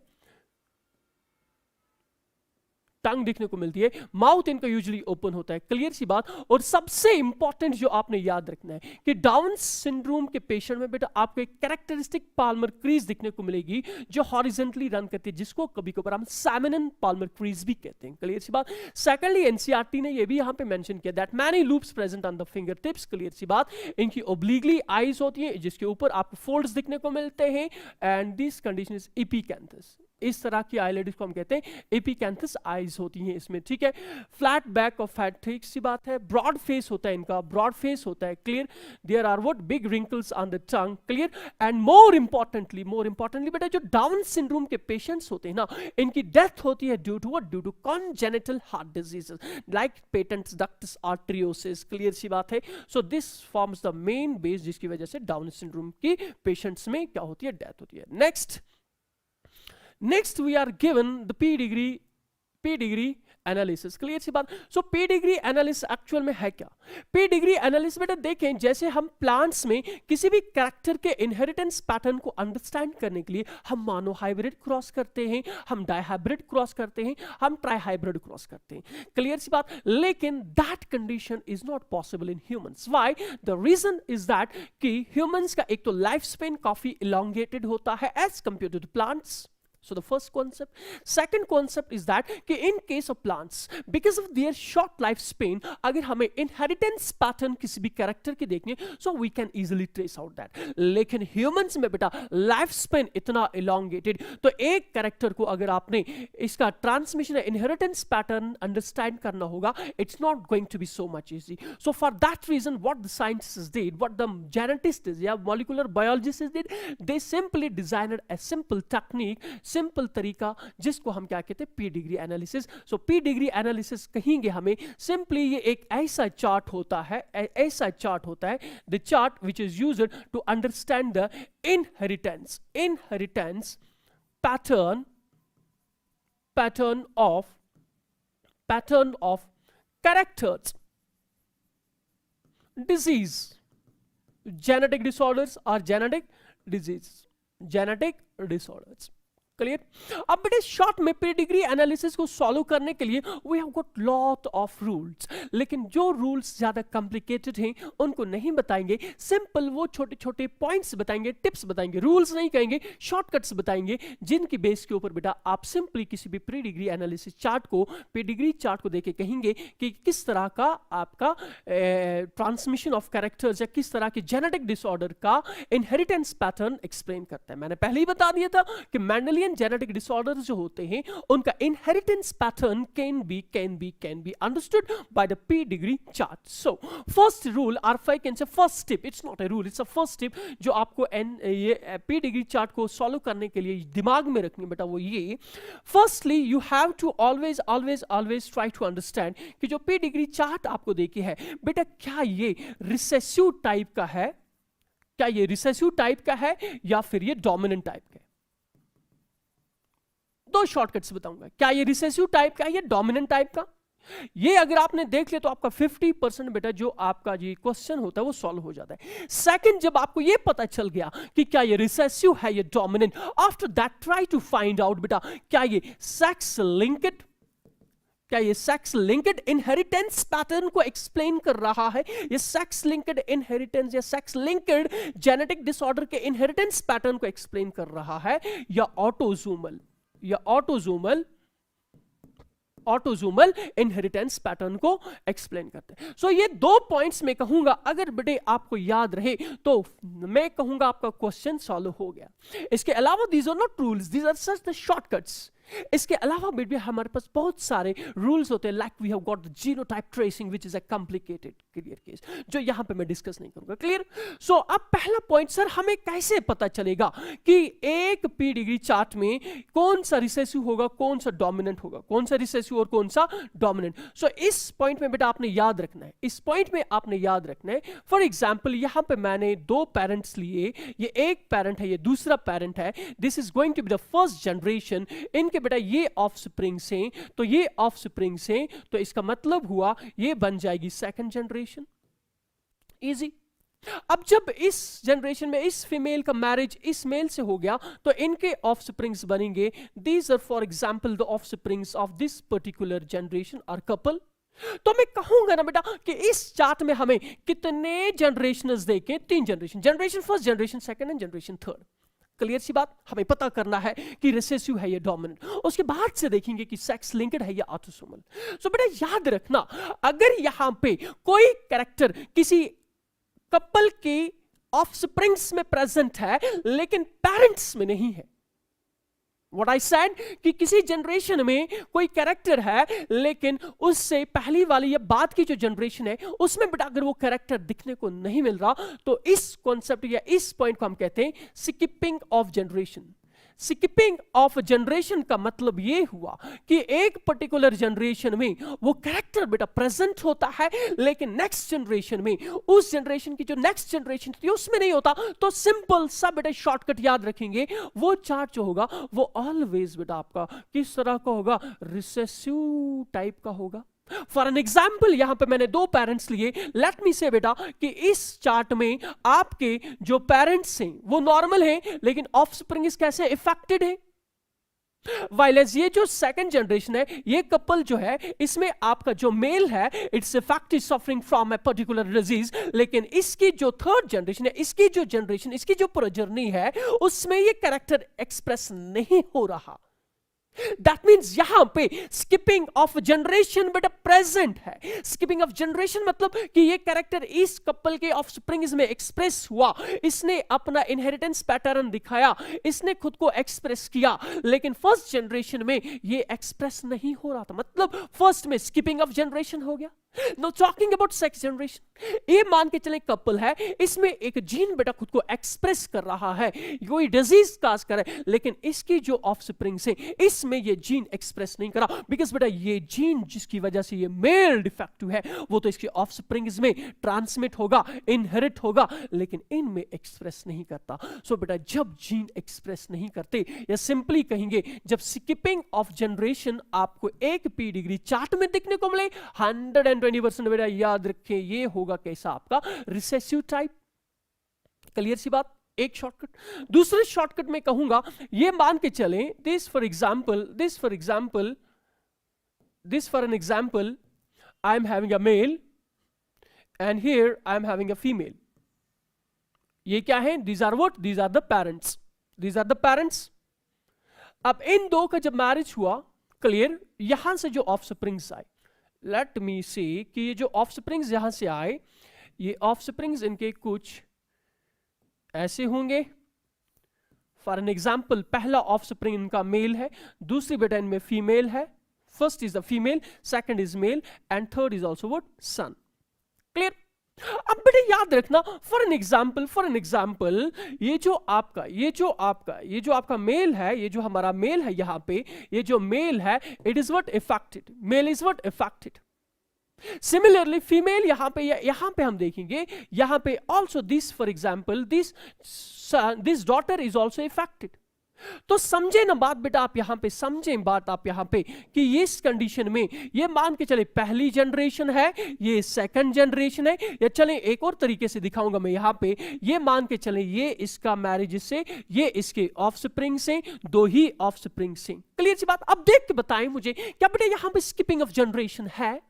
टंग देखने को मिलती है, माउथ इनका यूजुअली ओपन होता है, क्लियर सी बात। और सबसे इंपॉर्टेंट जो आपने याद रखना है कि डाउन सिंड्रोम के पेशेंट में बेटा आपको एक कैरेक्टरिस्टिक पाल्मर क्रीज दिखने को मिलेगी जो हॉरिजॉन्टली रन करती है, जिसको कभी कभार हम सैमिनन पाल्मर क्रीज भी कहते हैं, क्लियर सी बात। सेकेंडली एनसीईआरटी ने ये भी यहां पे मेंशन किया that many loops present on the finger tips, clear सी बात। इनकी ओब्लिकली आईज होती है जिसके ऊपर आपको फोल्ड्स दिखने को मिलते हैं, एंड दिस कंडीशन इज एपिकैंथस। इस तरह की आईलिड्स को हम कहते हैं एपिकैंथस आईज होती हैं इसमें, ठीक है। फ्लैट बैक ऑफ हेड, ठीक सी बात है। ब्रॉड फेस होता है इनका, ब्रॉड फेस होता है, clear. There are what big wrinkles on the tongue, clear. And more importantly बेटा जो डाउन सिंड्रोम के पेशेंट्स होते हैं ना, इनकी डेथ होती है due to what, due to congenital heart diseases like patent ductus arteriosus, clear सी बात है। So this forms the main base जिसकी वजह से डाउन सिंड्रोम की पेशेंट्स में क्या होती है, डेथ होती है। Next we are given the P-degree analysis, clear सी बात। सो P-degree एनालिसिस एक्चुअल में है क्या? P-degree एनालिसिस बेटा देखें, जैसे हम प्लांट्स में किसी भी कैरेक्टर के इनहेरिटेंस पैटर्न को अंडरस्टैंड करने के लिए हम मोनोहाइब्रिड क्रॉस करते हैं, हम डाइहाइब्रिड क्रॉस करते हैं, हम ट्राइहाइब्रिड क्रॉस करते हैं, क्लियर सी बात। लेकिन that condition is not possible in humans. Why? The reason is that कि ह्यूमंस का एक तो लाइफ स्पेन काफी इलोंगेटेड होता है as compare to plants. So the first concept. Second concept is that कि in case of plants, because of their short lifespan, अगर हमें inheritance pattern किसी भी character की देखनी है, so we can easily trace out that. लेकिन humans में बेटा lifespan इतना elongated, तो एक character को अगर आपने इसका transmission inheritance pattern understand करना होगा, it's not going to be so much easy. So for that reason, what the scientists did, what the geneticists या molecular biologists did, they simply designed a simple technique, simple तरीका, जिसको हम क्या कहते हैं, P-degree analysis. सो P-degree analysis कहेंगे हमें simply ये एक ऐसा चार्ट होता है, the chart which is used to understand the inheritance pattern of characters, disease, genetic disorders और जेनेटिक डिसऑर्डर्स, क्लियर। अब बेटे शॉर्ट में P-degree एनालिसिस को सॉल्व करने के लिए we have got lot of rules, लेकिन जो रूल्स ज्यादा कॉम्प्लिकेटेड हैं उनको नहीं बताएंगे, सिंपल वो छोटे छोटे पॉइंट्स बताएंगे, टिप्स बताएंगे, रूल्स नहीं कहेंगे, शॉर्टकट्स बताएंगे, जिनकी बेस के ऊपर बेटा आप सिंपली किसी भी P-degree एनालिसिस चार्ट को, P-degree चार्ट को देके कहेंगे कि किस तरह का आपका ट्रांसमिशन ऑफ कैरेक्टर्स या किस तरह के जेनेटिक डिसऑर्डर का इनहेरिटेंस पैटर्न एक्सप्लेन करता है। मैंने पहले ही बता दिया था कि मेंडेलियन जेनेटिक डिसऑर्डर्स जो होते हैं उनका inheritance pattern can be understood by the P-degree chart. So first rule और first tip, it's not a rule, it's a first tip जो आपको ये P-degree चार्ट को सॉल्व करने के लिए दिमाग में रखनी बेटा, वो ये, firstly you have to always try to understand कि जो P-degree चार्ट आपको देखी है बेटा, क्या ये रिसेसिव टाइप का है, या फिर ये डोमिनेंट टाइप का है। दो शॉर्टकट्स बताऊंगा, क्या ये रिसेसिव टाइप का है या डोमिनेंट टाइप का। ये अगर आपने देख लिया तो आपका 50% बेटा जो आपका ये क्वेश्चन होता है वो सॉल्व हो जाता है। सेकंड, जब आपको ये पता चल गया कि क्या ये रिसेसिव है या dominant, after that try to find out बेटा क्या ये सेक्स लिंक्ड इनहेरिटेंस पैटर्न को एक्सप्लेन कर रहा है, ये सेक्स लिंक्ड इनहेरिटेंस या सेक्स लिंक्ड जेनेटिक डिसऑर्डर के इनहेरिटेंस पैटर्न को एक्सप्लेन कर रहा है, या ऑटोजोमल इनहेरिटेंस पैटर्न को एक्सप्लेन करते हैं। सो ये दो पॉइंट्स में कहूंगा, अगर बेटे आपको याद रहे तो मैं कहूंगा आपका क्वेश्चन सॉल्व हो गया। इसके अलावा these are not rules, these are just the shortcuts. इसके अलावा बेटे हमारे पास बहुत सारे रूल्स होते हैं, like we have got the genotype tracing which is a complicated clear case, जो यहां पे मैं डिस्कस नहीं करूंगा, क्लियर। सो अब पहला पॉइंट, सर हमें कैसे पता चलेगा कि एक P-degree चार्ट में कौन सा रिसेसिव होगा, कौन सा डोमिनेंट होगा, कौन सा रिसेसिव और कौन सा डोमिनेंट। सो इस पॉइंट में बेटा आपने याद रखना है, फॉर एग्जाम्पल यहां पे मैंने दो पेरेंट्स लिए, ये एक पेरेंट है, ये दूसरा पेरेंट है, this is going to be the first generation. इनके बेटा ये ऑफस्प्रिंग से, तो इसका मतलब हुआ ये बन जाएगी सेकंड जनरेशन, इजी। अब जब इस जनरेशन में इस फीमेल का मैरिज इस मेल से हो गया तो इनके ऑफस्प्रिंग्स बनेंगे, these are for example the offsprings of this particular generation और कपल। तो मैं कहूंगा ना बेटा कि इस चार्ट में हमें कितने जनरेशंस देखें, 3 generation, generation first, generation second and generation third. Clear सी बात, हमें पता करना है कि रिसेसिव है या डोमिनेंट, उसके बाद से देखेंगे कि सेक्स लिंक्ड है या ऑटोसोमल। सो बेटा याद रखना, अगर यहां पे कोई कैरेक्टर किसी कपल की ऑफस्प्रिंग्स में प्रेजेंट है लेकिन पेरेंट्स में नहीं है, What I said कि किसी जनरेशन में कोई कैरेक्टर है लेकिन उससे पहली वाली या बाद की जो जनरेशन है उसमें बेटा अगर वो कैरेक्टर दिखने को नहीं मिल रहा तो इस कॉन्सेप्ट या इस पॉइंट को हम कहते हैं skipping of generation. Skipping of generation का मतलब ये हुआ कि एक पर्टिकुलर जनरेशन में वो कैरेक्टर बेटा प्रेजेंट होता है लेकिन नेक्स्ट जनरेशन में उस जनरेशन की जो नेक्स्ट जनरेशन थी उसमें नहीं होता। तो सिंपल सा बेटा शॉर्टकट याद रखेंगे, वो चार्ट जो होगा वो ऑलवेज बेटा आपका किस तरह का होगा, रिसेसिव टाइप का होगा। फॉर एन एग्जाम्पल यहां पे मैंने 2 पेरेंट्स लिए, लेट मी से बेटा कि इस चार्ट में आपके जो पेरेंट्स हैं वो नॉर्मल हैं लेकिन ऑफस्प्रिंग कैसे इफेक्टेड है। वाइलेंस ये जो सेकंड जनरेशन है ये कपल जो है इसमें आपका जो मेल है it's affected suffering from a particular disease, लेकिन इसकी जो थर्ड जनरेशन है, इसकी जो जनरेशन, इसकी जो पूरा जर्नी है उसमें ये कैरेक्टर एक्सप्रेस नहीं हो रहा। That means यहां पे स्किपिंग ऑफ जनरेशन बेटा प्रेजेंट है। स्किपिंग ऑफ जनरेशन मतलब कि ये कैरेक्टर इस कपल के ऑफस्प्रिंग्स में एक्सप्रेस हुआ, इसने अपना इनहेरिटेंस पैटर्न दिखाया, इसने खुद को एक्सप्रेस किया, लेकिन फर्स्ट जनरेशन में ये एक्सप्रेस नहीं हो रहा था, मतलब फर्स्ट में स्किपिंग ऑफ जनरेशन हो गया। Know talking about sex generation, ये मान के चले कपल है, इसमें एक जीन बेटा खुद को एक्सप्रेस कर रहा है, कोई डिजीज काज करे, लेकिन इसकी जो ऑफस्प्रिंग से इसमें ये जीन एक्सप्रेस नहीं करा, बिकॉज बेटा ये जीन जिसकी वजह से ये मेल डिफेक्टिव है वो तो इसकी ऑफस्प्रिंग्स में ट्रांसमिट होगा, इनहेरिट होगा, लेकिन इनमें एक्सप्रेस नहीं करता। सो बेटा जब जीन एक्सप्रेस नहीं करते, या सिंपली कहेंगे जब स्किपिंग ऑफ जनरेशन आपको एक पी डिग्री चार्ट में देखने को मिले 120% बेटा याद रखें ये होगा कैसा आपका रिसेसिव टाइप। क्लियर सी बात, एक शॉर्टकट। दूसरे शॉर्टकट में कहूंगा ये मान के चलें this for an example I am having a male and here I am having a female. ये क्या है, these are what, these are the parents, these are the parents. अब इन दो का जब मैरिज हुआ, क्लियर, यहां से जो ऑफस्प्रिंग्स आए, लेट मी सी कि ये जो ऑफस्प्रिंग्स यहां से आए, ये ऑफस्प्रिंग्स इनके कुछ ऐसे होंगे। फॉर एन एग्जाम्पल पहला ऑफस्प्रिंग इनका मेल है, दूसरी बेटा इनमें फीमेल है, first is the female, second is male and third is also what, son. Clear. अब बेटा याद रखना फॉर एन एग्जाम्पल ये जो आपका मेल है, ये जो हमारा मेल है यहां पे, ये जो मेल है it is what affected, male is what affected. Similarly female यहां पे हम देखेंगे, यहां पे also this for example this daughter is also affected. तो समझे ना बात बेटा, आप यहां पे समझें बात आप यहां पे कि इस कंडीशन में ये मान के चले पहली जनरेशन है, ये सेकंड जनरेशन है, या चले एक और तरीके से दिखाऊंगा मैं यहां पे, ये मान के चले ये इसका मैरिज से, ये इसके ऑफस्प्रिंग से, 2 ही ऑफस्प्रिंग से। क्लियर सी बात। अब देख के बताएं मुझे क्या बेटा यहां पे स्किपिंग ऑफ जनरेशन है।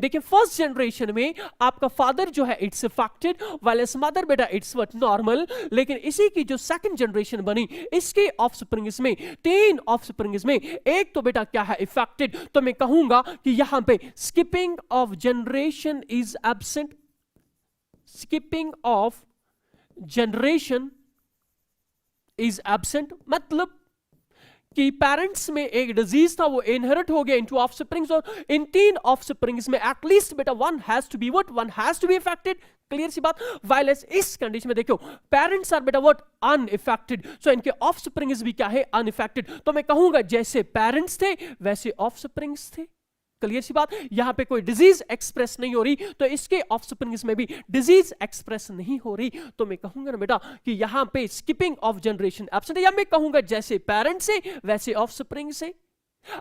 देखिए फर्स्ट जनरेशन में आपका फादर जो है इट्स इफेक्टेड, वाइल्स मदर बेटा इट्स व्हाट नॉर्मल, लेकिन इसी की जो सेकंड जनरेशन बनी इसके ऑफस्प्रिंग्स में 3 ऑफस्प्रिंग्स में एक तो बेटा क्या है इफेक्टेड। तो मैं कहूंगा कि यहां पे skipping of generation is absent, skipping of generation is absent, मतलब कि पेरेंट्स में एक डिजीज था वो इनहेरिट हो गया इनटू ऑफस्प्रिंग्स, और इन 3 ऑफस्प्रिंग्स में एटलीस्ट बेटा one has to be affected. Clear सी बात। वाइलेंस इस कंडीशन में देखो पेरेंट्स आर बेटा व्हाट अनइफेक्टेड, सो इनके ऑफस्प्रिंग्स भी क्या है अनइफेक्टेड। तो मैं कहूंगा जैसे पेरेंट्स थे वैसे ऑफस्प्रिंग्स थे। क्लियर सी बात। यहां पे कोई डिजीज एक्सप्रेस नहीं हो रही तो इसके ऑफस्प्रिंग्स में भी डिजीज एक्सप्रेस नहीं हो रही, तो मैं कहूंगा ना बेटा कि यहां पे स्किपिंग ऑफ जनरेशन एब्सेंट है, या मैं कहूंगा जैसे पेरेंट्स से वैसे ऑफस्प्रिंग से।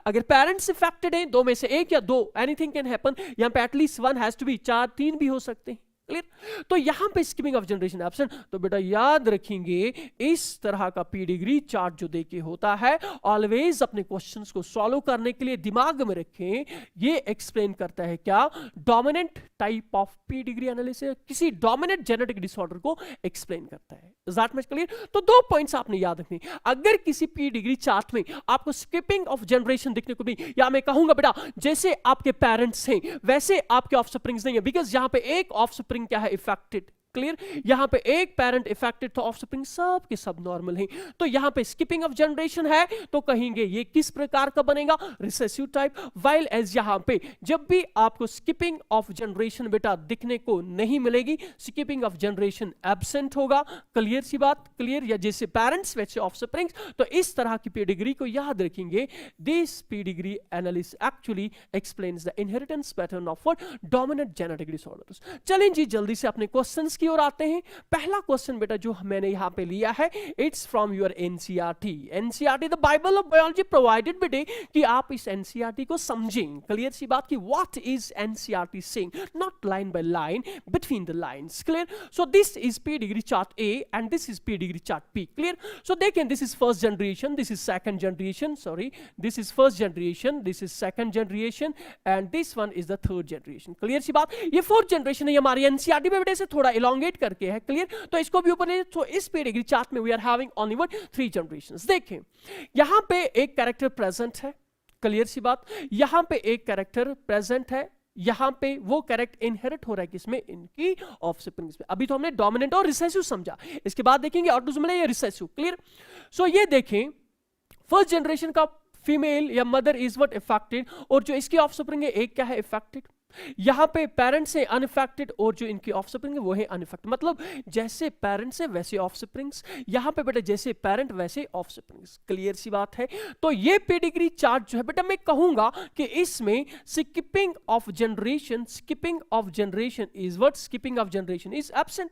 अगर पेरेंट्स इफेक्टेड हैं 2 में से 1 या 2 एनीथिंग कैन हैपन, यहां पे एटलीस्ट 1 हैज टू बी, 4 3 भी हो सकते हैं। क्लियर। तो यहां पे स्किपिंग ऑफ जनरेशन एब्सेंट, तो बेटा याद रखेंगे इस तरह का पीडिग्री चार्ट जो देके होता है, ऑलवेज अपने क्वेश्चंस को सॉल्व करने के लिए दिमाग में रखें, ये एक्सप्लेन करता है क्या, dominant type of pedigree analysis, किसी डोमिनेंट जेनेटिक डिसऑर्डर को एक्सप्लेन करता है। Is that much clear? तो दो पॉइंट्स आपने याद रखने, अगर किसी पीडिग्री चार्ट में आपको स्किपिंग ऑफ जनरेशन दिखने को भी, या मैं कहूंगा बेटा जैसे आपके पेरेंट्स हैं वैसे आपके ऑफस्प्रिंग्स नहीं है, बिकॉज यहां पे एक ऑफस्प्रिंग क्या है, इफेक्टेड, क्लियर। यहां पे एक पेरेंट इफेक्टेड तो ऑफस्प्रिंग सब के सब नॉर्मल हैं। तो यहां पे स्किपिंग ऑफ जनरेशन है तो कहेंगे ये किस प्रकार का बनेगा, रिसेसिव टाइप। वाइल एज यहां पे जब भी आपको स्किपिंग ऑफ जनरेशन बेटा दिखने को नहीं मिलेगी, स्किपिंग ऑफ जनरेशन एब्सेंट होगा। क्लियर सी बात, क्लियर। या जैसे पेरेंट्स वैसे ऑफस्प्रिंग्स, तो इस तरह की पीडिग्री को याद रखेंगे। This pedigree analysis actually explains the inheritance pattern of dominant genetic disorders. चलें जी जल्दी से अपने क्वेश्चंस की ओर आते हैं। पहला क्वेश्चन बेटा जो मैंने यहां पे लिया है, it's from your NCERT. NCERT the Bible of biology provided बेटे कि आप इस एनसीईआरटी को समझें। क्लियर सी बात की what is NCERT saying, not line by line, between the lines. Clear. So this is pedigree chart A and this is pedigree chart B. Clear. So देखें, this is first generation, this is second generation, sorry this is first generation, this is second generation and this one is the third generation. Clear सी बात। ये fourth generation है हमारी NCERT में बेटे से थोड़ा elongate करके है। क्लियर। तो इसको भी ऊपर ले, तो इस पेडिग्री चार्ट में we are having only what 3 generations. देखें यहां पे एक कैरेक्टर प्रेजेंट है, क्लियर सी बात। यहां पे एक कैरेक्टर प्रेजेंट है, यहां पे वो कैरेक्टर इनहेरिट हो रहा है किसमें, इनकी ऑफस्प्रिंग्स में। अभी तो हमने डोमिनेंट और रिसेसिव समझा, इसके बाद देखेंगे ऑटोसोमल या रिसेसिव। क्लियर। सो ये देखें फर्स्ट जनरेशन का फीमेल या मदर इज व्हाट इफेक्टेड, और जो इसकी ऑफस्प्रिंग है एक क्या है, इफेक्टेड। यहां पे पेरेंट्स है अनइफेक्टेड और जो इनकी ऑफस्प्रिंग है वो है अनइफेक्टेड। मतलब जैसे पेरेंट्स है वैसे ऑफस्प्रिंग्स, यहां पे बेटा जैसे पेरेंट वैसे ऑफस्प्रिंग्स। क्लियर सी बात है। तो ये पेडिग्री चार्ट जो है बेटा मैं कहूंगा कि इसमें skipping of generation, skipping of generation is what, skipping of generation is absent,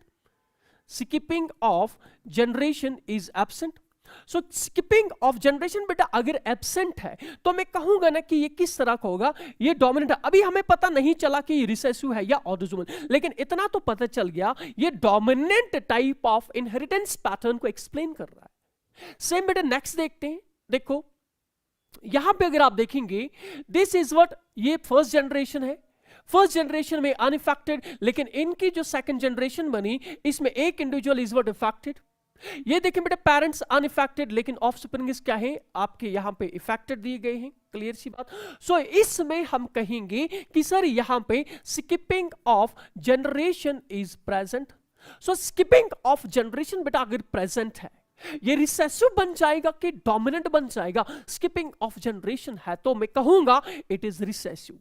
skipping of generation is absent. So skipping of generation बेटा अगर एब्सेंट है तो मैं कहूंगा ना कि ये किस तरह का होगा, ये डोमिनेंट है। अभी हमें पता नहीं चला कि ये रिसेसिव है या ऑटोसोमल, लेकिन इतना तो पता चल गया ये dominant type of inheritance pattern को एक्सप्लेन कर रहा है। सेम बेटा नेक्स्ट देखते हैं। देखो यहां पे अगर आप देखेंगे दिस इज व्हाट, ये फर्स्ट जनरेशन है, फर्स्ट जनरेशन में अनइफेक्टेड, लेकिन इनकी जो सेकंड जनरेशन बनी इसमें एक इंडिविजुअल इज व्हाट इफेक्टेड। ये देखें बेटा पेरेंट्स अनइफेक्टेड लेकिन ऑफस्प्रिंग्स क्या है आपके यहां पे इफेक्टेड दिए गए हैं। क्लियर सी बात। सो इसमें हम कहेंगे कि सर यहां पे skipping of generation is present. So skipping of generation बेटा अगर प्रेजेंट है ये रिसेसिव बन जाएगा कि डोमिनेंट बन जाएगा, स्किपिंग ऑफ जनरेशन है तो मैं कहूंगा it is recessive.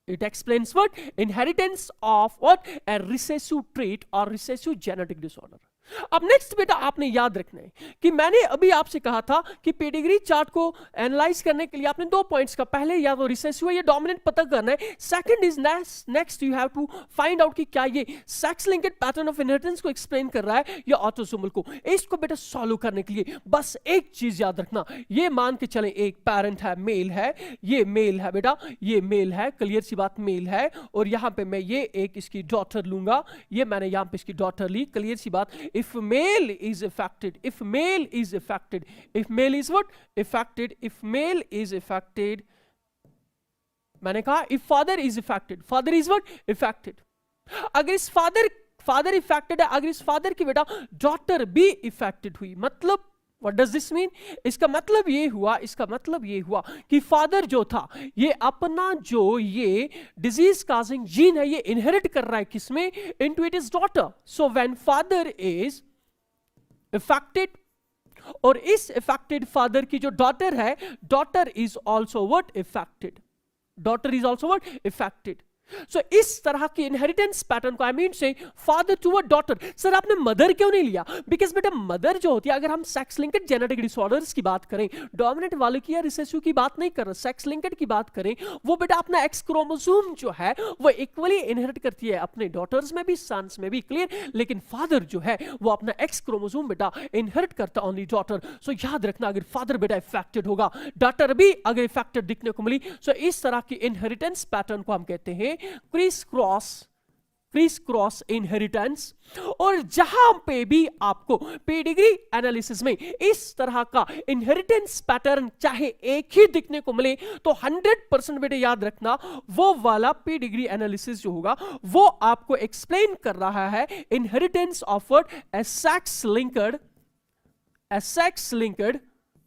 It explains what? Inheritance of what? A recessive trait or recessive genetic disorder. अब नेक्स्ट बेटा आपने याद रखना है कि मैंने अभी आपसे कहा था कि पेडिग्री चार्ट को एनालाइज करने के लिए आपने 2 पॉइंट्स का, पहले या तो रिसेसिव है या डोमिनेंट पता करना है, second is next you have to find out कि क्या ये sex linked pattern of inheritance को एक्सप्लेन कर रहा है या ऑटोसोमल को। इसको बेटा सॉल्व करने के लिए बस एक चीज याद रखना, ये मान के चले एक पेरेंट है, मेल है, ये मेल है बेटा, ये मेल है, क्लियर सी बात मेल है, और यहां पे मैं ये एक इसकी डॉटर लूंगा, ये मैंने यहां पे इसकी डॉटर ली, क्लियर सी बात। If male is affected, if male is affected, if male is what? Affected, if male is affected, मैंने कहा if father is affected, father is what? Affected. अगर इस father affected है, अगर इस father की बेटा daughter भी affected हुई, मतलब What does this mean? इसका मतलब ये हुआ कि फादर जो था ये अपना जो ये डिजीज काजिंग जीन है ये इनहेरिट कर रहा है किसमें, into it is daughter. So when father is affected और इस इफेक्टेड फादर की जो डॉटर है, daughter is also what affected, daughter is also what affected. So इस तरह की इनहेरिटेंस पैटर्न को आई मीन से father to a daughter. Sir आपने मदर क्यों नहीं लिया? बिकॉज बेटा मदर जो होती है, अगर हम सेक्स लिंक्ड जेनेटिक डिसऑर्डर्स की बात करें, डोमिनेंट वाले की या रिसेसिव की बात नहीं कर रहे, सेक्स लिंक्ड की बात करें, वो बेटा अपना एक्स क्रोमोसोम जो है वो इक्वली इनहेरिट करती है अपने डॉटर्स में भी सन्स में भी, क्लियर। लेकिन फादर जो है वो अपना एक्स क्रोमोसोम बेटा इनहेरिट करता ओनली डॉटर। सो याद रखना अगर फादर बेटा इफेक्टेड होगा, डॉटर भी अगर इफेक्टेड दिखने को मिली, सो इस तरह की इनहेरिटेंस पैटर्न को हम कहते हैं क्रिस क्रॉस इनहेरिटेंस। और जहां पे भी आपको पेडिग्री एनालिसिस में इस तरह का इनहेरिटेंस पैटर्न चाहे एक ही दिखने को मिले तो 100% बेटे याद रखना, वो वाला पेडिग्री एनालिसिस जो होगा वो आपको एक्सप्लेन कर रहा है inheritance of a sex linked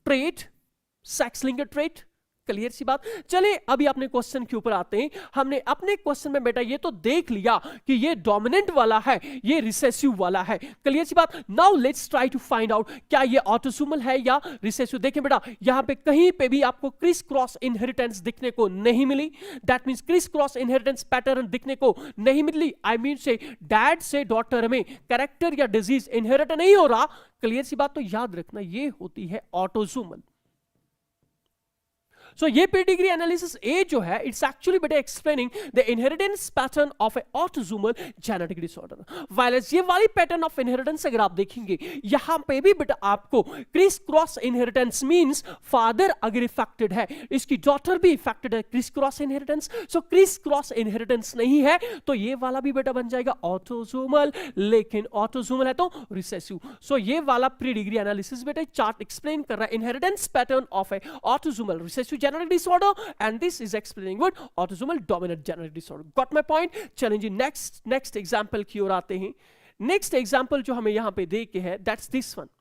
trait. Clear सी बात। चलिए अभी अपने क्वेश्चन के ऊपर आते हैं। हमने अपने क्वेश्चन में बेटा ये तो देख लिया कि ये डोमिनेंट वाला है, ये रिसेसिव वाला है। क्लियर सी बात। Now let's try to find out क्या ये ऑटोसोमल है या रिसेसिव। देखिए बेटा यहां पे कहीं पे भी आपको क्रिस क्रॉस इनहेरिटेंस दिखने को नहीं मिली। That means criss cross inheritance pattern दिखने को नहीं मिली। आई मीन से डैड से डॉटर में कैरेक्टर या डिजीज इनहेरिट नहीं हो रहा। क्लियर सी बात। तो याद रखना ये होती है ऑटोसोमल। So ये पेडिग्री एनालिसिस ए जो है इट्स एक्चुअली बेटा explaining the inheritance pattern of A autosomal genetic disorder. Violence ये वाली पैटर्न ऑफ इनहेरिटेंस अगर आप देखेंगे यहां पे भी बेटा आपको Chris cross inheritance means father अगर इफेक्टेड है, इसकी डॉटर भी इफेक्टेड है, क्रिस क्रॉस इनहेरिटेंस। सो क्रिस क्रॉस इनहेरिटेंस नहीं है तो ये वाला भी बेटा बन जाएगा ऑटोसोमल, लेकिन ऑटोसोमल है तो रिसेसिव। सो ये वाला पेडिग्री एनालिसिस बेटा चार्ट एक्सप्लेन कर रहा है inheritance pattern of A autosomal recessive genetic disorder, and this is explaining what autosomal dominant genetic disorder. Got my point? चलें जी next example की ओर आते हैं। next example जो हमें यहाँ पे दे के है that's this one.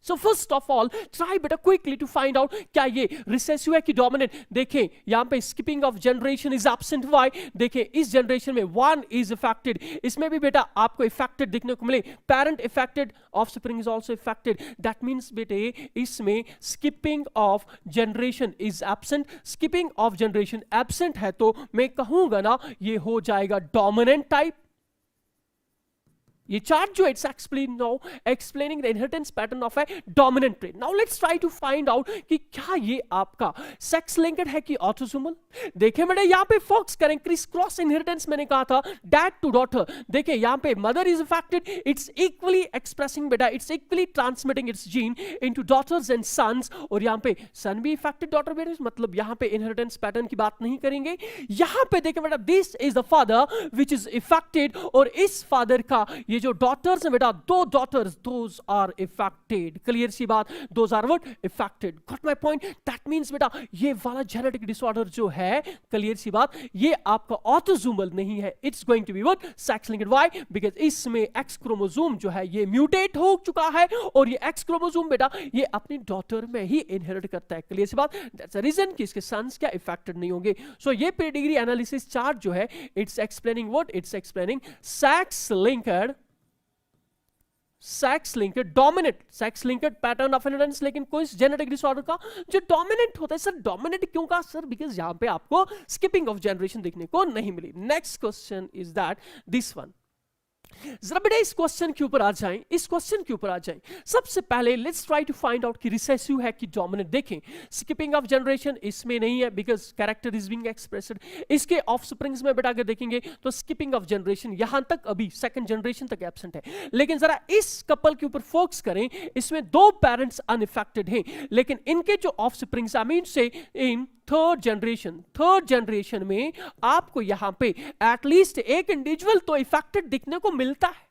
So first of all try बेटा quickly to find out क्या ये रिसेसिव है कि डोमिनेंट। देखें यहाँ पे skipping of generation is absent। why? देखें इस जनरेशन में 1 is affected, इसमें भी बेटा आपको affected दिखने को मिले, parent affected, offspring is also affected। that means बेटे इसमें skipping of generation is absent। skipping of generation absent है तो मैं कहूंगा ना ये हो जाएगा डोमिनेंट टाइप। ये चार्ट जो it's explaining the inheritance pattern of a dominant trait. Now let's try to find out कि क्या ये आपका सेक्स लिंक्ड है कि ऑटोसोमल। देखें बेटा यहाँ पे फोकस करें क्रिस क्रॉस इनहेरिटेंस, मैंने कहा था डैड टू डॉटर। देखें यहाँ पे mother is affected, it's equally expressing बेटा, it's equally transmitting its gene into daughters and sons. और यहाँ पे सन भी इफेक्टेड, डॉटर भी, मतलब यहाँ पे इनहेरिटेंस पैटर्न की बात नहीं करेंगे। यहाँ पे देखें बेटा this is the father which is affected, और इस फादर का ये जो डॉटर्स हैं बेटा, 2 daughters, those are affected. Clear सी बात, those are what affected. Got my point. That means बेटा ये वाला जेनेटिक डिसऑर्डर जो है, क्लियर सी बात, ये आपका ऑटोसोमल नहीं है, it's going to be what sex linked. Why? Because इसमें एक्स क्रोमोसोम जो है ये म्यूटेट हो चुका है, और ये एक्स क्रोमोसोम बेटा ये अपनी डॉटर में ही इनहेरिट करता है। क्लियर सी बात। दैट्स द रीजन कि इसके सन्स क्या इफेक्टेड नहीं होंगे। सो ये पेडिग्री एनालिसिस चार्ट जो है it's explaining what, it's explaining sex linked dominant, sex linked pattern of inheritance, लेकिन कोई जेनेटिक डिसऑर्डर का जो डोमिनेंट होता है। सर डोमिनेंट क्यों कहा? सर बिकॉज यहां पे आपको स्किपिंग ऑफ जनरेशन देखने को नहीं मिली। Next question is that this one. जरा बेटा इस क्वेश्चन के ऊपर आ जाएं, सबसे पहले let's try to find out कि रिसेसिव है कि डोमिनेंट। देखें स्किपिंग ऑफ जनरेशन इसमें नहीं है because character is being expressed. इसके ऑफस्प्रिंग्स में बेटा अगर देखेंगे तो स्किपिंग ऑफ जनरेशन यहां तक अभी सेकंड जनरेशन तक एब्सेंट है। लेकिन जरा इस कपल के ऊपर फोकस करें, इसमें 2 पेरेंट्स अनइफेक्टेड हैं, लेकिन इनके जो ऑफस्प्रिंग्स आई मीन से इन थर्ड जनरेशन में आपको यहां पे एटलीस्ट एक इंडिविजुअल तो इफेक्टेड दिखने को मिलता है,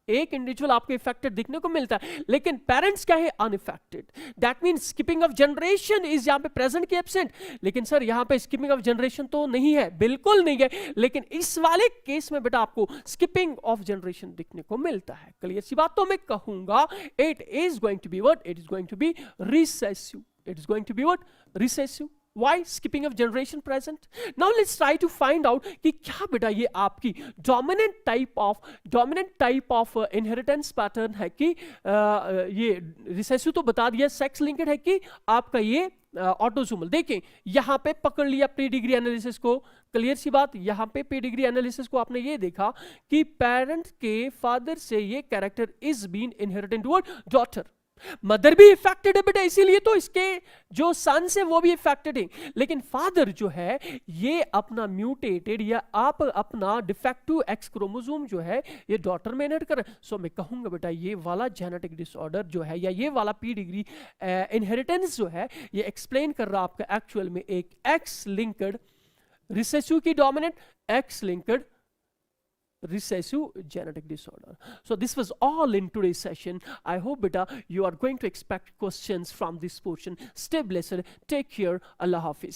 एक इंडिविजुअल आपको इफेक्टेड दिखने को मिलता है, लेकिन पेरेंट्स क्या है? Unaffected. That means skipping of generation is यहां पे प्रेजेंट की एब्सेंट। लेकिन सर यहां पे स्किपिंग ऑफ जनरेशन तो नहीं है, बिल्कुल नहीं है, लेकिन इस वाले केस में बेटा आपको स्किपिंग ऑफ जनरेशन दिखने को मिलता है। क्लियर सी बात। तो मैं कहूंगा it is going to be what, it is going to be recessive. It is going to be what, recessive. Why? Skipping of generation present. Now let's try to find out कि क्या बेटा ये आपकी dominant type of inheritance pattern है कि ये recessive तो बता दिया, sex linked है कि आपका ये ऑटोसोमल। देखें यहां पे पकड़ लिया पेडिग्री एनालिसिस को। क्लियर सी बात। यहां पे पेडिग्री एनालिसिस को आपने ये देखा कि पेरेंट के फादर से ये character is been inherited toward daughter. Mother भी इफेक्टेड है बेटा, इसीलिए तो इसके जो सन्स है वो भी इफेक्टेड है, लेकिन फादर जो है ये अपना म्यूटेटेड या आप अपना डिफेक्टिव एक्स क्रोमोसोम जो है ये डॉटर में इनहेरिट कर। सो मैं कहूंगा बेटा ये वाला जेनेटिक डिसऑर्डर जो है या ये वाला पेडिग्री इनहेरिटेंस जो है ये एक्सप्लेन कर रहा है आपका एक्चुअल में एक एक्स लिंक्ड रिसेसिव की dominant, X-linked recessive genetic disorder. So this was all in today's session. I hope beta you are going to expect questions from this portion. Stay blessed. Take care. Allah Hafiz.